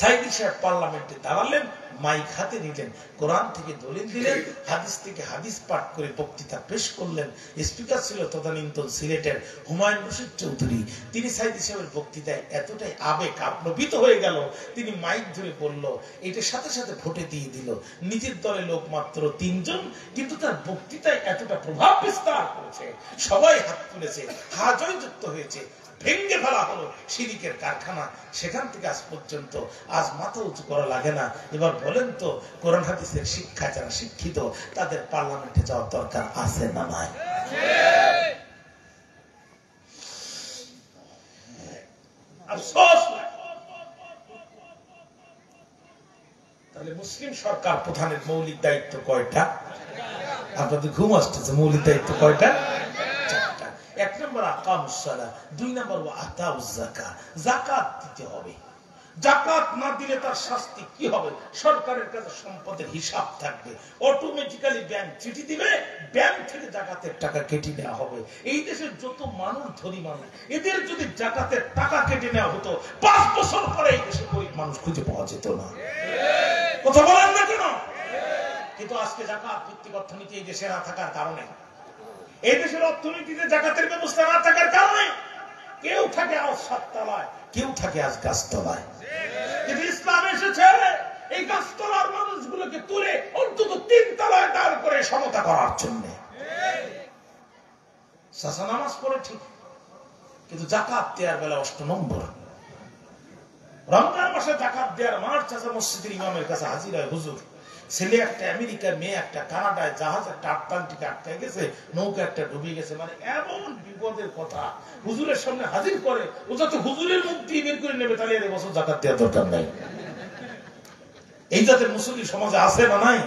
Speaker 1: সাঈদী সাহেব পার্লামেন্টে দাঁড়ালেন, মাইক হাতে নিলেন, কোরআন থেকে দলিল দিলেন, হাদিস থেকে হাদিস পাঠ করে বক্তৃতা পেশ করলেন। স্পিকার ছিল তদানীন্তন সিলেটের হুমায়ুন রশিদ চৌধুরী। তিনি সাঈদী সাহেবের বক্তৃতায় এতটাই আবেগ আপ্লবিত হয়ে গেল, তিনি মাইক ধরে বলল, এটার সাথে সাথে ভোটে দিয়ে দিল। নিজের দলে লোক মাত্র 3 জন, কিন্তু তার বক্তৃতায় এতটা প্রভাব বিস্তার করেছে, সবাই হাত তুলেছে, হাজয় যুক্ত হয়েছে, ভেঙ্গে ফেলা হলো শিরিকের কারখানা। সেখান থেকে আজ পর্যন্ত আজ মাথা উঁচু করা লাগে না। এবার বলেন তো, কোরআন হাদিসের শিক্ষা যারা শিক্ষিত, তাদের পার্লামেন্টে যাওয়ার দরকার আছে না নাই? তাহলে মুসলিম সরকার প্রধানের মৌলিক দায়িত্ব কয়টা? আপনাদের ঘুম আসতেছে, মৌলিক দায়িত্ব কয়টা? 4টা। 1 নম্বর আকামুস সালাহ, 2 নম্বর ওয়া আতাউজ যাকাত, যাকাত দিতে হবে। যাকাত না দিলে তার শাস্তি কি হবে? সরকারের কাছে সম্পদের হিসাব থাকবে, অটোমেটিক্যালি ব্যাংক চিঠি দিবে, ব্যাংক থেকে যাকাতের টাকা কেটে নেওয়া হবে। এই দেশের যত মানুষ ধনী মানুষ, এদের যদি যাকাতের টাকা কেটে নেওয়া হতো, 5 বছর পরে এই দেশে গরিব মানুষ খুঁজে পাওয়া যেত না। কথা বলেন না কেন? কিন্তু আজকে যাকাত ভিত্তিক অর্থনীতি এই দেশে না থাকার কারণে, এই দেশের অর্থনীতিতে যাকাতের ব্যবস্থা না থাকার কারণে কেউ থাকে আজ 7 তলায়, কেউ থাকে আজ গাছতলায়। কিন্তু ইসলাম এসেছে এই গাছতলার মানুষগুলোকে তুলে অন্তত 3 তলায় দাঁড় করে সমতা করার জন্য। সাসা নামাজ পড়ে ঠিক, কিন্তু যাকাত দেওয়ার বেলা 8 নম্বর। রমজান মাসে যাকাত দেওয়ার মার চাচা মসজিদের ইমামের কাছে হাজির হয়, হুজুর ছেলে একটা আমেরিকার, মেয়ে একটা কানাডায়, জাহাজ একটা আটলান্টিকে আটকে গেছে, নৌকা একটা ডুবে গেছে, মানে এমন বিপদের কথা হুজুরের সামনে হাজির করে, ও যাতে হুজুরের মুখ দিয়ে বের করে নেবে, তাহলে এর বছর যাকাত দেওয়ার দরকার নাই। এই জাতের মুসলিম সমাজে আছে না নাই?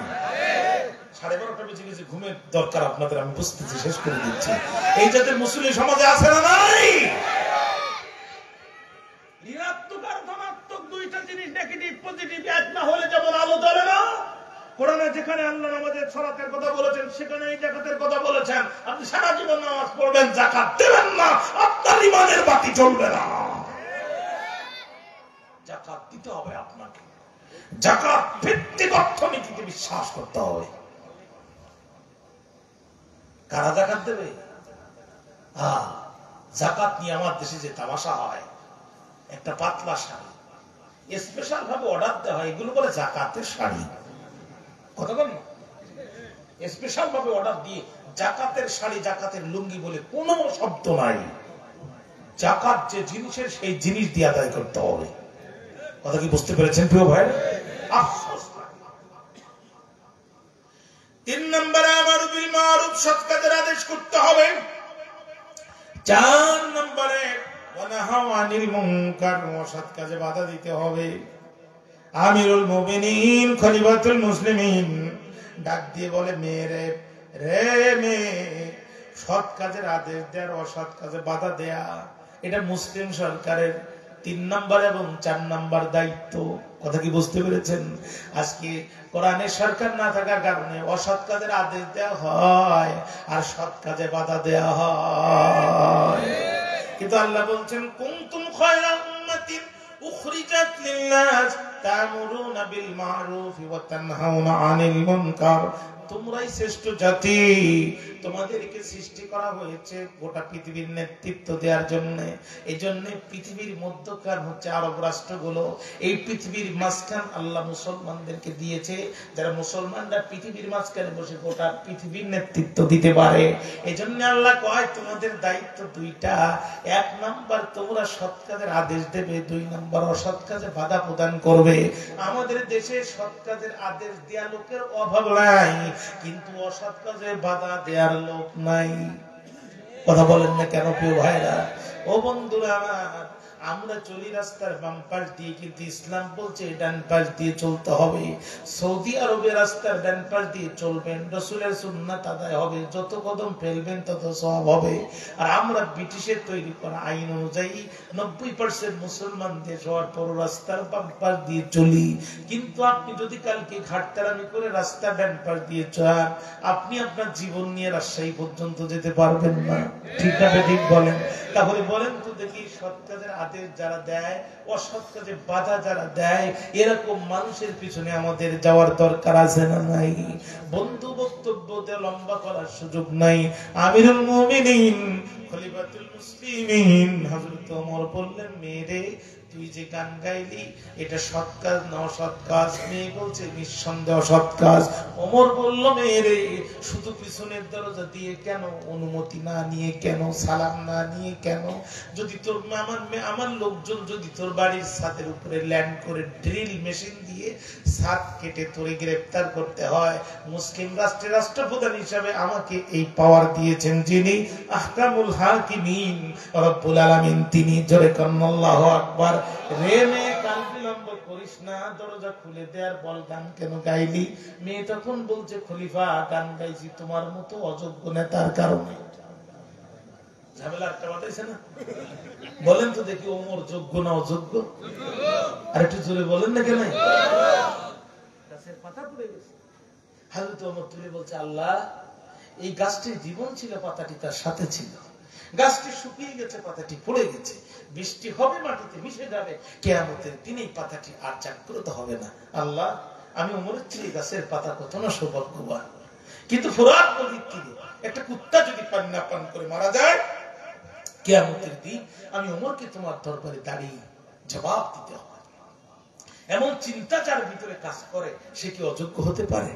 Speaker 1: 12:30 বেজে গেছে, ঘুমের দরকার আপনাদের, আমি বুঝতেছি, শেষ করে দিচ্ছি। এই জাতের মুসলিম সমাজে আছে না নাই? ঋণাত্মক আর ধনাত্মক 2টা জিনিস, নেগেটিভ পজিটিভ, এক না হলে যেমন আলো জ্বলে না। কোরআনে যেখানে আল্লাহ নামাজের সালাতের কথা বলেছেন, সেখানে এই যাকাতের কথা বলেছেন। আপনি সারা জীবন নামাজ পড়বেন, যাকাত দেবেন না, আপনার ঈমানের বাতি জ্বলবে না। যাকাত দিতে হবে আপনাকে, যাকাত ভিত্তিক অর্থনীতিতে বিশ্বাস করতে হবে। কারা যাকাত দেবে? যাকাত নিয়ে আমার দেশে যে তামাশা হয়, একটা পাতলা শাড়ি স্পেশাল ভাবে অর্ডার দেওয়া হয়, এগুলো বলে জাকাতের শাড়ি। কথা বলেন, স্পেশাল ভাবে অর্ডার দিয়ে জাকাতের শাড়ি, জাকাতের লুঙ্গি বলে কোনো শব্দ নাই। জাকাত যে জিনিসের সেই জিনিস দিয়ে আদায় করতে হবে। কথা কি বুঝতে পেরেছেন প্রিয় ভাই? আফসোস। 3 নম্বরে আমারু বিল মারুফ, সৎ কাজের আদেশ করতে হবে। 4 নম্বরে ওয়া নাহাউ আনিল মুনকার, অসৎ কাজে বাধা দিতে হবে। আমিরুল মুমিনিন খলিফাতুল মুসলিমিন ডাক দিয়ে বলে, মেয়ে রে মেয়ে, সৎ কাজের আদেশ দেওয়ার, অসৎ কাজে বাধা দেয়া এটা মুসলিম সরকারের 3 নম্বর এবং 4 নম্বর দায়িত্ব। কথা কি বুঝতে পেরেছেন? আজকে কোরআনের সরকার না থাকার কারণে অসৎ কাজের আদেশ দেওয়া হয় আর সৎ কাজে বাধা দেওয়া হয়। কিন্তু আল্লাহ বলছেন, কুনতুম খায়রা উম্মাতিন উখরিজাত লিন-নাস তা'মুরুনা বিল মা'রুফি ওয়া তানহাউনা আনিল মুনকার। তোমরাই শ্রেষ্ঠ জাতি, তোমাদেরকে সৃষ্টি করা হয়েছে গোটা পৃথিবীর নেতৃত্ব দেওয়ার জন্য। এই জন্য পৃথিবীর মধ্যখান হচ্ছে আরব রাষ্ট্রগুলো, এই পৃথিবীর মাঝখান আল্লাহ মুসলমানদেরকে দিয়েছে, যারা মুসলমানরা পৃথিবীর মাঝখানে বসে গোটা পৃথিবীর নেতৃত্ব দিতে পারে। এই জন্য আল্লাহ কয়, তোমাদের দায়িত্ব 2টা। 1 নম্বর তোমরা সৎ কাজের আদেশ দেবে, 2 নম্বর অসৎ কাজে বাধা প্রদান করবে। আমাদের দেশে সৎ কাজের আদেশ দেওয়া লোকের অভাব নাই, কিন্তু অসৎ কাজে বাধা দেওয়ার লোক নাই। কথা বলেন না কেন প্রিয় ভাইরা? ও বন্ধুরা আমার, আমরা চলি রাস্তার বাম পাশ দিয়ে, কিন্তু ইসলাম বলছে ডান পাশ দিয়ে চলতে হবে। সৌদি আরবের রাস্তার ডান পাশ দিয়ে চলবেন, রাসূলের সুন্নাত আদায় হবে, যত কদম ফেলবেন তত সওয়াব হবে। আর আমরা ব্রিটিশের তৈরি করা আইন অনুযায়ী 90% মুসলমান দেশ হওয়ার পর রাস্তার বাম পাশ দিয়ে চলি। কিন্তু আপনি যদি কালকে ঘাটতারামি করে রাস্তা ডান পাশ দিয়ে চান, আপনি আপনার জীবন নিয়ে রাজশাহী পর্যন্ত যেতে পারবেন না। ঠিক না ঠিক বলেন? তাহলে বলেন তো দেখি, সৎ কাজের আদেশ যারা দেয়, অসৎ কাজে বাধা যারা দেয়, এরকম মানুষের পিছনে আমাদের যাওয়ার দরকার আছে না নাই? বন্ধু, বক্তব্য দিয়ে লম্বা করার সুযোগ নাই। আমিরুল মুমিনিন খলিফাতুল মুসলিমিন হযরত ওমর বললেন, মেয়ে তুই যে গান গাইলি এটা সৎ কাজ না অসৎ কাজ? মেয়ে বলছে, নিঃসন্দেহ সৎ কাজ। ওমর বলল, মেয়ে শুধু পিছনের দরজা দিয়ে কেন? অনুমতি না নিয়ে কেন? সালাম না নিয়ে কেন? যদি তোর আমার লোকজন যদি তোর বাড়ির ছাদের উপরে ল্যান্ড করে ড্রিল মেশিন দিয়ে ছাদ কেটে তোরে গ্রেফতার করতে হয়, মুসলিম রাষ্ট্রের রাষ্ট্রপ্রধান হিসাবে আমাকে এই পাওয়ার দিয়েছেন যিনি আহকামুল হাকিমিন রব্বুল আলামিন, তিনি। জোরে কান আল্লাহু আকবার। রে মেয়ে, কাল বিলম্ব করিস না, দরজা খুলে দে আর বল গান কেন গাইলি? মেয়ে তখন বলছে, খলিফা গান গাইছি তোমার মতো অযোগ্য নেতার কারণে। ঝামেলা একটা বাতাইছে না? বলেন তো দেখি, ওমর যোগ্য না অযোগ্য? আর একটু জোরে বলেন না কেন? গাছের পাতা পড়ে গেছে। হযরত ওমর তুলে বলছে, আল্লাহ, এই গাছটির জীবন ছিল, পাতাটি তার সাথে ছিল। গাছটি শুকিয়ে গেছে, পাতাটি পড়ে গেছে, বৃষ্টি হবে, মাটিতে মিশে যাবে, কিয়ামতের দিনে এই পাতাটি আর জাগ্রত হবে না। আল্লাহ, আমি ওমরের চেয়ে গাছের পাতা কত না সৌভাগ্যবান। কিন্তু ফোরাত নদীর তীরে একটা কুত্তা যদি পানি না পান করে মারা যায়, কিয়ামতের দিন আমি ওমরকে তোমার দরবারে দাঁড়িয়ে জবাব দিতে হবে। এমন চিন্তা যার ভিতরে কাজ করে, সে কি অযোগ্য হতে পারে?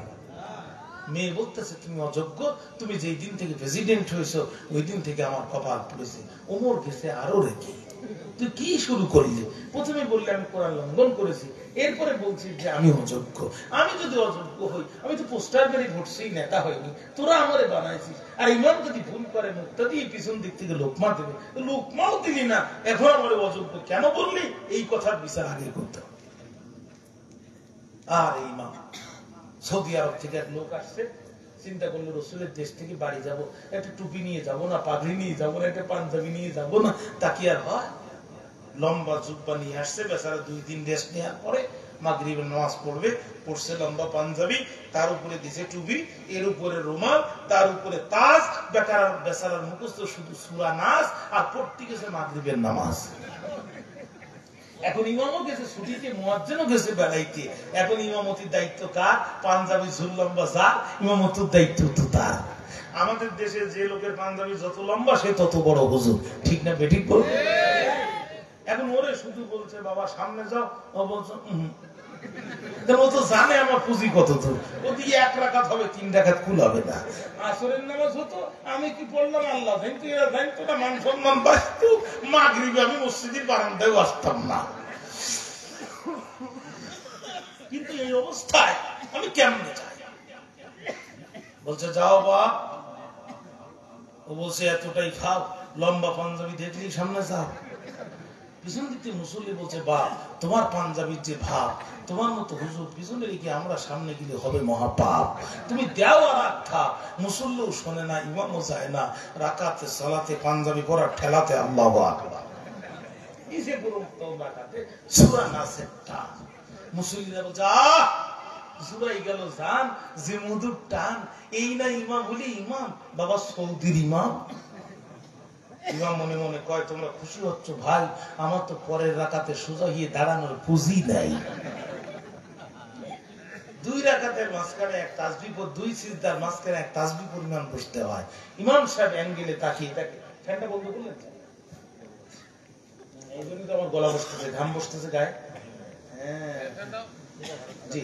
Speaker 1: মেয়ে বলতেছে, তুমি অযোগ্য, তুমি যেই দিন থেকে প্রেসিডেন্ট হয়েছো ওই দিন থেকে আমার কপাল পড়েছে। ওমর গেছে আরো রেখে, তুই কি শুরু করলি? প্রথমে বললে আমি কোরআন লঙ্ঘন করেছি, এরপরে বলছিস যে আমি অযোগ্য। আমি যদি অযোগ্য হই, আমি তো পোস্টার বাড়ি ভোটছি, নেতা হয়নি, তোরা আমারে বানাইছিস। আর ইমাম যদি ভুল করে মুক্তা দিয়ে পিছন দিক থেকে লোকমা দেবে, লোকমাও দিলি না, এখন আমার অযোগ্য কেন বললি? এই কথার বিচার আগে করতে হবে। আর ইমাম সৌদি আরব থেকে এক লোক আসছে, চিন্তা করলো রসুলের দেশ থেকে বাড়ি যাব, একটা টুপি নিয়ে যাব না, পাগড়ি নিয়ে যাব না, একটা পাঞ্জাবি নিয়ে যাব না, তা কি আর হয়? লম্বা জুব্বা নিয়ে আসছে, বেচারা 2 দিন রেস্ট নেওয়ার পরে মাগরিবের নামাজ পড়বে, পড়ছে লম্বা পাঞ্জাবি, তার উপরে দিছে টুপি, এর উপরে রুমাল, তার উপরে তাজ, বেচারার মুখস্থ শুধু সূরা নাস, আর পড়তে গেছে মাগরিবের নামাজ। এখন ইমামও গেছে ছুটিতে, মুয়াজ্জিনও গেছে বেড়াইতে, এখন ইমামতির দায়িত্ব কার? পাঞ্জাবি ঝুল লম্বা যার, ইমামতির দায়িত্ব তো তার। আমাদের দেশে যে লোকের পাঞ্জাবি যত লম্বা সে তত বড় হুজুর। ঠিক না বেঠিক বল? এখন ওরে শুধু বলছে বাবা সামনে যাও, ও বলছে ও তো জানে আমার পুঁজি কত দূর, ও দিয়ে 1 রাকাত হবে 3 রাকাত কুল হবে না। আসরের নামাজ হতো, আমি কি পড়লাম আল্লাহ জানতো, এরা জানতো না, মান সম্মান বাঁচতো, মাগরিবে আমি মসজিদের বারান্দায় আসতাম না। কিন্তু এই অবস্থায় আমি কেমনে যাই? বলছে যাও বাপ। ও বলছে এতটাই খাও, লম্বা পাঞ্জাবি দেখলি সামনে যাও। পিছন দিতে মুসল্লি বলছে বাপ তোমার পাঞ্জাবির যে ভাব, তোমার মতো হুজুর পিছনে রেখে আমরা সামনে গেলে হবে মহাপাপ, তুমি দেও আর রাখা। মুসল্লিও শোনে না, ইমামও যায় না, রাকাতে সালাতে পাঞ্জাবি পরা ঠেলাতে আল্লাহু আকবার। এই যে পুরো রাকাতে সূরা নাসের টান, মুসল্লিরা বলছে আহ জুড়াই গেল জান, যে মধুর টান, এই না ইমাম বলি ইমাম, বাবা সৌদির ইমাম। ইমাম মনে মনে কয় তোমরা খুশি হচ্ছ ভাই, আমার তো পরের রাকাতে সোজা গিয়ে দাঁড়ানোর পুঁজি নাই। 2 রাকাতের মাঝখানে এক তাসবিহ, 2 সিজদার মাঝখানে এক তাসবিহ পরিমাণ বসতে হয়। ইমাম সাহেব অ্যাঙ্গেলে তাকিয়ে থাকে, ফ্যানটা বন্ধ করলেন, এই জন্য তো আমার গলা বসতেছে, ঘাম বসতেছে গায়ে। হ্যাঁ জি,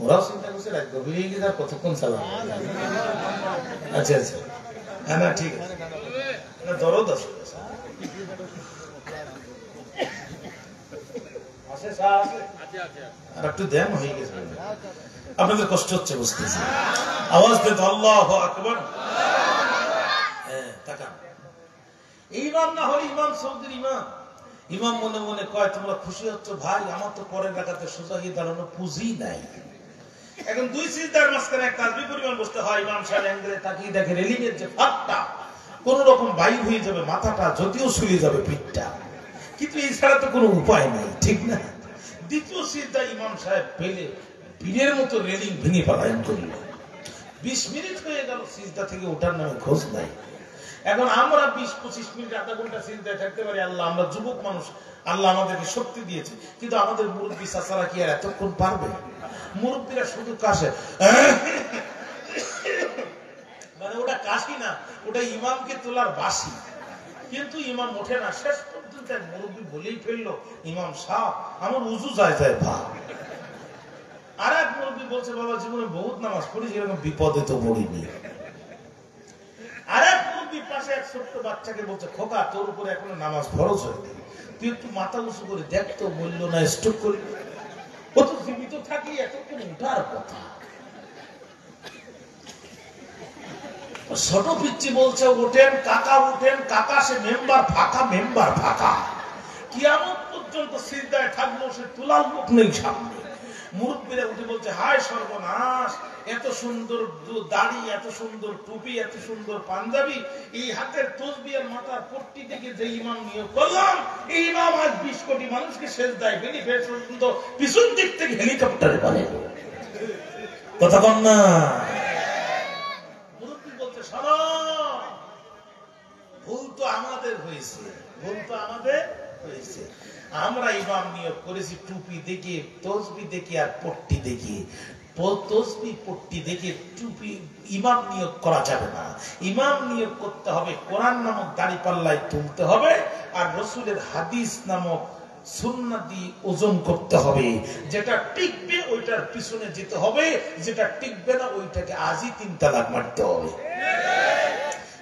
Speaker 1: ওরাও চিন্তা করছে রাত গভীর গিয়ে তার কতক্ষণ চালানো। আচ্ছা আচ্ছা, হ্যাঁ না ঠিক আছে, না দরদ আছে, আর একটু দেন হয়ে গেছে, আপনাদের কষ্ট হচ্ছে বুঝতেছি, আওয়াজ দেন আল্লাহু আকবার। হ্যাঁ তাকান, ইমাম না হলে ইমাম সৌদির ইমাম। ইমাম মনে মনে কয় তোমরা খুশি হচ্ছ ভাই, আমার তো পরের রাকাতে সোজা গিয়ে দাঁড়ানো পুঁজি নাই। এখন 2 সিজদার মাঝখানে এক তাসবিহ পরিমাণ বসতে হয়। ইমাম সাহেব অ্যাঙ্গেলে তাকিয়ে দেখে রেলিং এর যে ফাঁকটা, কোন রকম বাইর হয়ে যাবে মাথাটা, যদিও শুয়ে যাবে পিঠটা, কিন্তু এই ছাড়া তো কোনো উপায় নাই, ঠিক না? দ্বিতীয় সিজদা ইমাম সাহেব পেলে পীরের মতো রেলিং ভেঙে পালায়ন করল। 20 মিনিট হয়ে গেল, সিজদা থেকে ওঠার নামে খোঁজ নাই। এখন আমরা 20-25 মিনিট আধা ঘন্টা চিন্তায় থাকতে পারি, আল্লাহ আমরা যুবক মানুষ, আল্লাহ আমাদেরকে শক্তি দিয়েছে, কিন্তু আমাদের মুরব্বী চাচারা কি আর এতক্ষণ পারবে? মুরব্বীরা শুধু কাশে, মানে ওটা কাশি না, ওটা ইমামকে তোলার বাসি, কিন্তু ইমাম ওঠে না। শেষ পর্যন্ত এক মুরব্বী বলেই ফেললো, ইমাম সাহেব আমার উজু যায় যায় ভাব। আর এক মুরব্বী বলছে বাবা জীবনে বহুত নামাজ পড়ি, এরকম বিপদে তো পড়িনি। আর এক মুরব্বীর পাশে এক ছোট্ট বাচ্চাকে বলছে খোকা তোর উপরে এখনো নামাজ ফরজ হয়নি, তুই একটু মাথা উঁচু করে দেখ তো, বললো না স্ট্রোক করি, ও তো জীবিত থাকি এতক্ষণ উঠার কথা। ছোট পিচ্চি বলছে ওঠেন কাকা ওঠেন কাকা, সে মেম্বার ফাঁকা, মেম্বার ফাঁকা, কিয়ামত পর্যন্ত সিজদায় থাকলো, সে তোলার লোক নেই সামনে। মুরব্বীরা উঠে বলছে হায় সর্বনাশ, এত সুন্দর দাড়ি, এত সুন্দর টুপি, এত সুন্দর পাঞ্জাবি, এই হাতের তসবিহের মাথার পট্টি থেকে যে ইমাম নিয়োগ করলাম, এই ইমাম আজ 20 কোটি মানুষকে সিজদায় ফেলি ফের পর্যন্ত পিছন দিক থেকে হেলিকপ্টারে বলে কথা কন না। মুরব্বী বলছে শোনো, ভুল তো আমাদের হয়েছে, ভুল তো আমাদের হয়েছে, আমরা ইমাম নিয়োগ করেছি টুপি দেখে, তসবি দেখে আর পট্টি দেখে। তসবি পট্টি দেখে টুপি ইমাম নিয়োগ করা যাবে না, ইমাম নিয়োগ করতে হবে কোরআন নামক দাড়িপাল্লায় তুলতে হবে, আর রসুলের হাদিস নামক সুন্নাহ দিয়ে ওজন করতে হবে। যেটা টিকবে ওইটার পিছনে যেতে হবে, যেটা টিকবে না ওইটাকে আজই 3 তালাক মারতে হবে।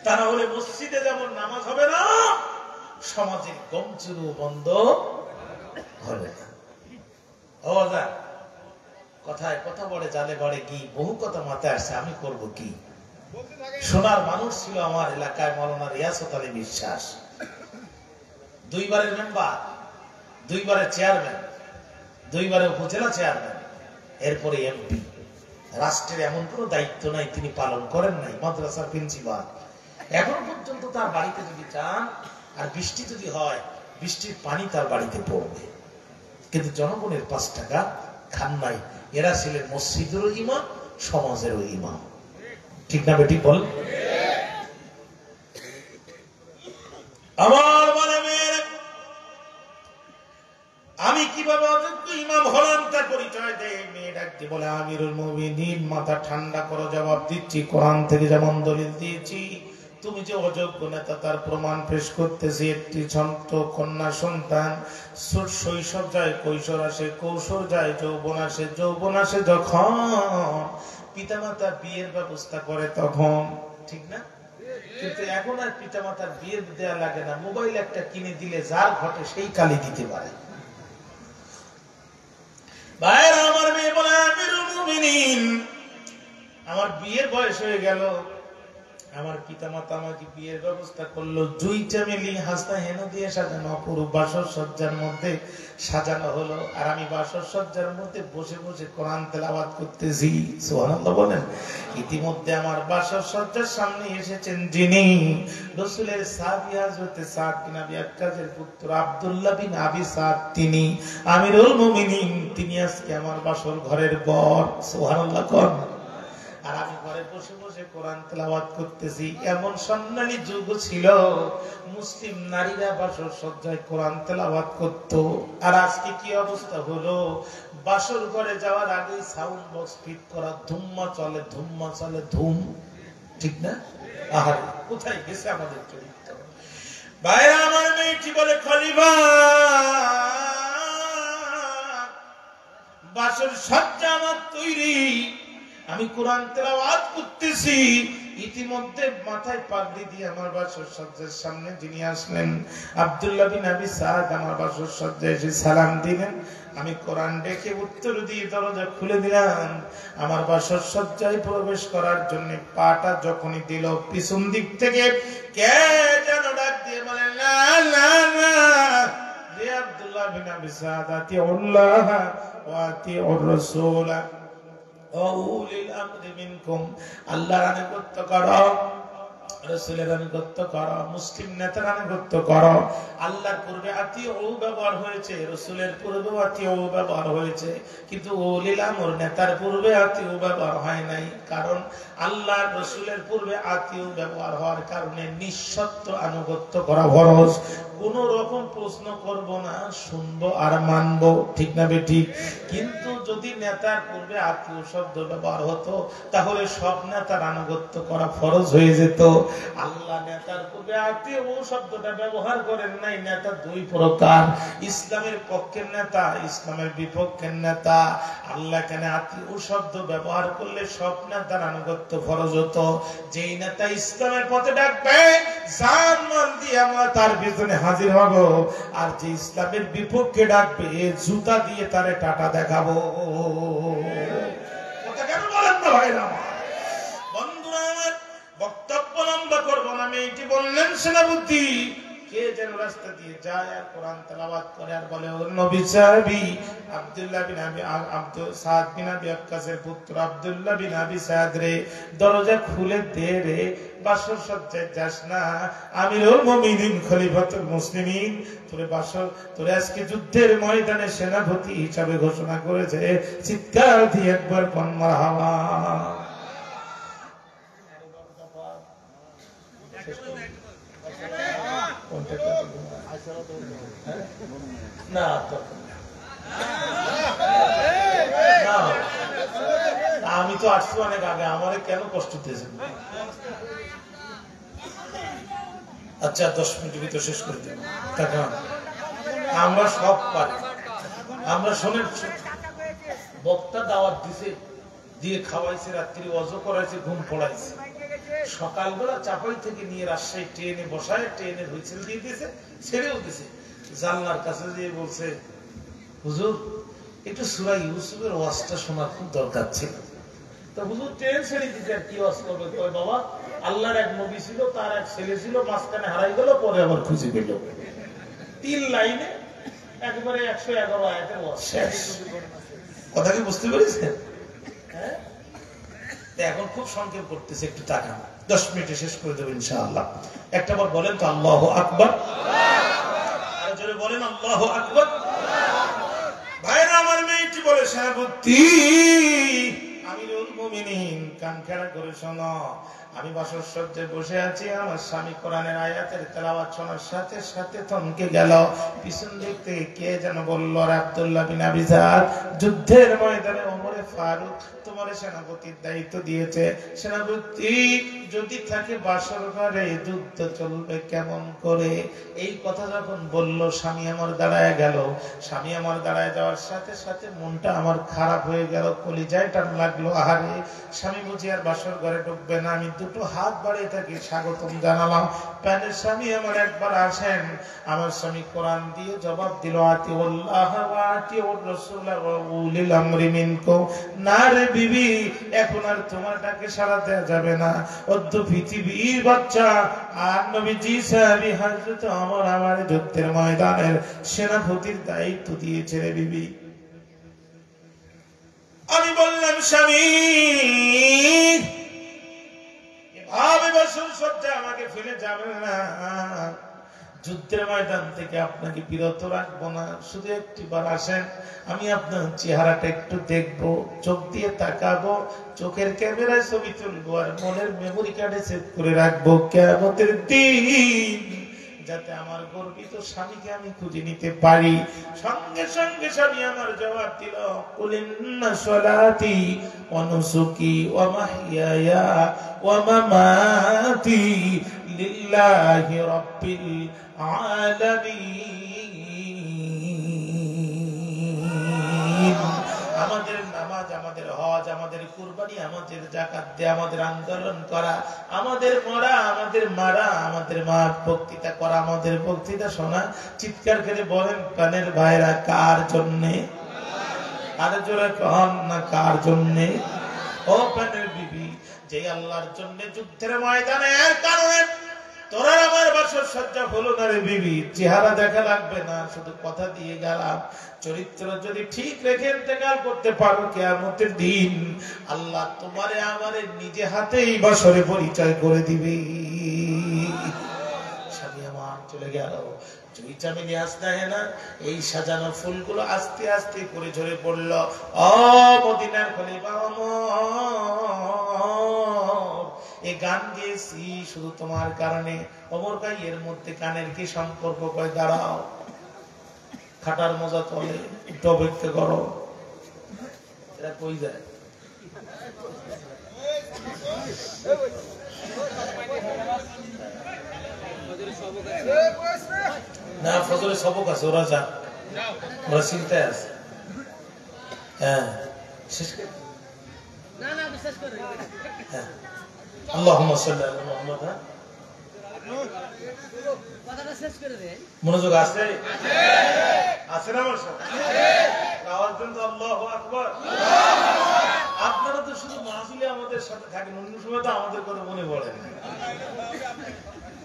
Speaker 1: তা না হলে মসজিদে যেমন নামাজ হবে না, সমাজের গমচুরু বন্ধ হবে না। কথায় কথা বলে জালে বাড়ে কি, বহু কথা মাথায় আসছে, আমি করব কি? সোনার মানুষ ছিল আমার এলাকায় মাওলানা রিয়াসত আলী বিশ্বাস, 2 বারের মেম্বার, 2 বারের চেয়ারম্যান, 2 বারের উপজেলা চেয়ারম্যান, এরপরে এমপি। রাষ্ট্রের এমন কোন দায়িত্ব নাই তিনি পালন করেন নাই, মাদ্রাসার প্রিন্সিপাল। এখন পর্যন্ত তার বাড়িতে যদি যান আর বৃষ্টি যদি হয়, বৃষ্টির পানি তার বাড়িতে পড়বে, কিন্তু জনগণের 5 টাকা খান নাই। এরা ছিলেন মসজিদেরও ইমাম, সমাজেরও ইমাম, ঠিক না বেটি বল? আমার মানে আমি কিভাবে অযোগ্য ইমাম হলাম তার পরিচয় দেয়। মেয়ে ডাকতে বলে আমিরুল মুমিনিন, মাথা ঠান্ডা করো, জবাব দিচ্ছি কোরআন থেকে যেমন দলিল দিয়েছি তুমি যে অযোগ্য নেতা তার প্রমাণ পেশ করতেছি। একটি ছোট্ট কন্যা সন্তান, শৈশব যায় কৈশোর আসে, কৈশোর যায় যৌবন আসে, যৌবন আসে যখন পিতামাতা বিয়ের ব্যবস্থা করে তখন, ঠিক না? কিন্তু এখন আর পিতামাতার বিয়ে দেওয়া লাগে না, মোবাইল একটা কিনে দিলে যার ঘটে সেই কালি দিতে পারে। ভাইরা আমার, মেয়ে বলে আমিরুল মুমিনিন, আমার বিয়ের বয়স হয়ে গেল, আমার পিতামাতা আমাকে বিয়ের ব্যবস্থা করলো, দুইটা মিলি হাসনা হেন দিয়ে সাজানো অপরূপ বাসর সজ্জার মধ্যে সাজানো হলো, আর আমি বাসর সজ্জার মধ্যে বসে বসে কোরআন তেলাওয়াত করতেছি। সুবহানাল্লাহ বলেন। ইতিমধ্যে আমার বাসর সজ্জার সামনে এসেছেন যিনি রাসূলের সাহাবী হযরত সাদ বিন আবি ওয়াক্কাসের পুত্র আব্দুল্লাহ বিন আবি সাদ, তিনি আমিরুল মুমিনিন, তিনি আজকে আমার বাসর ঘরের বর। সুবহানাল্লাহ কোন। আর আমি ঘরে বসে বসে কোরআন তেলাওয়াত করতেছি। এমন সম্মানী যুগ ছিল, মুসলিম নারীরা বাসর সজ্জায় কোরআন তেলাওয়াত করত। আর আজকে কি অবস্থা হলো, বাসর ঘরে যাওয়ার আগে সাউন্ড বক্স ফিট করা, ধুম্মা চলে ধুম্মা চলে ধুম, ঠিক না? আহারে কোথায় গেছে আমাদের চরিত্র। ভাইরা আমার, মেয়েটি বলে খলিফা, বাসর সজ্জা আমার তৈরি, আমি কোরআন তেলাওয়াত করতেছি। ইতিমধ্যে মাথায় পাগড়ি দিয়ে আমার বাসর সজ্জার সামনে যিনি আসলেন, আব্দুল্লাহ বিন আবি সাদ, আমার বাসর সজ্জায় এসে সালাম দিলেন। আমি কোরআন দেখে উত্তর দিয়ে দরজা খুলে দিলাম। আমার বাসর সজ্জায় প্রবেশ করার জন্য পাটা যখনই দিল, পিছন দিক থেকে কে যেন ডাক দিয়ে বলেন, না না না, হে আব্দুল্লাহ বিন আবি সাদ, আতিউল্লাহ ওয়া আতিউর রাসূল, আল্লাহর আনুগত্য করো, রাসূলের আনুগত্য করো, মুসলিম নেতার আনুগত্য করো। আল্লাহর পূর্বে আতিউ ব্যবহার হয়েছে, রাসূলের পূর্বে আতিউ ব্যবহার হয়েছে, কিন্তু উলিল আমর নেতার পূর্বে আতিউ ব্যবহার হয় নাই। কারণ আল্লাহর রাসূলের পূর্বে আতিউ ব্যবহার হওয়ার কারণে নিঃশর্ত আনুগত্য করা ফরজ। কোন রকম প্রশ্ন করব না, শুনবো আর মানবো, ঠিক না বেঠিক? কিন্তু যদি নেতার পূর্বে আত্মীয় শব্দ ব্যবহার হতো, তাহলে সব নেতার আনুগত্য করা ফরজ হয়ে যেত। আল্লাহ নেতার পূর্বে আত্মীয় শব্দটা ব্যবহার করেন নাই। নেতা দুই প্রকার, ইসলামের পক্ষের নেতা, ইসলামের বিপক্ষের নেতা। আল্লাহ কেন আত্মীয় শব্দ ব্যবহার করলে সব নেতার আনুগত্য ফরজ হতো। যেই নেতা ইসলামের পথে ডাকবে, জান মাল দিয়ে আমরা তার পিছনে হাজির হব, আর যে ইসলামের বিপক্ষে ডাকবে, জুতা দিয়ে তারে টাটা দেখাবো। কথা কেন বলেন না ভাইরা আমার? বন্ধুরা আমার, বক্তব্য লম্বা করবো না, আমি এটি বললেন সেনাপতি কে যেন রাস্তা দিয়ে যায় আর কোরআন তেলাওয়াত করে আর বলে, ও নবী সাহাবী আব্দুল্লাহ বিন আবি সাদ বিন আবি ওয়াক্কাসের পুত্র আব্দুল্লাহ বিন আবি সাদ রে, দরজা খুলে দে রে, বাসর সজ্জায় যাস না, আমিরুল মুমিনিন খলিফাতুল মুসলিমিন তোরে আজকে যুদ্ধের ময়দানে সেনাপতি হিসাবে ঘোষণা করেছে। চিৎকার দিয়ে একবার কোন মারহাবা। না আমি তো আসছি অনেক আগে, আমারে কেন কষ্ট দিয়েছেন? আচ্ছা 10 মিনিটের ভিতরে শেষ করে দেব। আমরা সব পারি, আমরা শোনেন, বক্তা দাওয়াত দিছে, দিয়ে খাওয়াইছে, রাত্রি ওয়াজও করাইছে, ঘুম পড়াইছে, সকালবেলা চাপাই থেকে নিয়ে রাজশাহী ট্রেনে বসায়, ট্রেনের হুইসেল দিয়ে দিয়েছে, ছেড়েও দিছে। জানলার কাছে দিয়ে বলছে, হুজুর একটু সূরা ইউসুফের ওয়াজটা শোনার খুব দরকার ছিল। তো হুজুর ট্রেন ছেড়ে দিতে আর কি ওয়াজ করবে? কয় বাবা, আল্লাহর এক নবী ছিল, তার এক ছেলে ছিল, মাঝখানে হারাই গেল, পরে আবার খুঁজে পেল। 3 লাইনে একবারে 111 আয়াতের ওয়াজ শেষ। কথা কি বুঝতে পেরেছেন? হ্যাঁ, এখন খুব সংক্ষেপ করতেছে, একটু তাকান, 10 মিনিটে শেষ করে দেবো ইনশাআল্লাহ। একটা বার বলেন তো আল্লাহু আকবার, আর জোরে বলেন আল্লাহু আকবার। ভাইরা আমার, মেয়েটি বলে, সেনাপতি আমিরুল মুমিনিন কান খাড়া করে শোনো, আমি বাসর সজ্জায় বসে আছি, আমার স্বামী কোরআনের আয়াতের তেলাওয়াত শোনার সাথে সাথে থমকে গেল। পিছন দিক থেকে কে যেন বলল, আব্দুল্লাহ বিন আবি যার, যুদ্ধের ময়দানে ওমরে ফারুক তোমার সেনাপতির দায়িত্ব দিয়েছে। সেনাপতি যদি থাকে বাসর ঘরে যুদ্ধ চলবে কেমন করে? এই কথা যখন বলল, স্বামী আমার দাঁড়ায় গেল। স্বামী আমার দাঁড়ায় যাওয়ার সাথে সাথে মনটা আমার খারাপ হয়ে গেল, কলিজায় টান লাগলো। আহারে, স্বামী বুঝি আর বাসর ঘরে ঢুকবে না। আমি দুটো হাত বাড়িয়ে থাকি, স্বাগতম জানালাম। প্যানের স্বামী আমার একবার আসেন। আমার স্বামী কোরআন দিয়ে জবাব দিল, আতিউল্লাহ ওয়া আতিউর রাসূল ওয়া উলিল আমরি মিনকুম। না রে বিবি, এখন আর তোমার ডাকে সাড়া দেওয়া যাবে না। অদ্য পৃথিবীর বাচ্চা আর নবীজি সাহাবী হযরত ওমর আমার যুদ্ধের ময়দানের সেনাপতির দায়িত্ব দিয়েছে রে বিবি। আমি বললাম, স্বামী এভাবে বাসর সজ্জা আমাকে ফেলে যাবেন না। যুদ্ধের ময়দান থেকে আপনাকে বিরত রাখবো না, শুধু একটিবার আসেন, আমি আপনার চেহারাটা একটু দেখবো, চোখ দিয়ে তাকাবো, চোখের ক্যামেরায় ছবি তুলবো, আর মনের মেমোরি কার্ডে সেভ করে রাখবো। কিয়ামতের দিন যাতে আমার গর্বিত স্বামীকে আমি খুঁজে নিতে পারি। সঙ্গে সঙ্গে স্বামী আমার জবাব দিল, কুলিন্না সলাতি ওয়া নুসুকি ওয়া মাহইয়ায়া ওয়া মামাতি লিল্লাহি রাব্বিল আলামিন। আমাদের নামাজ, আমাদের হজ, আমাদের কুরবানি, আমাদের যাকাত দেয়া, আমাদের আন্দোলন করা, আমাদের মরা, আমাদের মারা, আমাদের মা বক্তৃতা করা, আমাদের বক্তৃতা শোনা, চিৎকার করে বলেন প্রাণের ভাইরা, কার জন্যে? আরে জোরে কন না, কার জন্যে? ও প্রাণের বিবি, যে আল্লাহর জন্য যুদ্ধের ময়দানে কারণে তোরা আমার বাসর সজ্জা হলো না রে বিবি, চেহারা দেখা লাগবে না, শুধু কথা দিয়ে গেলাম। চরিত্র যদি ঠিক রেখে ইন্তেকাল করতে পারো, কিয়ামতের দিন আল্লাহ তোমারে আমারে নিজে হাতেই বাসরে পরিচয় করে দিবে। স্বামী আমার চলে গেল। জুইটা মিলে আসতে হয় না, এই সাজানো ফুলগুলো আস্তে আস্তে করে ঝরে পড়ল। ও মদিনার খলিফা ওমর, এই গান গেয়েছি শুধু তোমার কারণে। ওমর ভাই, এর মধ্যে গানের কি সম্পর্ক? কয় দাঁড়াও, খাটার মজা তলে একটু অপেক্ষা করো। এরা কই যায়? না, ফজরের সবক আছে, ওরা যাক, ওরা চিন্তায় আছে। হ্যাঁ, শেষ করে আল্লাহুম্মা সাল্লি আলা মুহাম্মাদ। মনোযোগ আছে? আছে না? আমার সাথে আওয়াজ দেন তো, আল্লাহু আকবার। আপনারা তো শুধু মাহফিলে আমাদের সাথে থাকেন, অন্য সময় তো আমাদের কথা মনে পড়ে না,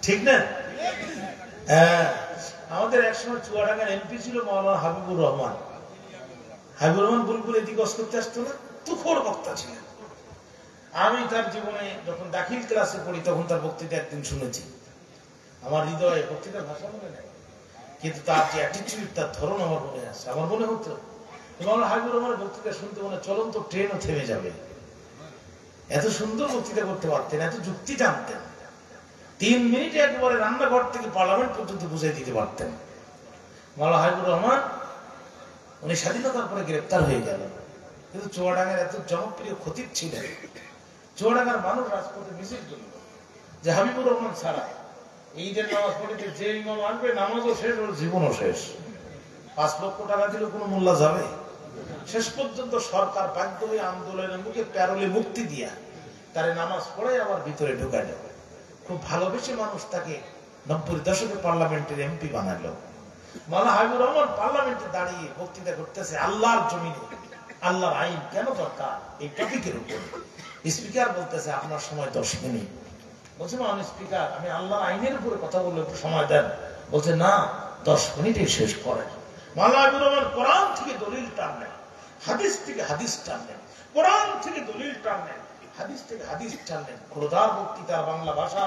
Speaker 1: ঠিক না? হ্যাঁ, আমাদের একসময় চুয়াডাঙ্গার এমপি ছিল মাওলানা হাবিবুর রহমান। হাবিবুর রহমান বুলবুল এদিকে করতে আসতো না, তুখোড় বক্তা ছিলেন। আমি তার জীবনে যখন দাখিল ক্লাসে পড়ি তখন তার বক্তৃতা একদিন শুনেছি। আমার হৃদয়ে বক্তৃতার ভাষা মনে নেই, কিন্তু তার যে অ্যাটিটিউড, তার ধরন আমার মনে আছে। আমার মনে হতো মাওলানা হাবিবুর রহমানের বক্তৃতা শুনতে মনে চলন্ত ট্রেনও থেমে যাবে। এত সুন্দর বক্তৃতা করতে পারতেন, এত যুক্তি জানতেন। 3 মিনিটে একবারে রান্নাঘর থেকে পার্লামেন্ট পর্যন্ত বুঝিয়ে দিতে পারতেন। মাওলানা হাবিবুর রহমান, উনি স্বাধীনতার পরে গ্রেপ্তার হয়ে গেল, কিন্তু চুয়াডাঙ্গার এত জনপ্রিয় খতিব ছিলেন। চুয়াডাঙ্গার মানুষ রাজপথে মিছিল করল যে হাবিবুর রহমান ছাড়া ঈদের নামাজ পড়িতে যে ইমাম আনবে, নামাজও শেষ, ওর জীবনও শেষ। 5 লক্ষ টাকা দিলে কোনো মোল্লা যাবে? শেষ পর্যন্ত সরকার বাধ্য হয়ে আন্দোলনের মুখে প্যারোলে মুক্তি দিয়া তারে নামাজ পড়ে আবার ভিতরে ঢুকায় যাবে। খুব ভালোবেসে মানুষ তাকে 90-এর দশকে পার্লামেন্টের এমপি বানালো। মাওলানা হাবিবুর রহমান পার্লামেন্টে দাঁড়িয়ে বক্তৃতা করতেছে আল্লাহর জমিনে আল্লাহর আইন কেন দরকার, এই টপিকের উপর। স্পিকার বলতেছে, আপনার সময় 10 মিনিট। বলছে, মাননীয় স্পিকার, আমি আল্লাহর আইনের উপরে কথা বললে একটু সময় দেন। বলছে, না, 10 মিনিটে শেষ করেন। মাওলানা হাবিবুর রহমান কোরআন থেকে দলিল টানলেন, হাদিস থেকে হাদিস টানলেন, কোরআন থেকে দলিল টানলেন, হাদিস থেকে হাদিস টানলেন। খোদার বক্তৃতা বাংলা ভাষা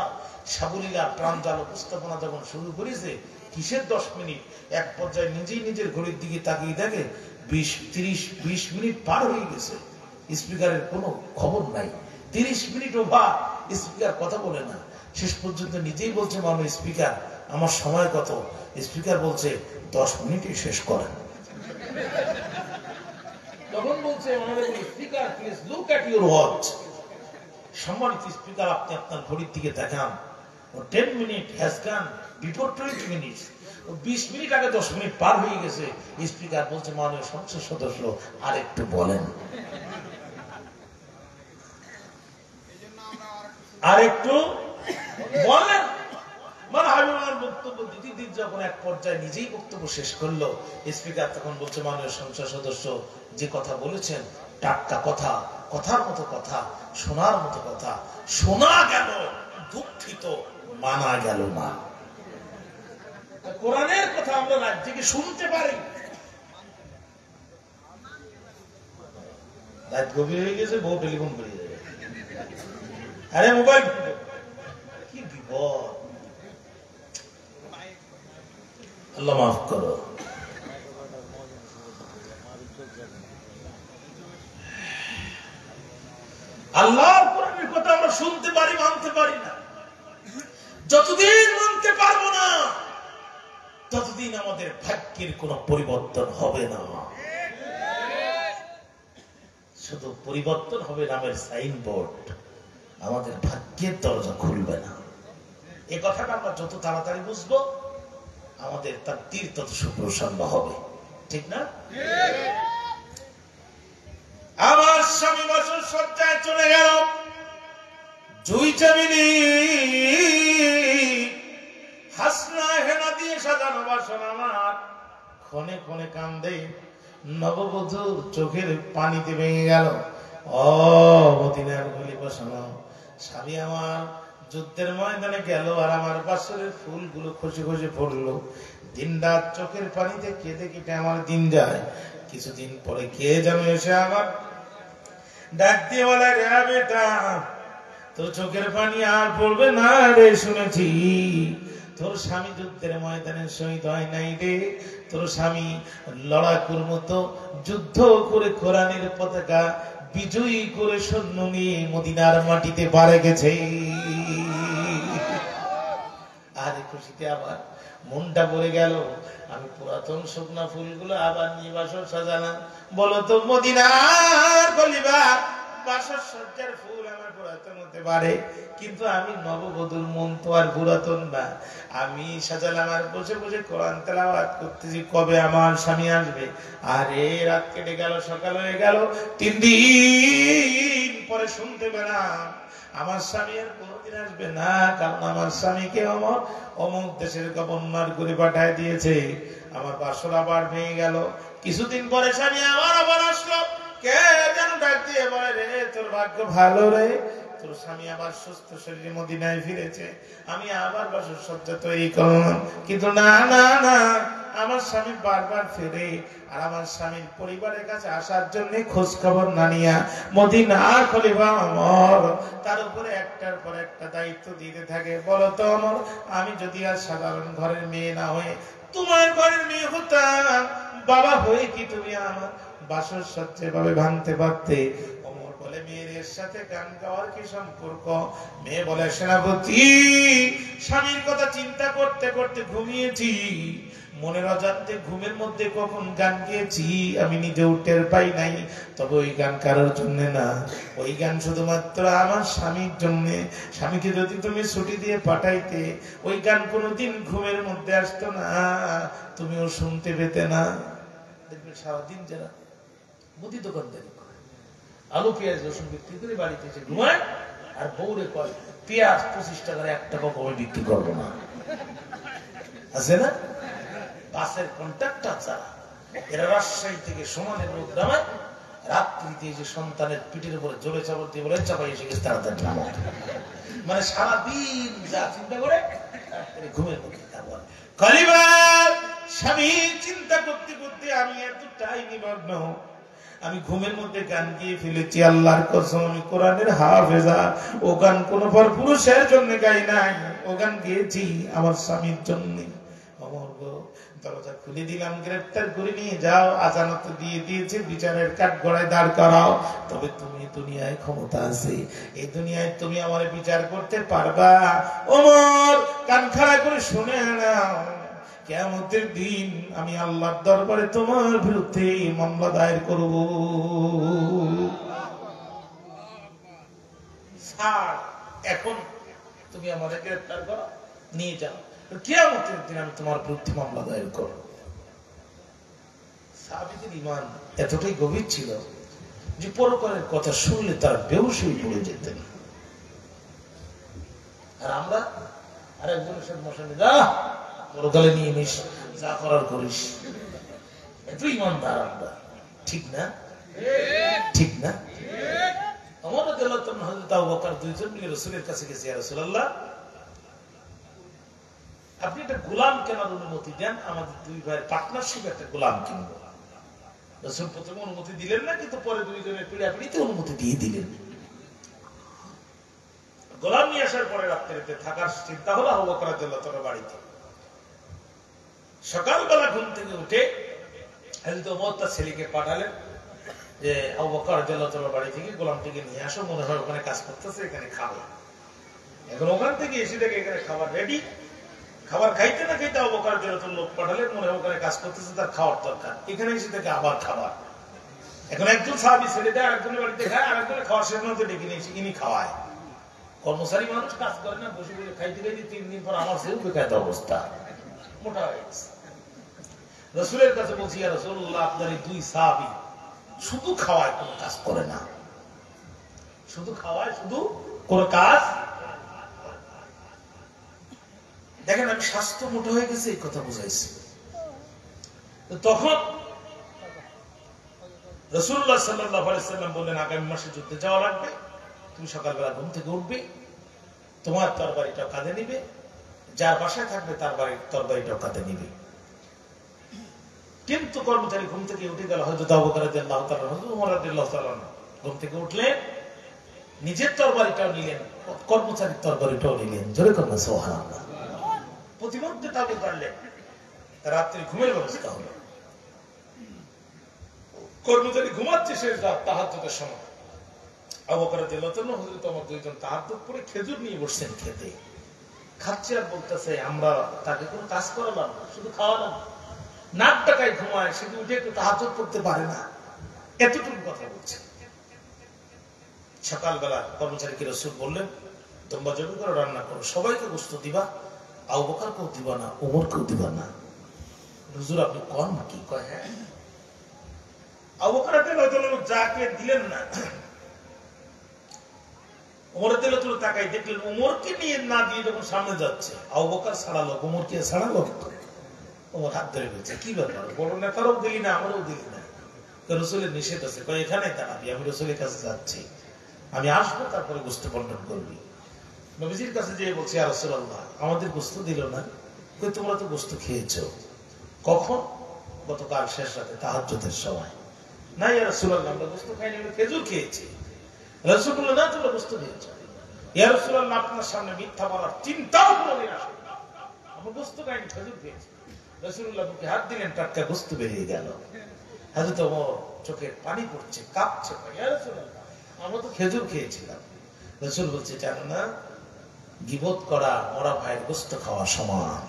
Speaker 1: সাবলীলার প্রাণজাল উপস্থাপনা যখন শুরু করেছে, কিসের 10 মিনিট, এক পর্যায়ে নিজেই নিজের ঘড়ির দিকে তাকিয়ে দেখে 20 মিনিট পার হয়ে গেছে। স্পিকারের কোনো খবর নাই। 30 মিনিট ওভার স্পিকার কথা বলে না, শেষ পর্যন্ত নিজেই বলছে মাননীয় স্পিকার আমার সময় কত? স্পিকার বলছে 10 মিনিটই শেষ করেন। তখন বলছে speaker please look at your watch. সম্মানিত স্পিকার আপনি আপনার ঘড়ির দিকে দেখান, 10 minute has gone before 20 minute, 20 minute আগে 10 মিনিট পার হয়ে গেছে। স্পিকার বলছে মাননীয় সংসদ সদস্য আর একটু বলেন, আর একটু বলেন। মানে হাবিবুর বক্তব্য দিতে যখন এক পর্যায়ে নিজেই বক্তব্য শেষ করলো, স্পিকার তখন বলছে মাননীয় সংসদ সদস্য যে কথা বলেছেন টাটকা কথা, কথার মতো কথা, শোনার মতো কথা, শোনা গেল দুঃখিত, মানা গেল না। কোরআনের কথা আমরা রাত থেকে শুনতে পারি, রাত গভীর হয়ে গেছে, বউ টেলিফোন করে যাবে, আরে মোবাইল, কি বিপদ। আল্লাহ মাফ করো। আল্লাহর কোরআনের কথা আমরা শুনতে পারি, মানতে পারি না। যতদিন মানতে পারবো না ততদিন আমাদের ভাগ্যের কোনো পরিবর্তন হবে না। শুধু পরিবর্তন হবে নামের সাইনবোর্ড, আমাদের ভাগ্যের দরজা খুলবে না। এই কথাটা আমরা যত তাড়াতাড়ি বুঝবো আমাদের তাকদীর তত সুপ্রসন্ন হবে, ঠিক না? আমার স্বামী বছর সজ্জায় চলে গেল, জুই চাবিনি হাসনা হেনা দিয়ে সাজানো বাসন আমার ক্ষণে ক্ষণে কান্দে, নববধূর চোখের পানিতে ভেঙে গেল। ও মদিনার গলি বসানো স্বামী আমার যুদ্ধের ময়দানে গেল, আর আমার বাসরের ফুলগুলো খসে খসে পড়লো। দিন রাত চোখের পানিতে কেঁদে কেটে আমার দিন যায়। কিছুদিন পরে কে যেন এসে আমার ডাক দিয়ে বলে, রে বেটা তোর চোখের পানি আর পড়বে না রে, শুনেছি তোর স্বামী যুদ্ধের ময়দানে শহীদ হয় নাই রে, তোর স্বামী লড়াকুর মতো যুদ্ধ করে কোরআনের পতাকা বিজয়ী করে সৈন্য নিয়ে মদিনার মাটিতে পারে গেছে। আর খুশিতে আবার মনটা ভরে গেল। আমি পুরাতন শুকনা ফুলগুলো আবার নিয়ে বাসর সাজালাম। বলো তো মদিনার গলিবা বাসর সজ্জার ফুল আমার পুরাতন হতে পারে, কিন্তু আমি নববধূর মন তো আর পুরাতন না। আমি সাজালাম আর বসে বসে কোরআন তেলাওয়াত করতেছি, কবে আমার স্বামী আসবে। আরে রাত কেটে গেল, সকাল হয়ে গেল, 3 দিন পরে শুনতে পেলাম আমার স্বামী আর কোনদিন আসবে না, কারণ আমার স্বামীকে অমুক দেশের গভর্নর করে পাঠায় দিয়েছে। আমার বাসর আবার ভেঙে গেল। কিছুদিন পরে স্বামী আবার আসলো, কে যেন ডাক দিয়ে বলে, রে তোর ভাগ্য ভালো রে, তোর স্বামী আবার সুস্থ শরীরে মদিনায় ফিরেছে। আমি আবার বাসর সজ্জা তৈরি করলাম, কিন্তু না না না, আমার স্বামী বারবার ফিরে। আর আমার স্বামীর পরিবারের কাছে আসার জন্য খোঁজ খবর না নিয়া মদিনার খলিফা ওমর তার উপরে একটার পর একটা দায়িত্ব দিতে থাকে। বলো তো ওমর, আমি যদি আর সাধারণ ঘরের মেয়ে না হয়ে তোমার ঘরের মেয়ে হতাম, বাবা হয়ে কি তুমি আমার বাসর সজ্জা ভাবে ভাঙতে পারতে? ওমর বলে, মেয়ের সাথে গান গাওয়ার কি সম্পর্ক? মেয়ে বলে, সেনাপতি স্বামীর কথা চিন্তা করতে করতে ঘুমিয়েছি, মনের অজান্তে ঘুমের মধ্যে কখন গান গেয়েছি আমি নিজেও টের পাই নাই। তবে ওই গান কারোর জন্য না, ওই গান শুধুমাত্র আমার স্বামীর জন্য। স্বামীকে যদি তুমি ছুটি দিয়ে পাঠাইতে, ওই গান কোনোদিন ঘুমের মধ্যে আসতো না, তুমিও শুনতে পেতে না। দেখবে সারাদিন যারা মুদি দোকানদারি করে, আলু পেঁয়াজ রসুন বিক্রি করে বাড়িতে এসে ঘুমায়, আর বউরে কয় পেঁয়াজ 25 টাকার 1 টাকা কমে বিক্রি করবো না, আছে না? বাসের কন্ট্রাক্টর যারা, এরা রাজশাহী থেকে সমানের রোদ নামায়, রাত্রিতে যে সন্তানের পিঠের উপরে জোরে চাপড় দিয়ে বলে চাপাই এসে গেছে তাড়াতাড়ি নামা। মানে সারাদিন যা চিন্তা করে ঘুমের মধ্যে খলিফার স্বামী চিন্তা করতে করতে আমি এতটাই নিমগ্ন, আমি ঘুমের মধ্যে গান গিয়ে ফেলেছি। আল্লাহর কসম, আমি কোরআনের হাফেজা। ও গান কোন পর পুরুষের জন্য গাই নাই, ও গান গিয়েছি আমার স্বামীর জন্য। দরজা খুলে দিলাম, গ্রেফতার করে নিয়ে যাও, আদালত দিয়ে দিয়েছে, বিচারের কাঠগড়ায় দাঁড় করাও। তবে তুমি দুনিয়ায় ক্ষমতা আছে, এই দুনিয়ায় তুমি আমার বিচার করতে পারবা। ওমর কান খাড়া করে শুনে নাও, কিয়ামতের দিন আমি আল্লাহর দরবারে তোমার বিরুদ্ধে মামলা দায়ের করব। স্যার এখন তুমি আমাদের গ্রেফতার করো, নিয়ে যাও, কিয়ামতের দিন আমি তোমার বিরুদ্ধে মামলা দায়ের করব। সাহাবীদের ঈমান এতটাই গভীর ছিল যে পরকালের কথা শুনলে তারা বেহুশ হয়ে পড়ে যেতেন। আর আমরা আরেকজনের সাথে মশানে যা পরকালে নিয়ে নিস, যা করার করিস, এত ঈমানদার আমরা। ঠিক না? ঠিক না? ওমর রাদিয়াল্লাহু তাআলা হযরত আবু বকর দুইজন মিলে রাসূলের কাছে গেছে, ইয়া রাসূলুল্লাহ আপনি একটা গোলাম কেনার অনুমতি দেন, আমাদের দুই ভাইয়ের পার্টনারশিপ একটা গোলাম কিনবো। রাসূল প্রথমে অনুমতি দিলেন না, কিন্তু পরে দুইজনের পিড়াপিড়িতে অনুমতি দিয়ে দিলেন। গোলাম নিয়ে আসার পরে রাত্রিতে থাকার চিন্তা হলো আবু বকর রাদিয়াল্লাহু তাআলার বাড়িতে। সকালবেলা ঘুম থেকে উঠে হযরত ওমর তার ছেলেকে পাঠালেন যে আবু বকর রাদিয়াল্লাহু তাআলার বাড়ি থেকে গোলামটিকে নিয়ে আসো, মনে হয় ওখানে কাজ করতেছে, এখানে খাবে। এখন ওখান থেকে এসে দেখে এখানে খাবার রেডি। খাবার খাইতে না খাইতে আবু বকর রাদিয়াল্লাহু তাআলা লোক পাঠালেন, মনে হয় ওখানে কাজ করতেছে, তার খাওয়ার দরকার। এখানে এসে দেখে আবার খাবার। এখন একজন সাহাবী ছেড়ে দেয়, আরেকজনের বাড়িতে খায়, আরেকজনের খাওয়ার শেষ মতো ডেকে নিয়ে এসে ইনি খাওয়ায়। কর্মচারী মানুষ কাজ করে না, বসে বসে খাইতে খাইতে 3 দিন পর আমার সেও বেকায়দ অবস্থা, মোটা হয়ে গেছে। রাসূলের কাছে বলছি, ইয়া রাসূলুল্লাহ আপনার এই দুই সাহাবী শুধু খাওয়ায়, কোনো কাজ করে না। শুধু খাওয়ায়, শুধু কোনো কাজ। দেখেন আমি স্বাস্থ্য মোটা হয়ে গেছে এই কথা বুঝাইছি। তখন রাসূলুল্লাহ সাল্লাল্লাহু আলাইহি ওয়াসাল্লাম বললেন আগামী মাসে যুদ্ধে যাওয়া লাগবে, তুমি সকালবেলা ঘুম থেকে উঠবে, তোমার তরবারিটা কাঁধে নিবে, যার বাসায় থাকবে তার বাড়ির তরবারিটাও কাঁধে নিবে। কিন্তু কর্মচারী ঘুম থেকে উঠে গেল, হযরত আবু বকর রাদিয়াল্লাহু তাআলা, হযরত ওমর রাদিয়াল্লাহু তাআলা ঘুম থেকে উঠলেন, নিজের তরবারিটাও নিলেন, কর্মচারীর তরবারিটাও নিলেন। জোরে করবেন সুবহানাল্লাহ। প্রতিমধ্যে তাবু কাটলেন, রাত্রি ঘুমের ব্যবস্থা হলো। কর্মচারী ঘুমাচ্ছে শেষ রাত তাহাজ্জুদের সময়। আবু বকর রাদিয়াল্লাহু তাআলা হযরত ওমর দুইজন তাহাজ্জুদ পড়ে খেজুর নিয়ে বসছেন খেতে। খাচ্ছে আর বলতেছে আমরা তাকে কোনো কাজ করালাম না, শুধু খাওয়ালাম। নাক ডাকায় ঘুমায়, শুধু উঠে একটু তাহাজ্জুদ পড়তে পারে না, এতটুকু কথা বলছে। সকালবেলা কর্মচারীকে রাসূল বললেন তোমরা জমি করে রান্না করো, সবাইকে গোশত দিবা, আবু বকরকেও দিবা না, ওমরকেও দিবা না। হুজুর আপনি কোন কি কয়? হ্যাঁ। আবু বকর রাদিয়াল্লাহু তাআলা যাকে দিলেন না, ওমর রাদিয়াল্লাহু তাআলা তাকাই দেখলেন ওমরকে নিয়ে না দিয়ে যখন সামনে যাচ্ছে, আবু বকর ছাড়ালো, ওমরকে ছাড়ালো। ওমর হাত ধরে বলছে কি ব্যাপার, বড় নেতারও দিলি না, আমারও দিলি না। রাসূলের নিষেধ আছে, কয় এখানে দাঁড়াবি, আমি রাসূলের কাছে যাচ্ছি, আমি আসবো তারপরে গোশত বন্টন করবি। নবীজির কাছে যেয়ে বলছি ইয়া রাসূলুল্লাহ আমাদের গোশত দিল না। কই তোমরা তো গোশত খেয়েছো। কখন? গতকাল শেষ রাতে তাহাজ্জুদের সময়। না ইয়া রাসূলুল্লাহ আমরা গোশত খাইনি, আমরা খেজুর খেয়েছি। রাসূল বললেন না তোমরা গোশত খেয়েছো। ইয়া রাসূলুল্লাহ আপনার সামনে মিথ্যা বলার চিন্তাও কোনোদিন আসে না, আমরা গোশত খাইনি, খেজুর খেয়েছি। রাসূলুল্লাহ বুকে হাত দিলেন, টাটকা গোশত বেরিয়ে গেল। হযরত ওমর চোখে পানি পড়ছে, কাঁপছে, ইয়া রাসূলুল্লাহ আমরা তো খেজুর খেয়েছিলাম। রাসূল বলছে জানো না গীবত করা মরা ভাইয়ের গোশত খাওয়া সমান।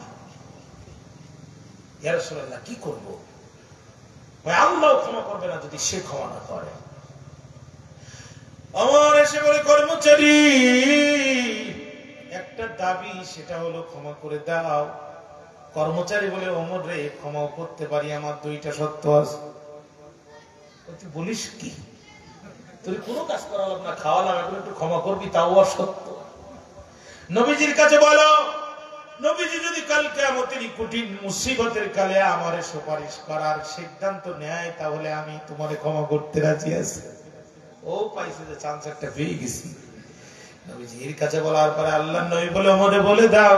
Speaker 1: ইয়া রাসূলুল্লাহ কি করব? আল্লাহ ক্ষমা করবে না যদি সে ক্ষমা না করে। আমার এসে বলে কর্মচারী একটা দাবি, সেটা হলো ক্ষমা করে দাও। কর্মচারী বলে ওমর রে ক্ষমাও করতে পারি, আমার দুইটা শর্ত আছে। তুই বলিস কি? তুই কোনো কাজ করালাম না, খাওয়ালাম, এখন একটু ক্ষমা করবি, তাও অসত্য। নবীজির কাছে বলো, নবীজি যদি কাল কিয়ামতের কঠিন মুসিবতের কালে আমারে সুপারিশ করার সিদ্ধান্ত নেয়, তাহলে আমি তোমারে ক্ষমা করতে রাজি আছি। ও পাইছে যে চান্স একটা পেয়ে গেছি। নবীজির কাছে বলার পরে আল্লাহর নবী বলে ওমরে বলে দাও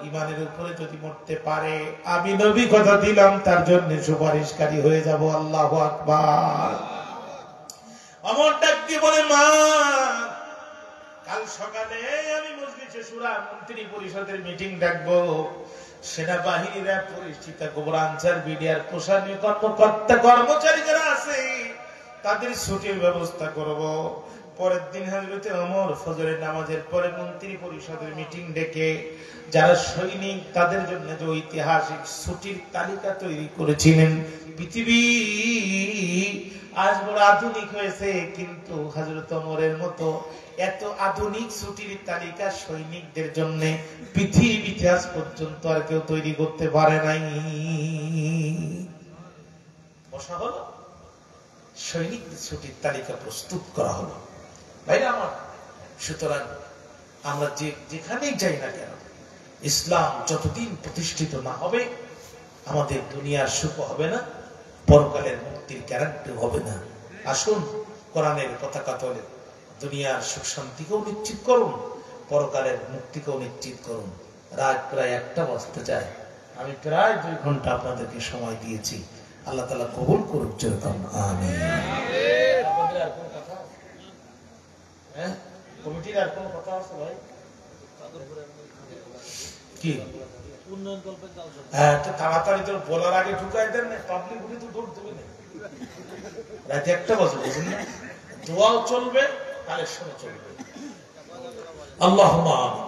Speaker 1: ইমানের উপরে যদি মরতে পারে, আমি নবী কথা দিলাম তার জন্য সুপারিশকারী হয়ে যাব। আল্লাহু আকবার। ওমর ডাক দিয়ে বলে মা কাল সকালে আমি মসজিদ মজলিসে শুরা মন্ত্রী পরিষদের মিটিং ডাকবো, সেনাবাহিনীরা পরিচিতা গোবর আনসার বিডিআর প্রশাসনিক কর্মকর্তা কর্মচারী যারা আছে তাদের ছুটির ব্যবস্থা করব। পরের দিন হযরত ওমর ফজরের নামাজের পরে মন্ত্রী পরিষদের মিটিং ডেকে যারা সৈনিক তাদের জন্য যে ঐতিহাসিক ছুটির তালিকা তৈরি করেছিলেন। পৃথিবী আজ বড় আধুনিক হয়েছে, কিন্তু হযরত ওমরের মতো এত আধুনিক ছুটির তালিকা সৈনিকদের জন্য পৃথিবী ইতিহাস পর্যন্ত আর কেউ তৈরি করতে পারে নাই। বসা হলো, সৈনিকদের ছুটির তালিকা প্রস্তুত করা হলো। ভাইরা আমার, সুতরাং আমরা যেখানেই যাই না কেন, ইসলাম যতদিন প্রতিষ্ঠিত না হবে আমাদের দুনিয়ার সুখ হবে না, পরকালের মুক্তির গ্যারান্টি হবে না। আসুন কোরআনের পতাকা তলে দুনিয়ার সুখ শান্তিকেও নিশ্চিত করুন, পরকালের মুক্তিকেও নিশ্চিত করুন। রাত প্রায় 1টা বাজতে যায়, আমি প্রায় 2 ঘন্টা আপনাদেরকে সময় দিয়েছি। আল্লাহ তাআলা কবুল করুক, যেরকম আমিন। কমিটির আর কোন কথা আছে ভাই? কি তাড়াতাড়ি তো বলার আগে ঢুকাই দেন না, পাবলিক গুলি তো দৌড় দেবে না। রাত 1টা বাজে, বুঝুন না, দোয়াও চলবে, কালেকশনও চলবে। আল্লাহুম্মা আমিন।